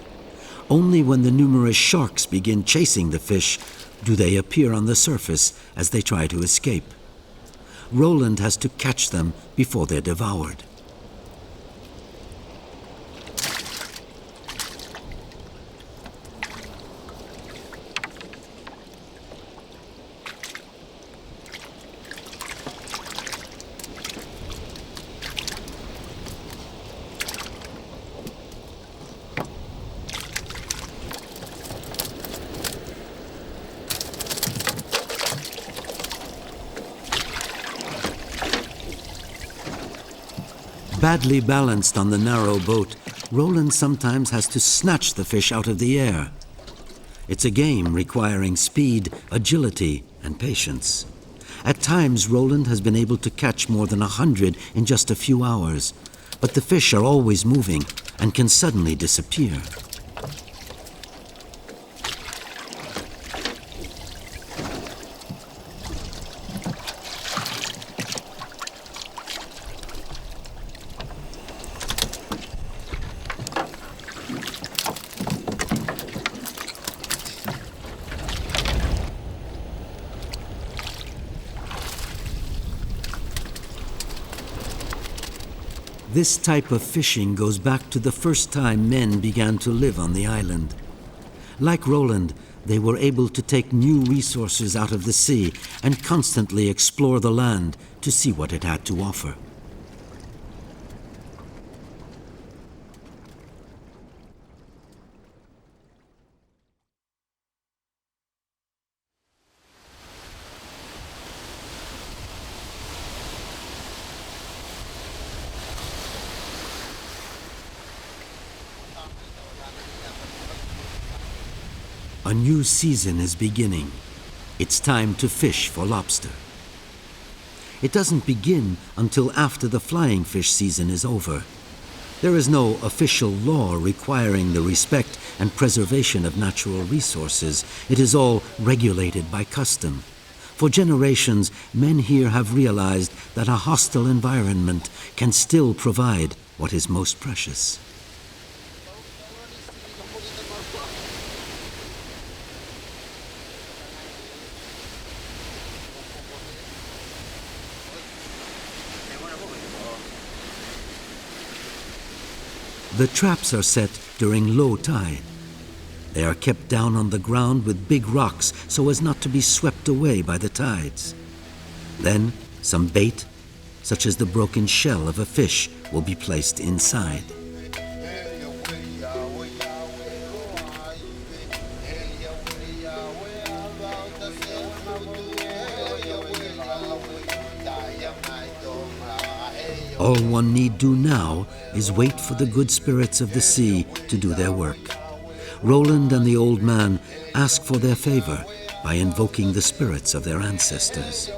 Speaker 1: Only when the numerous sharks begin chasing the fish do they appear on the surface as they try to escape. Roland has to catch them before they're devoured. Badly balanced on the narrow boat, Roland sometimes has to snatch the fish out of the air. It's a game requiring speed, agility, and patience. At times, Roland has been able to catch more than 100 in just a few hours, but the fish are always moving and can suddenly disappear. This type of fishing goes back to the first time men began to live on the island. Like Roland, they were able to take new resources out of the sea and constantly explore the land to see what it had to offer. A new season is beginning. It's time to fish for lobster. It doesn't begin until after the flying fish season is over. There is no official law requiring the respect and preservation of natural resources. It is all regulated by custom. For generations, men here have realized that a hostile environment can still provide what is most precious. The traps are set during low tide. They are kept down on the ground with big rocks so as not to be swept away by the tides. Then, some bait, such as the broken shell of a fish, will be placed inside. All one need do now is wait for the good spirits of the sea to do their work. Roland and the old man ask for their favor by invoking the spirits of their ancestors.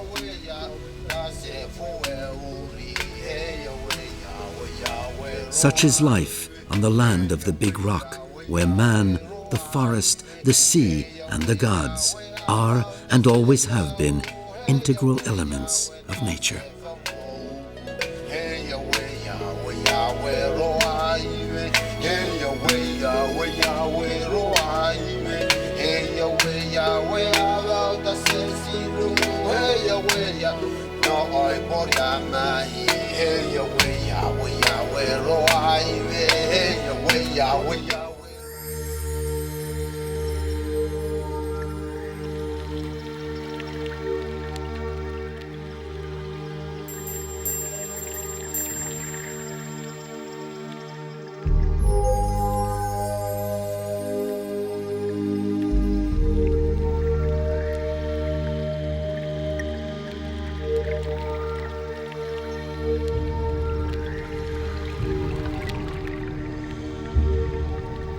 Speaker 1: Such is life on the land of the Big Rock, where man, the forest, the sea, and the gods are and always have been integral elements of nature.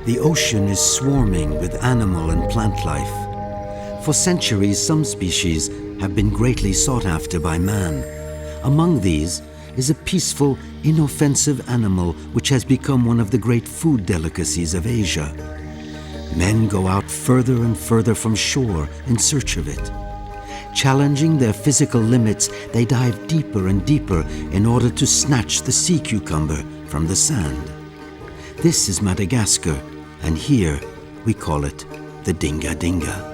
Speaker 1: The ocean is swarming with animal and plant life. For centuries, some species have been greatly sought after by man. Among these is a peaceful, inoffensive animal which has become one of the great food delicacies of Asia. Men go out further and further from shore in search of it. Challenging their physical limits, they dive deeper and deeper in order to snatch the sea cucumber from the sand. This is Madagascar, and here we call it the Dinga Dinga.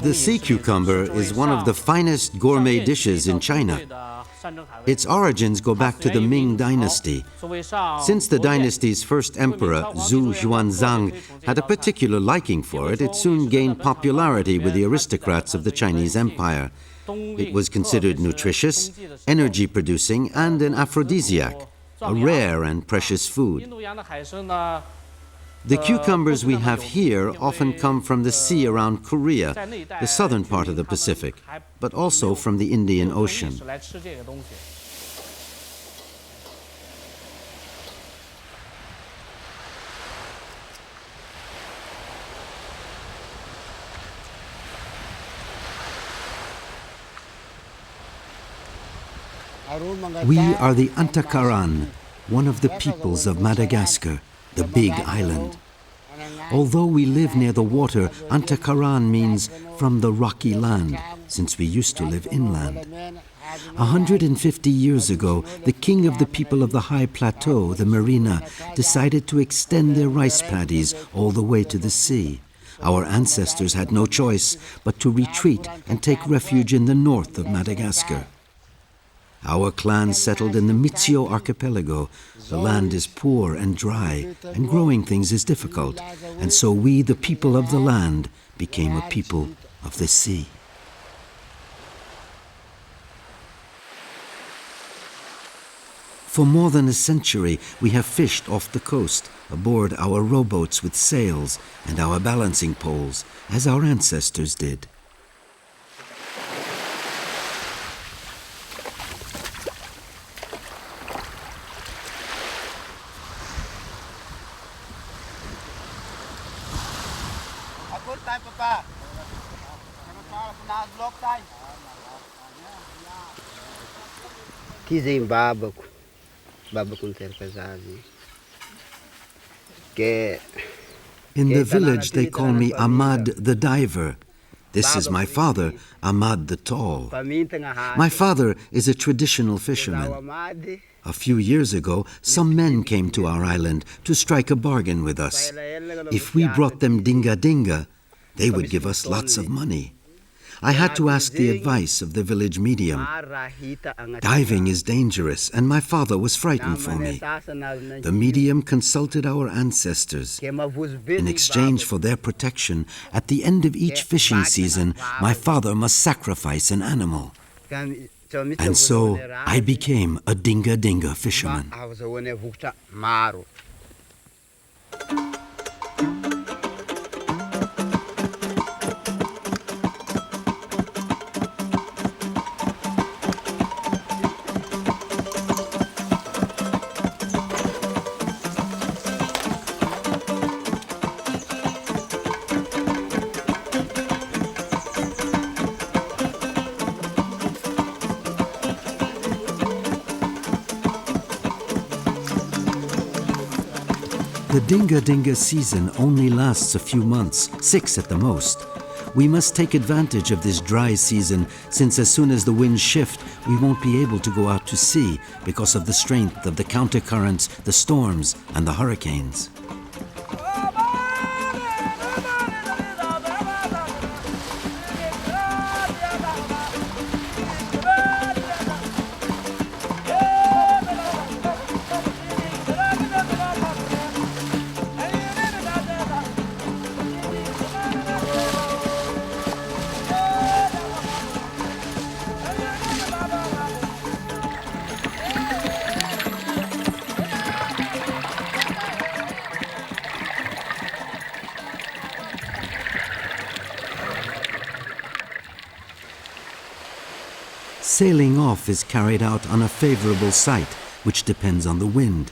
Speaker 1: The sea cucumber is one of the finest gourmet dishes in China. Its origins go back to the Ming dynasty. Since the dynasty's first emperor, Zhu Xuanzang, had a particular liking for it, it soon gained popularity with the aristocrats of the Chinese Empire. It was considered nutritious, energy-producing, and an aphrodisiac, a rare and precious food. The cucumbers we have here often come from the sea around Korea, the southern part of the Pacific, but also from the Indian Ocean. We are the Antakaran, one of the peoples of Madagascar, the Big Island. Although we live near the water, Antakaran means from the rocky land, since we used to live inland. 150 years ago, the king of the people of the high plateau, the Marina, decided to extend their rice paddies all the way to the sea. Our ancestors had no choice but to retreat and take refuge in the north of Madagascar. Our clan settled in the Mitsio archipelago. The land is poor and dry, and growing things is difficult, and so we, the people of the land, became a people of the sea. For more than a century, we have fished off the coast, aboard our rowboats with sails and our balancing poles, as our ancestors did. In the village, they call me Ahmad the Diver. This is my father, Ahmad the Tall. My father is a traditional fisherman. A few years ago, some men came to our island to strike a bargain with us. If we brought them Dinga Dinga, they would give us lots of money. I had to ask the advice of the village medium. Diving is dangerous, and my father was frightened for me. The medium consulted our ancestors. In exchange for their protection, at the end of each fishing season, my father must sacrifice an animal. And so I became a Dinga Dinga fisherman. The Dinga season only lasts a few months, 6 at the most. We must take advantage of this dry season, since as soon as the winds shift, we won't be able to go out to sea because of the strength of the countercurrents, the storms, and the hurricanes. Sailing off is carried out on a favorable site, which depends on the wind.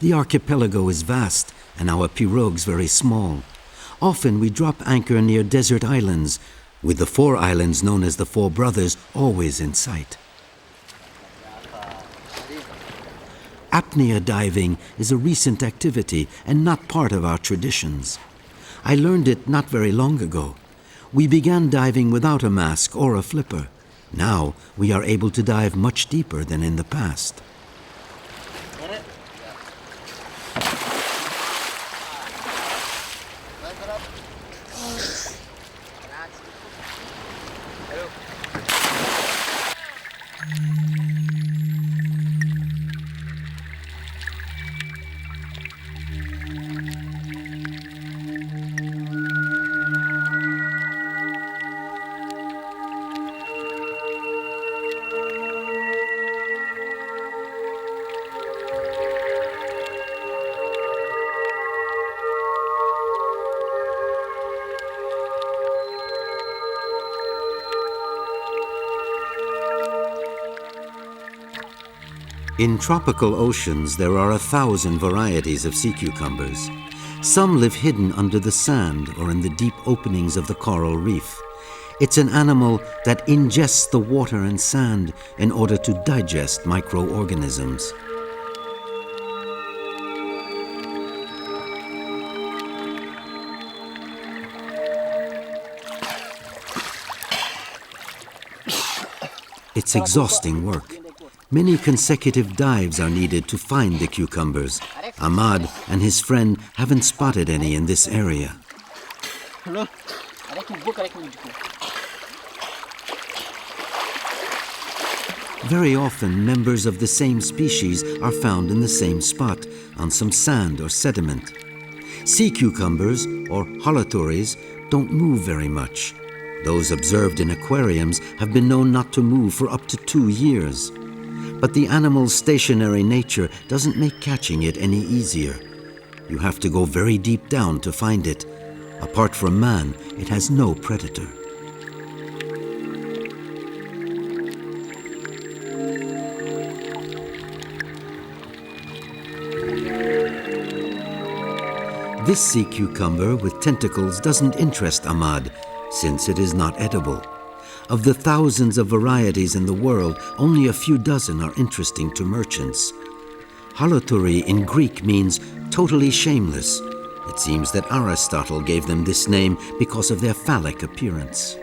Speaker 1: The archipelago is vast and our pirogues very small. Often we drop anchor near desert islands, with the 4 islands known as the 4 Brothers always in sight. Apnea diving is a recent activity and not part of our traditions. I learned it not very long ago. We began diving without a mask or a flipper. Now we are able to dive much deeper than in the past. In tropical oceans, there are 1,000 varieties of sea cucumbers. Some live hidden under the sand or in the deep openings of the coral reef. It's an animal that ingests the water and sand in order to digest microorganisms. It's exhausting work. Many consecutive dives are needed to find the cucumbers. Ahmad and his friend haven't spotted any in this area. Very often, members of the same species are found in the same spot, on some sand or sediment. Sea cucumbers, or holothuries, don't move very much. Those observed in aquariums have been known not to move for up to 2 years. But the animal's stationary nature doesn't make catching it any easier. You have to go very deep down to find it. Apart from man, it has no predator. This sea cucumber with tentacles doesn't interest Ahmad, since it is not edible. Of the thousands of varieties in the world, only a few dozen are interesting to merchants. Holothuri in Greek means totally shameless. It seems that Aristotle gave them this name because of their phallic appearance.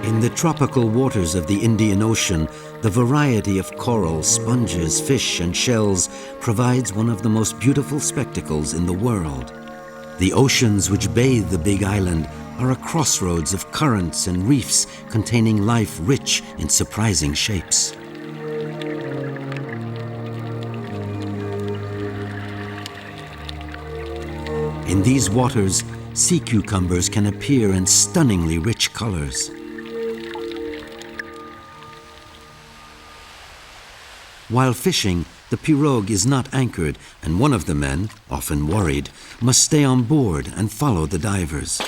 Speaker 1: In the tropical waters of the Indian Ocean, the variety of corals, sponges, fish, and shells provides one of the most beautiful spectacles in the world. The oceans which bathe the Big Island are a crossroads of currents and reefs containing life rich in surprising shapes. In these waters, sea cucumbers can appear in stunningly rich colors. While fishing, the pirogue is not anchored, and one of the men, often worried, must stay on board and follow the divers.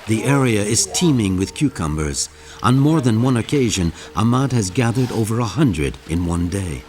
Speaker 1: The area is teeming with cucumbers. On more than one occasion, Ahmad has gathered over 100 in one day.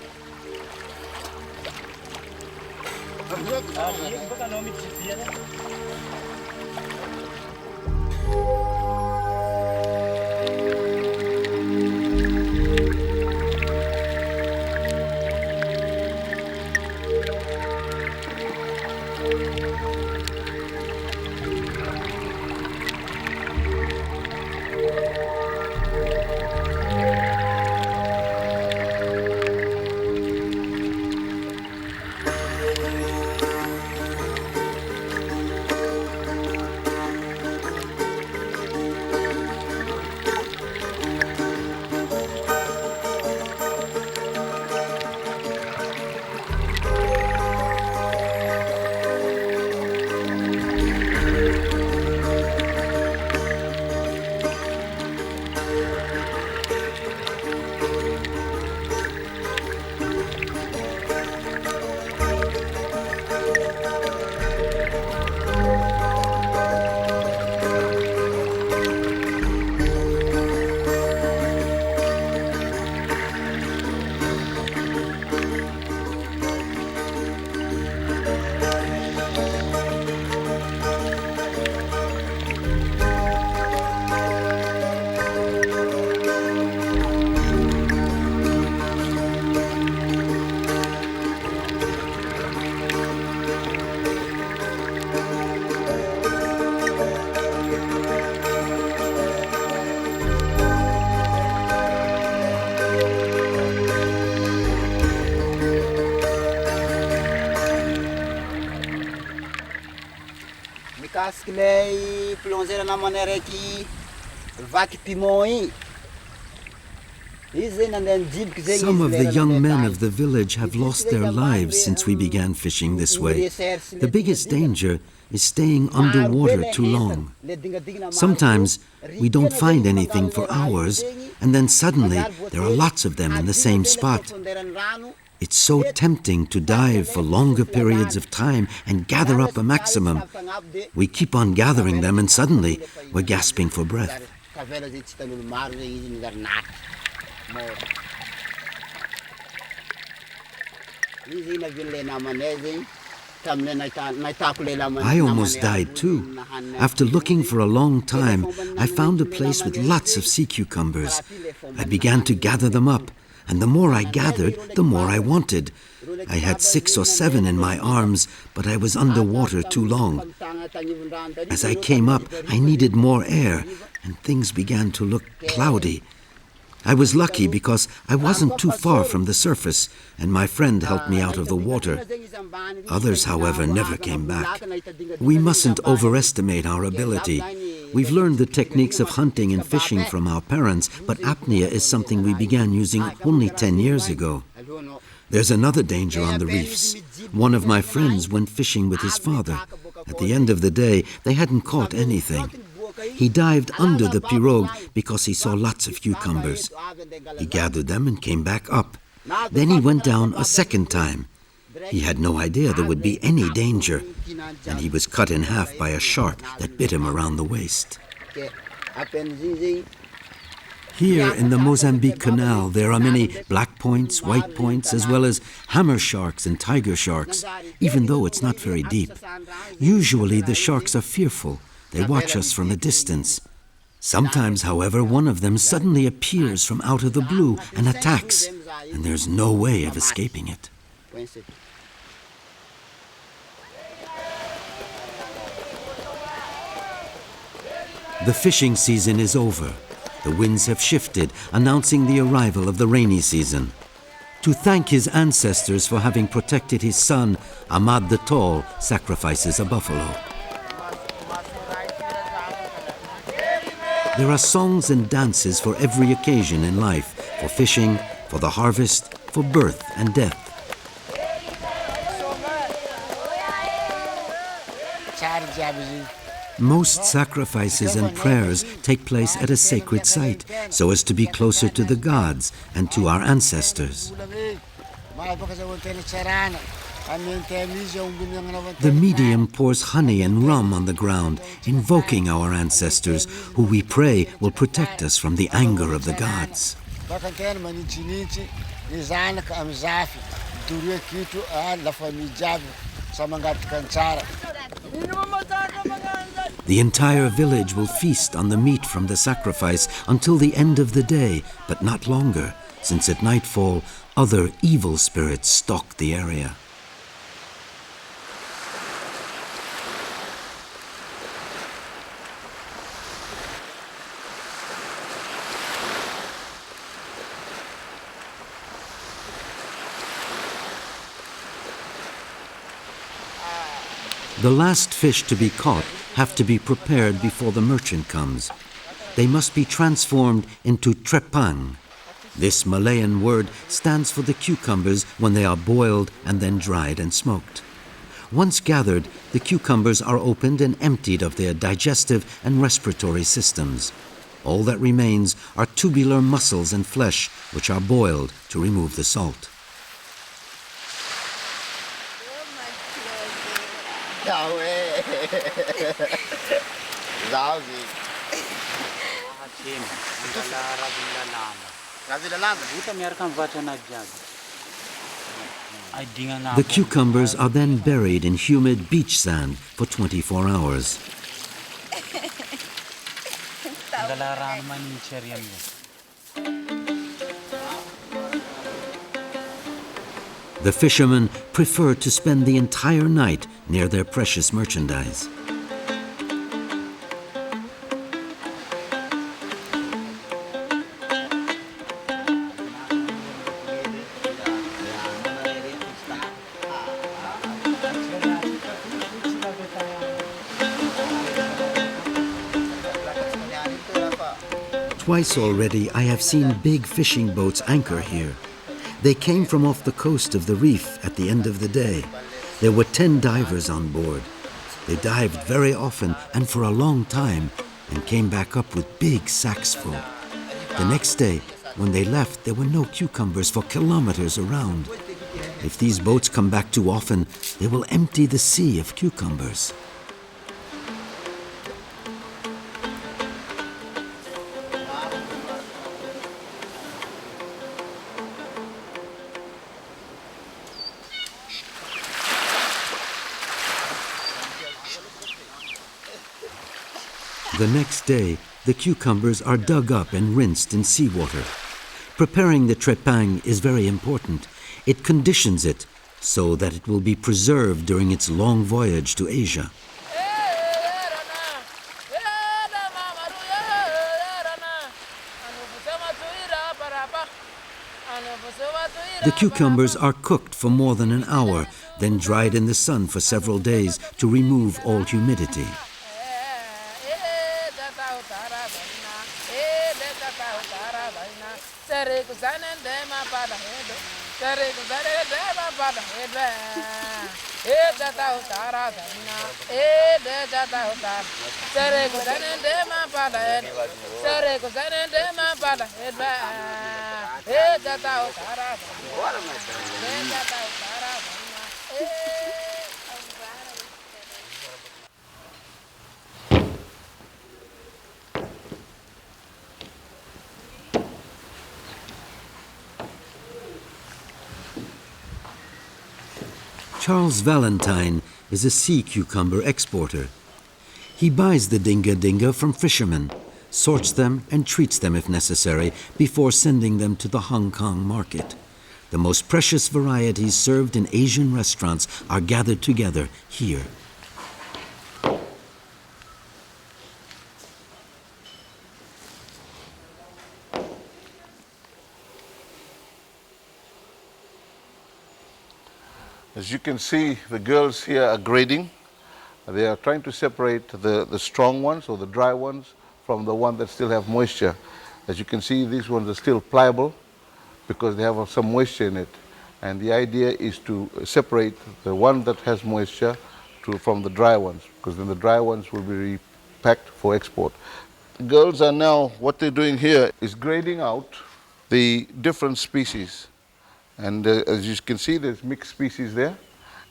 Speaker 1: Some of the young men of the village have lost their lives since we began fishing this way. The biggest danger is staying underwater too long. Sometimes we don't find anything for hours, and then suddenly there are lots of them in the same spot. It's so tempting to dive for longer periods of time and gather up a maximum. We keep on gathering them, and suddenly we're gasping for breath. I almost died too. After looking for a long time, I found a place with lots of sea cucumbers. I began to gather them up, and the more I gathered, the more I wanted. I had 6 or 7 in my arms, but I was underwater too long. As I came up, I needed more air, and things began to look cloudy. I was lucky because I wasn't too far from the surface, and my friend helped me out of the water. Others, however, never came back. We mustn't overestimate our ability. We've learned the techniques of hunting and fishing from our parents, but apnea is something we began using only 10 years ago. There's another danger on the reefs. One of my friends went fishing with his father. At the end of the day, they hadn't caught anything. He dived under the pirogue because he saw lots of cucumbers. He gathered them and came back up. Then he went down a second time. He had no idea there would be any danger, and he was cut in half by a shark that bit him around the waist. Here in the Mozambique Canal, there are many black points, white points, as well as hammer sharks and tiger sharks, even though it's not very deep. Usually the sharks are fearful. They watch us from a distance. Sometimes, however, one of them suddenly appears from out of the blue and attacks, and there's no way of escaping it. The fishing season is over. The winds have shifted, announcing the arrival of the rainy season. To thank his ancestors for having protected his son, Ahmad the Tall sacrifices a buffalo. There are songs and dances for every occasion in life, for fishing, for the harvest, for birth and death. Most sacrifices and prayers take place at a sacred site, so as to be closer to the gods and to our ancestors. The medium pours honey and rum on the ground, invoking our ancestors, who we pray will protect us from the anger of the gods. The entire village will feast on the meat from the sacrifice until the end of the day, but not longer, since at nightfall, other evil spirits stalk the area. The last fish to be caught have to be prepared before the merchant comes. They must be transformed into trepang. This Malayan word stands for the cucumbers when they are boiled and then dried and smoked. Once gathered, the cucumbers are opened and emptied of their digestive and respiratory systems. All that remains are tubular muscles and flesh, which are boiled to remove the salt. The cucumbers are then buried in humid beach sand for 24 hours. The fishermen prefer to spend the entire night near their precious merchandise. Twice already I have seen big fishing boats anchor here. They came from off the coast of the reef at the end of the day. There were 10 divers on board. They dived very often and for a long time and came back up with big sacks full. The next day, when they left, there were no cucumbers for kilometers around. If these boats come back too often, they will empty the sea of cucumbers. The next day, the cucumbers are dug up and rinsed in seawater. Preparing the trepang is very important. It conditions it so that it will be preserved during its long voyage to Asia. The cucumbers are cooked for more than an hour, then dried in the sun for several days to remove all humidity. Charles Valentine is a sea cucumber exporter. He buys the dinga from fishermen, sorts them and treats them if necessary before sending them to the Hong Kong market. The most precious varieties served in Asian restaurants are gathered together here.
Speaker 8: As you can see, the girls here are grading. They are trying to separate the strong ones or the dry ones from the ones that still have moisture. As you can see, these ones are still pliable because they have some moisture in it. And the idea is to separate the one that has moisture from the dry ones, because then the dry ones will be repacked for export. The girls are now, what they're doing here is grading out the different species. And as you can see, there's mixed species there,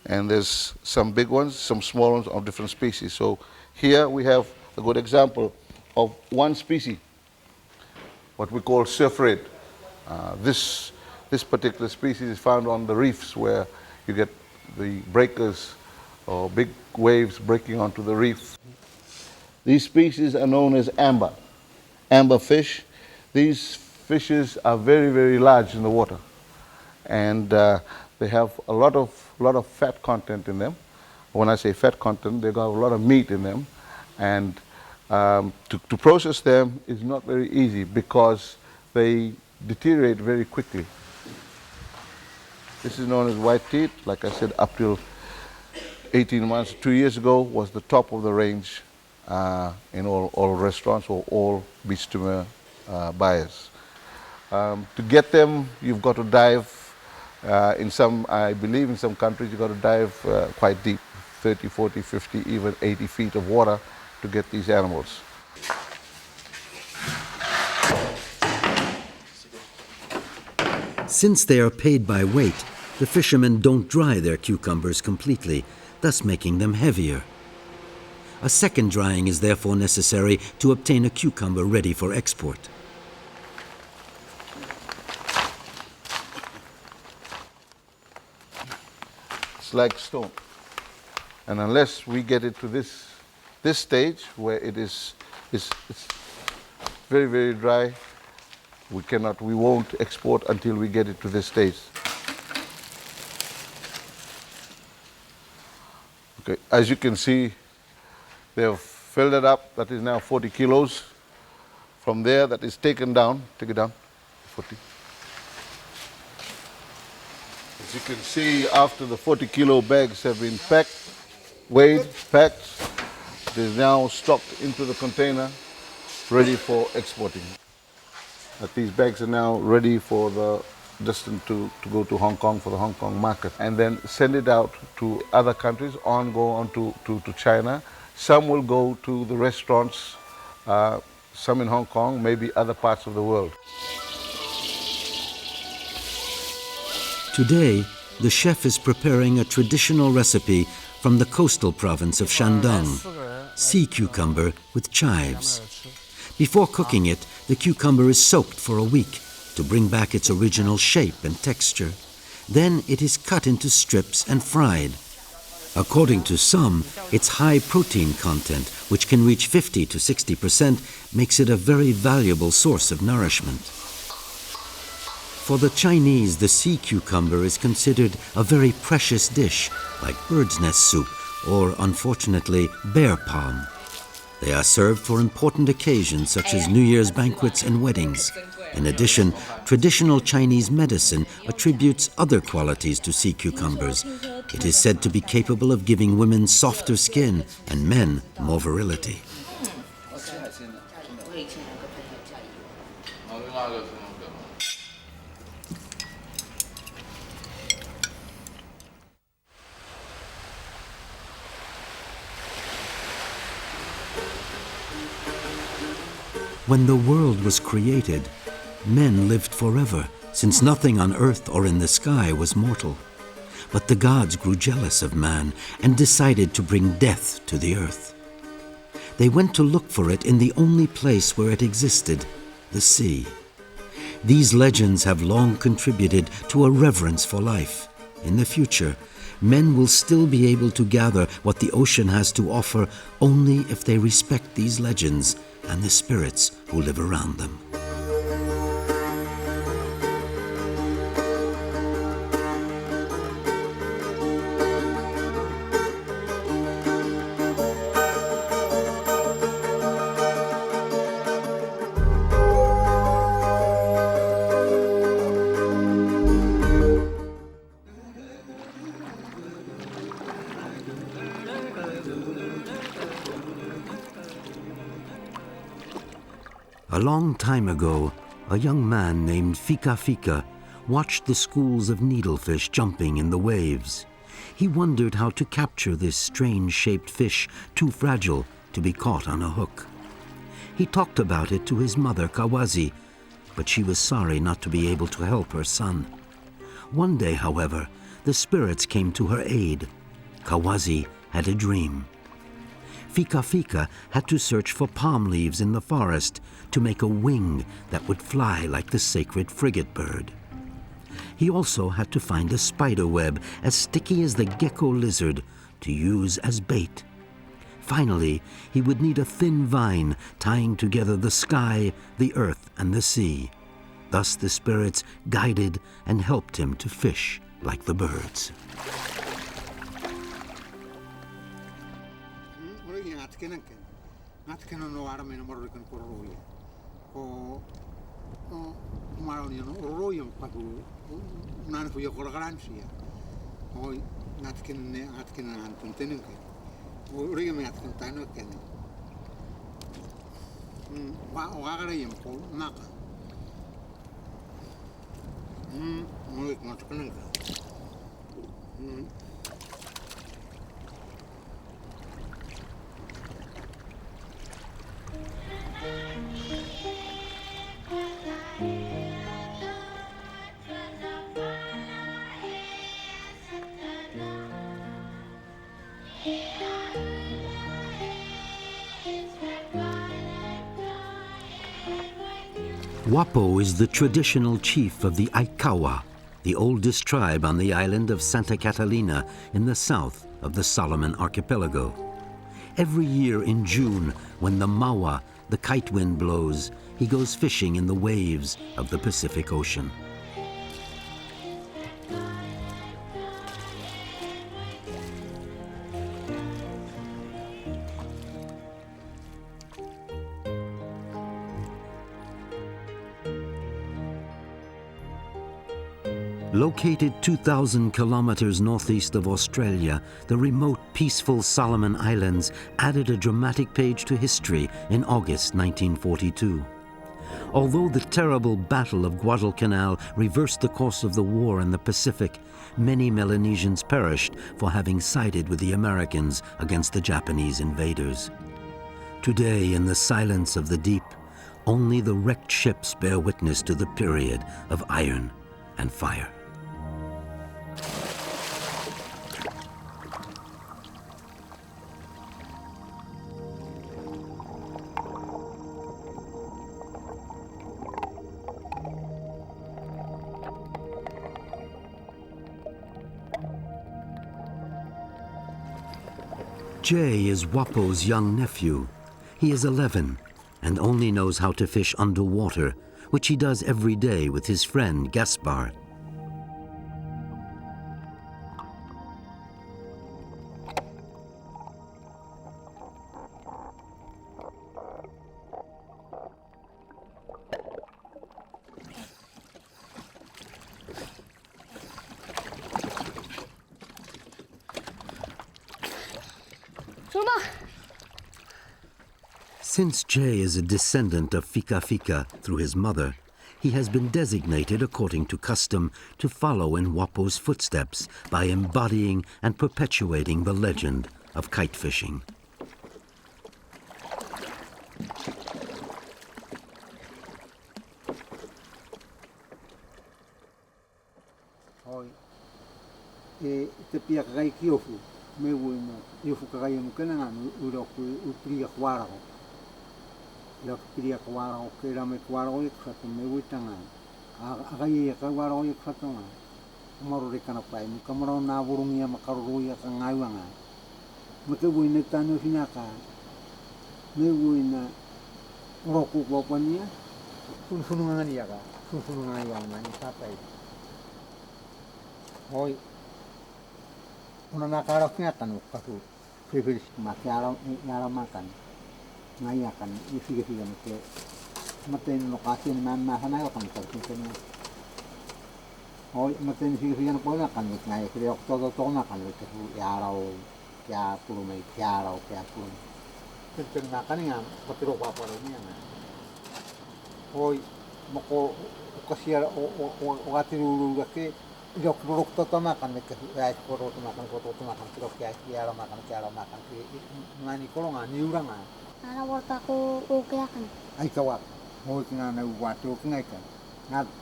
Speaker 8: and there's some big ones, some small ones of different species. So here we have a good example of one species, what we call surf red. This particular species is found on the reefs where you get the breakers or big waves breaking onto the reef. These species are known as amber fish. These fishes are very, very large in the water, and they have a lot of fat content in them. When I say fat content, they got a lot of meat in them, and to process them is not very easy because they deteriorate very quickly. This is known as white teeth. Like I said, up till 18 months, 2 years ago, was the top of the range in all restaurants or all beach steamer buyers. To get them, you've got to dive. I believe in some countries, you've got to dive quite deep, 30, 40, 50, even 80 feet of water to get these animals.
Speaker 1: Since they are paid by weight, the fishermen don't dry their cucumbers completely, thus making them heavier. A second drying is therefore necessary to obtain a cucumber ready for export.
Speaker 8: It's like stone. And unless we get it to this stage where it's very, very dry, we won't export until we get it to this stage. Okay, as you can see, they have filled it up. That is now 40 kilos. From there, that is taken down. Take it down, 40. As you can see, after the 40-kilo bags have been packed, weighed, packed, it is now stocked into the container, ready for exporting. That these bags are now ready for the destined to go to Hong Kong for the Hong Kong market, and then send it out to other countries, go on to China. Some will go to the restaurants, some in Hong Kong, maybe other parts of the world.
Speaker 1: Today, the chef is preparing a traditional recipe from the coastal province of Shandong, sea cucumber with chives. Before cooking it, the cucumber is soaked for a week to bring back its original shape and texture. Then it is cut into strips and fried. According to some, its high protein content, which can reach 50 to 60%, makes it a very valuable source of nourishment. For the Chinese, the sea cucumber is considered a very precious dish, like bird's nest soup or, unfortunately, bear palm. They are served for important occasions such as New Year's banquets and weddings. In addition, traditional Chinese medicine attributes other qualities to sea cucumbers. It is said to be capable of giving women softer skin and men more virility. When the world was created, men lived forever, since nothing on earth or in the sky was mortal. But the gods grew jealous of man and decided to bring death to the earth. They went to look for it in the only place where it existed, the sea. These legends have long contributed to a reverence for life. In the future, men will still be able to gather what the ocean has to offer only if they respect these legends and the spirits who live around them. A long time ago, a young man named Fika watched the schools of needlefish jumping in the waves. He wondered how to capture this strange-shaped fish, too fragile to be caught on a hook. He talked about it to his mother, Kawazi, but she was sorry not to be able to help her son. One day, however, the spirits came to her aid. Kawazi had a dream. Fika had to search for palm leaves in the forest to make a wing that would fly like the sacred frigate bird. He also had to find a spider web as sticky as the gecko lizard to use as bait. Finally, he would need a thin vine tying together the sky, the earth, and the sea. Thus the spirits guided and helped him to fish like the birds. Wapo is the traditional chief of the Aikawa, the oldest tribe on the island of Santa Catalina in the south of the Solomon Archipelago. Every year in June, when the mawa, the kite wind, blows, he goes fishing in the waves of the Pacific Ocean. Located 2,000 kilometers northeast of Australia, the remote, peaceful Solomon Islands added a dramatic page to history in August 1942. Although the terrible Battle of Guadalcanal reversed the course of the war in the Pacific, many Melanesians perished for having sided with the Americans against the Japanese invaders. Today, in the silence of the deep, only the wrecked ships bear witness to the period of iron and fire. Jay is Wapo's young nephew. He is 11 and only knows how to fish underwater, which he does every day with his friend Gaspar. Since Jay is a descendant of Fika Fika through his mother, he has been designated according to custom to follow in Wapo's footsteps by embodying and perpetuating the legend of kite fishing.
Speaker 9: La piria kwaro ke la me kwaro ik khato me witanga aga ye ka kwaro ik khato ma maru re kana pai mu kamaro na burungia makaru ya ka ngaiwanga me ke buine tanu finaka me buina roku ko pania funu ngani ya ka funu ngani ya mani tapai hoi una na karo knya tanu katu preferis makiaro yara makan ngaya kan isi mate lokasi ni mana sana kan terkini oh mate isi pola kan ngaya kiri okto makan itu ya puluh mai ya puluh kenceng makan ngam ketiro apa ini ya oh moko kasiar waktu dulu ke jok buruk makan ke ya makan kiro ya makan ngani kolong ngani urang
Speaker 4: Ana warta ko okay kan.
Speaker 9: Ay kawak. Hoy ngana wato ngai kan.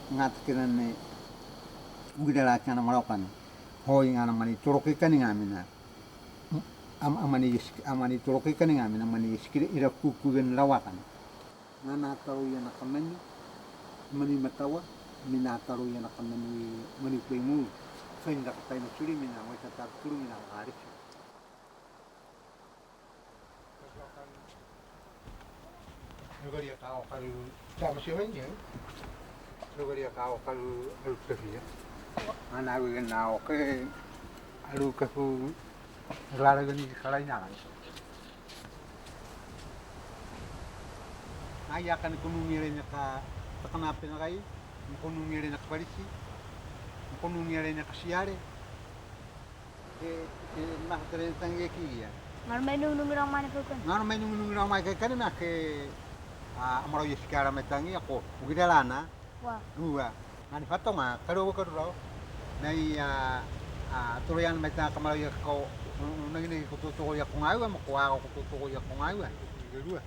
Speaker 9: Ngat kirane ugidala kana marokan. Hoy ngana mani toroki kan ngamina. Amani toroki kan ngamina mani skiri ira kukugen lawakan. Ngana taru yana kamani mani matawa mina taru yana kamani mani pemu. Fenda katai suri mina wata tar turu mina arif. Lugaria kau kalau sama siapa ni? Lugaria kau kalau kerja. Anak we now ke alu kafu lara gani kalai na. Ay akan kunu mire na ka takana penagai, kunu mire na kwarisi, kunu mire na kasiare. Mah tere tangi kia.
Speaker 4: Ngar menu numero mana pukun?
Speaker 9: Ngar menu numero mai ke kana ke amaro yesikara metangi ako ugira lana.
Speaker 4: Wah.
Speaker 9: Rua. Ani fatonga karo karo. Nai tulian metang kamaro ya ko nai ko to ya ko ngaiwa mo ko ako ko to ya ko ngaiwa. Rua.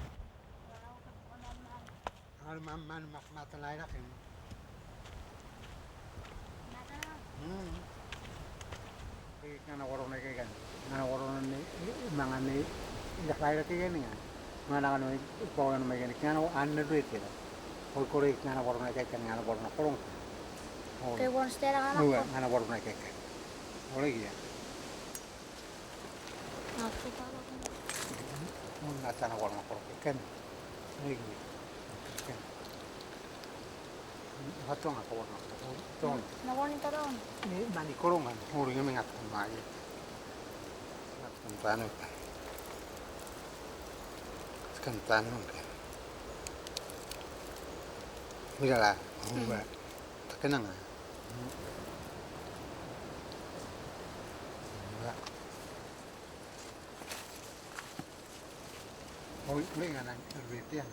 Speaker 9: Al man mata lai ra ken. Kana warung na kan. Kana warung ni mangane indah lai ra kan ni. Mana kan ko kan mai kan kana an na duit kira. Koi kore kana warung na kan kana warung na korong.
Speaker 4: Kayak warung stera kan?
Speaker 9: Dua, kana warung na kan. Boleh ya.
Speaker 4: Aku tahu kan.
Speaker 9: Nggak sana warung na korong kan. Boleh ya. Kan. Hatong ako warung na korong. Tong.
Speaker 4: Na warung itu dong.
Speaker 9: Ni mani korong kan. Warung yang mengat mai. Ngat tanu. Kan tanu kan. Mira lah, mira. Kenang ah. Oh, ini kan arbetian.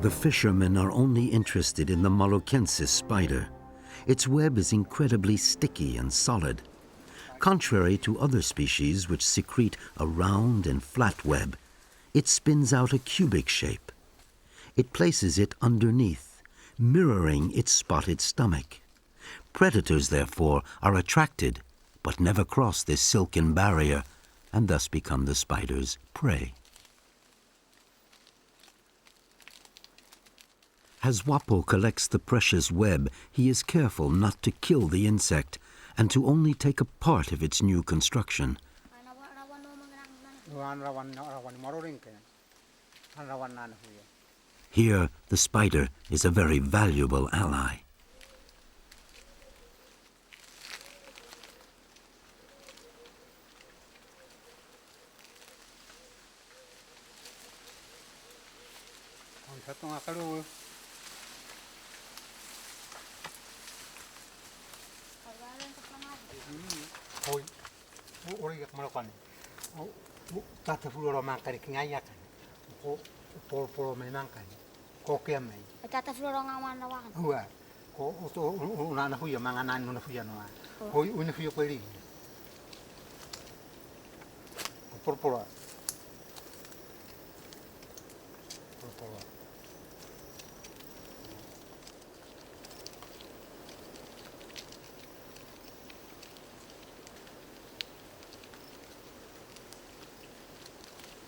Speaker 1: The fishermen are only interested in the Moluccensis spider. Its web is incredibly sticky and solid. Contrary to other species which secrete a round and flat web, it spins out a cubic shape. It places it underneath, mirroring its spotted stomach. Predators, therefore, are attracted, but never cross this silken barrier, and thus become the spider's prey. As Wapo collects the precious web, he is careful not to kill the insect and to only take a part of its new construction. Here, the spider is a very valuable ally.
Speaker 9: Tata fuloro mangkari kingaya kan. Ko polo menangkan. Ko kiamai.
Speaker 4: Tata floro ngawan rawan.
Speaker 9: Hua. Ko to una na huya manganan una huya noa. Ko una huya peli. Polo. Polo.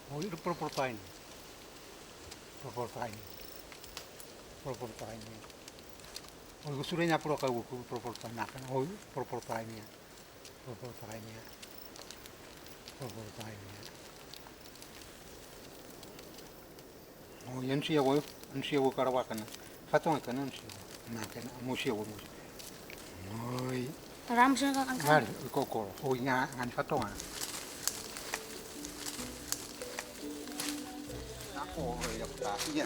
Speaker 9: Oh, itu proportain. Oh, gusurnya pura kau proportain kan. Oh, proportainnya. Oh, yang siapa karawakan. Fatong kan yang siapa. Makan musia. Oi.
Speaker 4: Ramsun kan kan.
Speaker 9: Koko. Oh, ngan fatong. Oh, ya putahnya.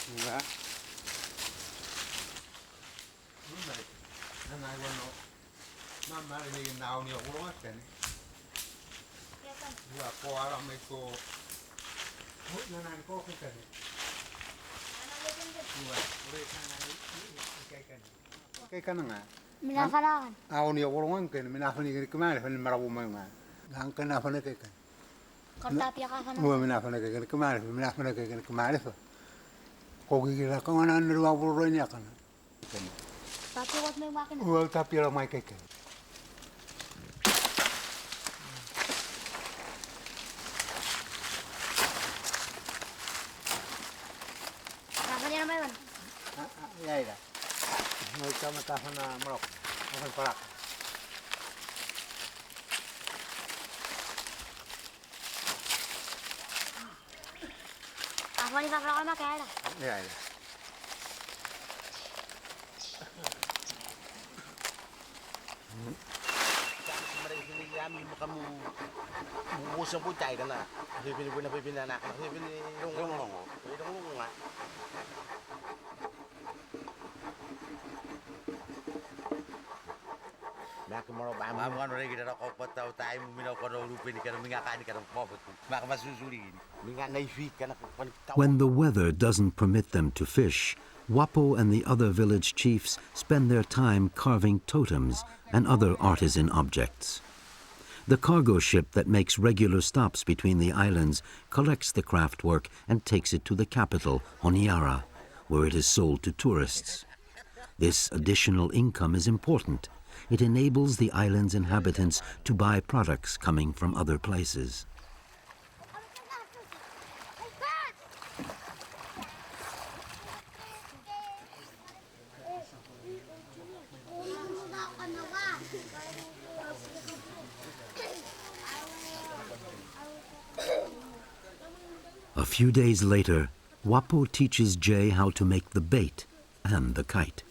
Speaker 9: Enggak. Mama ini now ni orang kan. Dua orang mereka. Nana kau kan. Dua, boleh kan? Ikan enggak?
Speaker 4: Minafanakan.
Speaker 9: Ako niya kurungan kayo, minafanig ka man, marabu man. Lang ka na fanig ka.
Speaker 4: Kartapia ka ka na.
Speaker 9: Uwa minafanig ka man, minafanig ka man. Kogi ka kung ano naluwa puro niya ka na.
Speaker 4: Tapi wat mo yung makina.
Speaker 9: Uwa tapi lang may kaya.
Speaker 4: Nasa niya naman yun.
Speaker 9: Iya. May kamatahan na marok. Akan parak.
Speaker 4: Ako ni Papa ko makaya.
Speaker 9: Iya.
Speaker 1: When the weather doesn't permit them to fish, Wapo and the other village chiefs spend their time carving totems and other artisan objects. The cargo ship that makes regular stops between the islands collects the craft work and takes it to the capital, Honiara, where it is sold to tourists. This additional income is important. It enables the island's inhabitants to buy products coming from other places. A few days later, Wapo teaches Jay how to make the bait and the kite.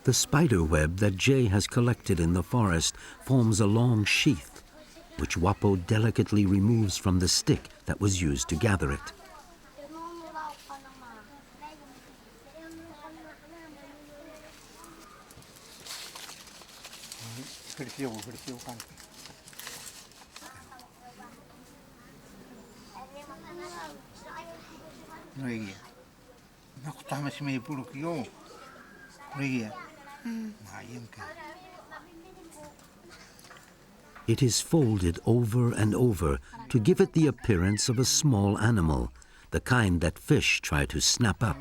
Speaker 1: The spider web that Jay has collected in the forest forms a long sheath, which Wapo delicately removes from the stick that was used to gather it. It is folded over and over to give it the appearance of a small animal, the kind that fish try to snap up.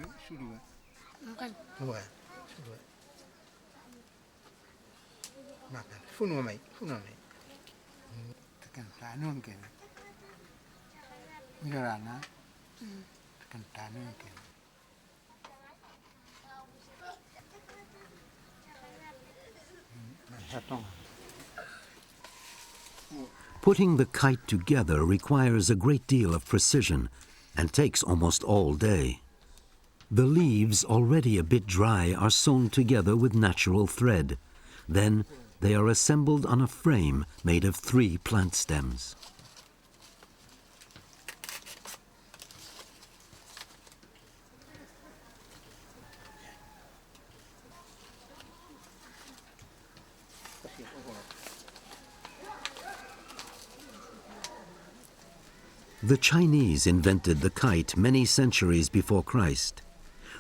Speaker 1: Putting the kite together requires a great deal of precision and takes almost all day. The leaves, already a bit dry, are sewn together with natural thread. Then they are assembled on a frame made of 3 plant stems. The Chinese invented the kite many centuries before Christ.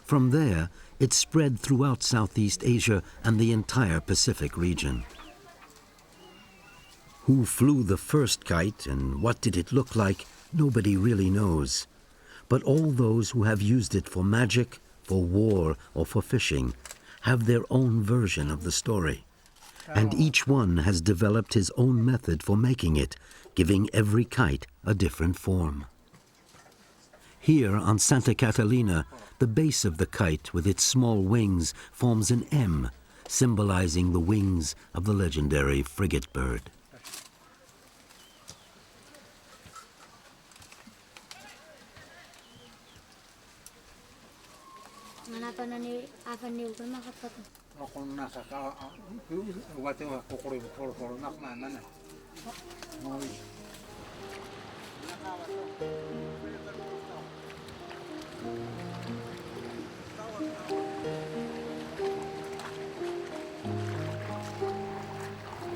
Speaker 1: From there, it spread throughout Southeast Asia and the entire Pacific region. Who flew the first kite and what did it look like, nobody really knows. But all those who have used it for magic, for war, or for fishing have their own version of the story. And each one has developed his own method for making it, giving every kite a different form. Here on Santa Catalina, the base of the kite with its small wings forms an M, symbolizing the wings of the legendary frigate bird.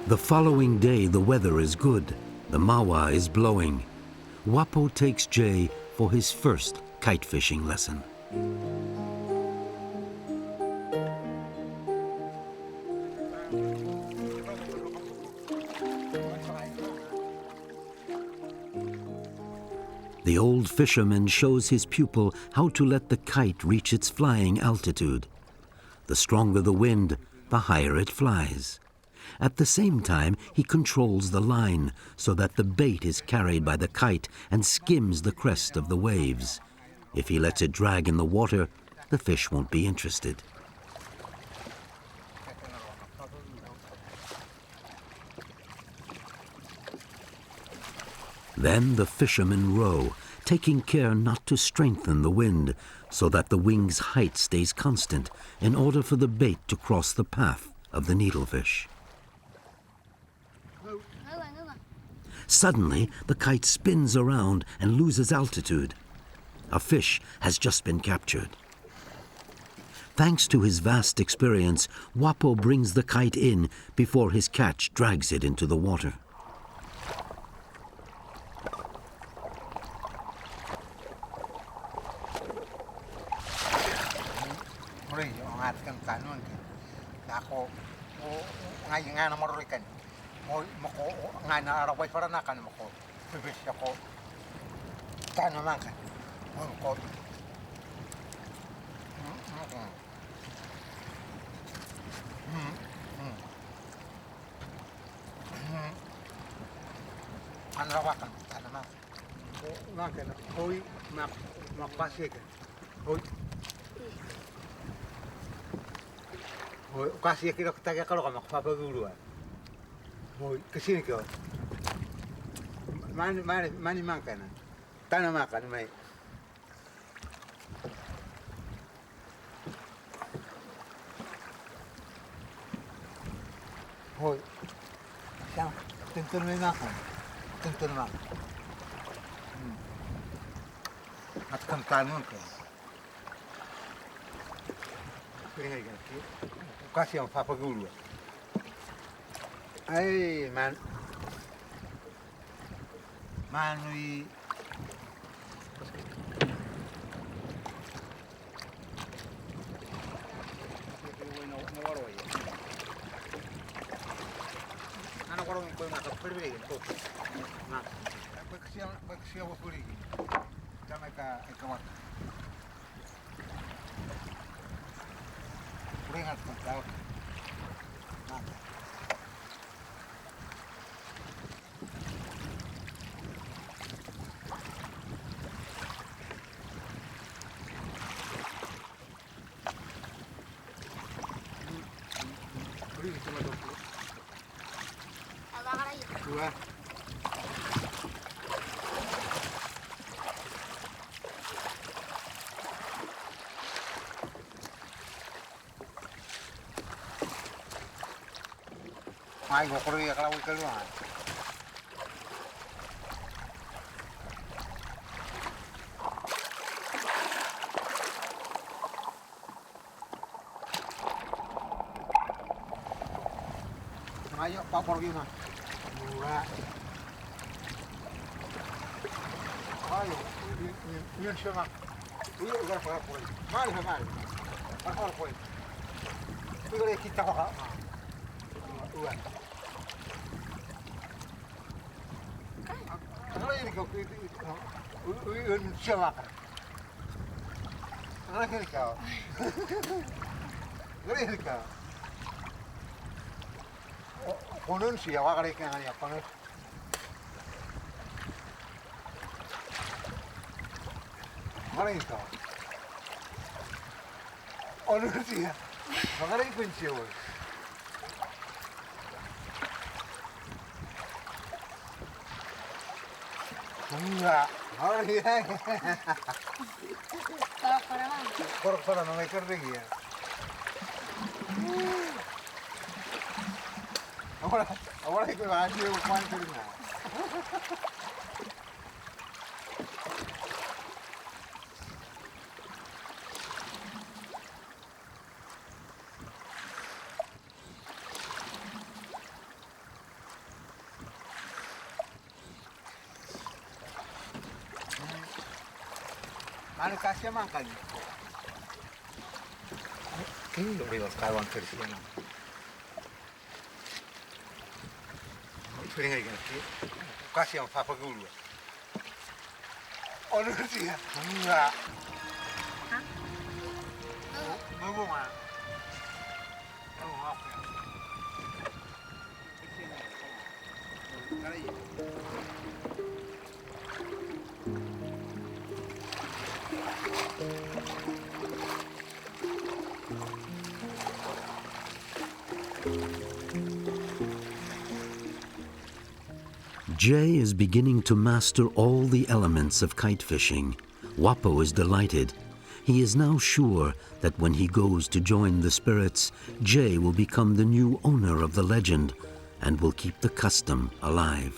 Speaker 1: The following day the weather is good, the mawa is blowing. Wapo takes Jay for his first kite fishing lesson. The old fisherman shows his pupil how to let the kite reach its flying altitude. The stronger the wind, the higher it flies. At the same time, he controls the line so that the bait is carried by the kite and skims the crest of the waves. If he lets it drag in the water, the fish won't be interested. Then the fishermen row, taking care not to strengthen the wind so that the wing's height stays constant in order for the bait to cross the path of the needlefish. Suddenly, the kite spins around and loses altitude. A fish has just been captured. Thanks to his vast experience, Wapo brings the kite in before his catch drags it into the water.
Speaker 9: Kasih kira kita kalau kamu apa dulu mau kesini kau mana makan tanah makan mai hoi siapa tentu makan atkan tanun kau kasih yang apa dulu ay manui ana korong ko na kapirbe ko na baksia wa puri kama ka wak ringat ko na Dua. Ay, go corri kalau ikan lu. Ayo, Pak pergi mah. Dua. Ayo, ini siapa? Ini udah apa poin? Mari. Apa poin? Itu udah kita kok. Dua. Ano ini kau itu? Ini siapa? Ano ini kau? Ini kau. Konon siya wakari kaya niya konon. Mana itu? Konon siya. Wakari pun siya. Enggak. Oh iya. Korok-korok namanya kerja ya. Ahora que va a ser un pan de nada. Ano kasih makan?
Speaker 2: Ini lewat kawan kerja nak. Sering aja ni. Kasih yang apa dulu.
Speaker 9: Oh, lu sih ya?
Speaker 2: Enggak. Bawa mana? Oh, apa ya?
Speaker 1: Jay is beginning to master all the elements of kite fishing. Wapo is delighted. He is now sure that when he goes to join the spirits, Jay will become the new owner of the legend and will keep the custom alive.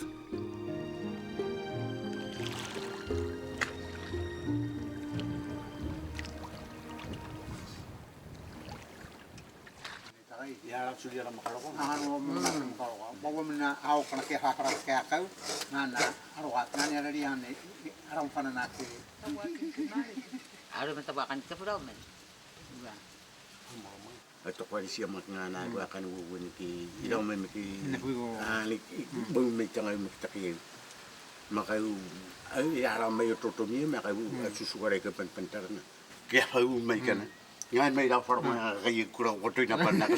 Speaker 9: Bawa mana au kana ke hakara ke akau nana aruat nanya dari yang ni aram fana nak.
Speaker 10: Ada mentabakan kita pula men.
Speaker 6: Atau kualisi amat ngana gua akan buat ni idam meki ni bung meki jangan meki taki maka aram mayu totomi maka susu gara ke pentar na ke hau meki na ngan mai dah forma gaya kurang waktu nak nak.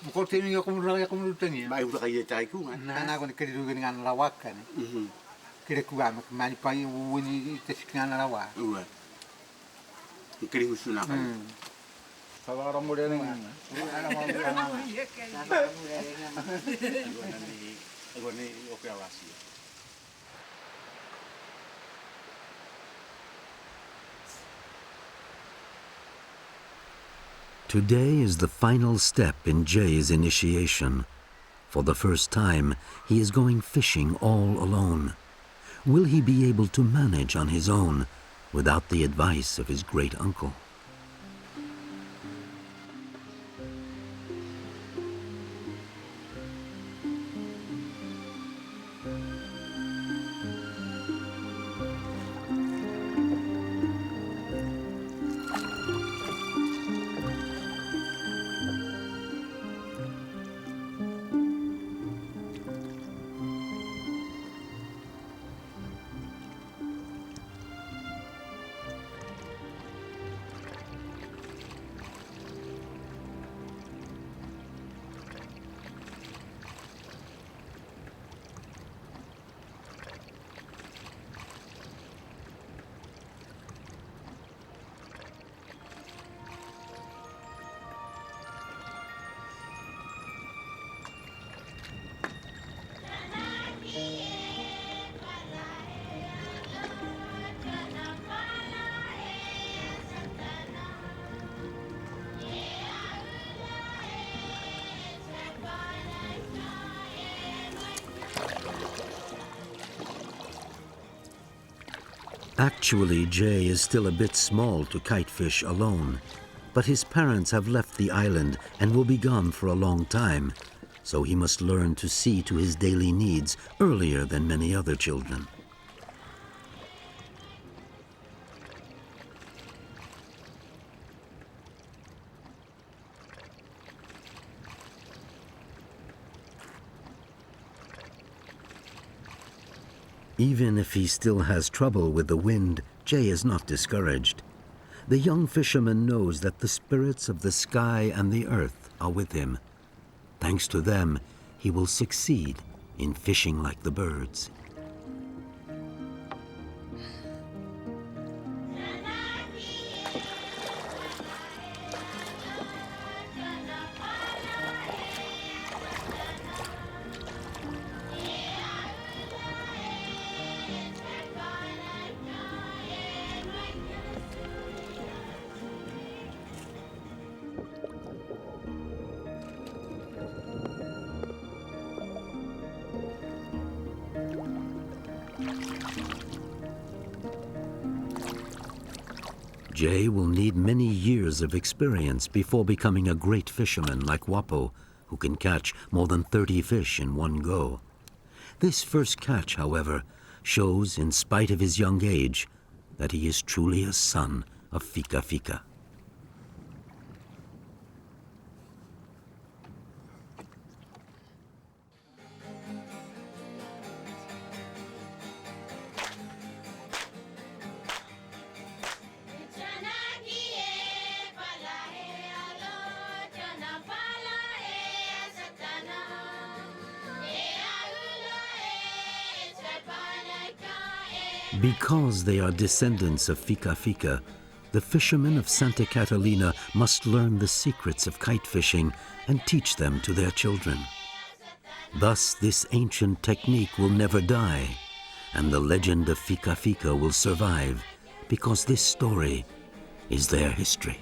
Speaker 9: Mukul tini aku mula aku mula tini.
Speaker 6: Mai udah gaya cai ku kan.
Speaker 9: Nana aku ni kiri dulu dengan lawak kan. Kiri kuat mak mani pai wuni tersikan lawak.
Speaker 6: Kiri usul nak.
Speaker 9: Kalau orang muda ni.
Speaker 6: Aku ni okey awasi.
Speaker 1: Today is the final step in Jay's initiation. For the first time, he is going fishing all alone. Will he be able to manage on his own without the advice of his great uncle? Actually, Jay is still a bit small to kite fish alone, but his parents have left the island and will be gone for a long time, so he must learn to see to his daily needs earlier than many other children. Even if he still has trouble with the wind, Jay is not discouraged. The young fisherman knows that the spirits of the sky and the earth are with him. Thanks to them, he will succeed in fishing like the birds. Jay will need many years of experience before becoming a great fisherman like Wapo, who can catch more than 30 fish in one go. This first catch, however, shows, in spite of his young age, that he is truly a son of Fika Fika. Because they are descendants of Fika Fika, the fishermen of Santa Catalina must learn the secrets of kite fishing and teach them to their children. Thus, this ancient technique will never die, and the legend of Fika Fika will survive, because this story is their history.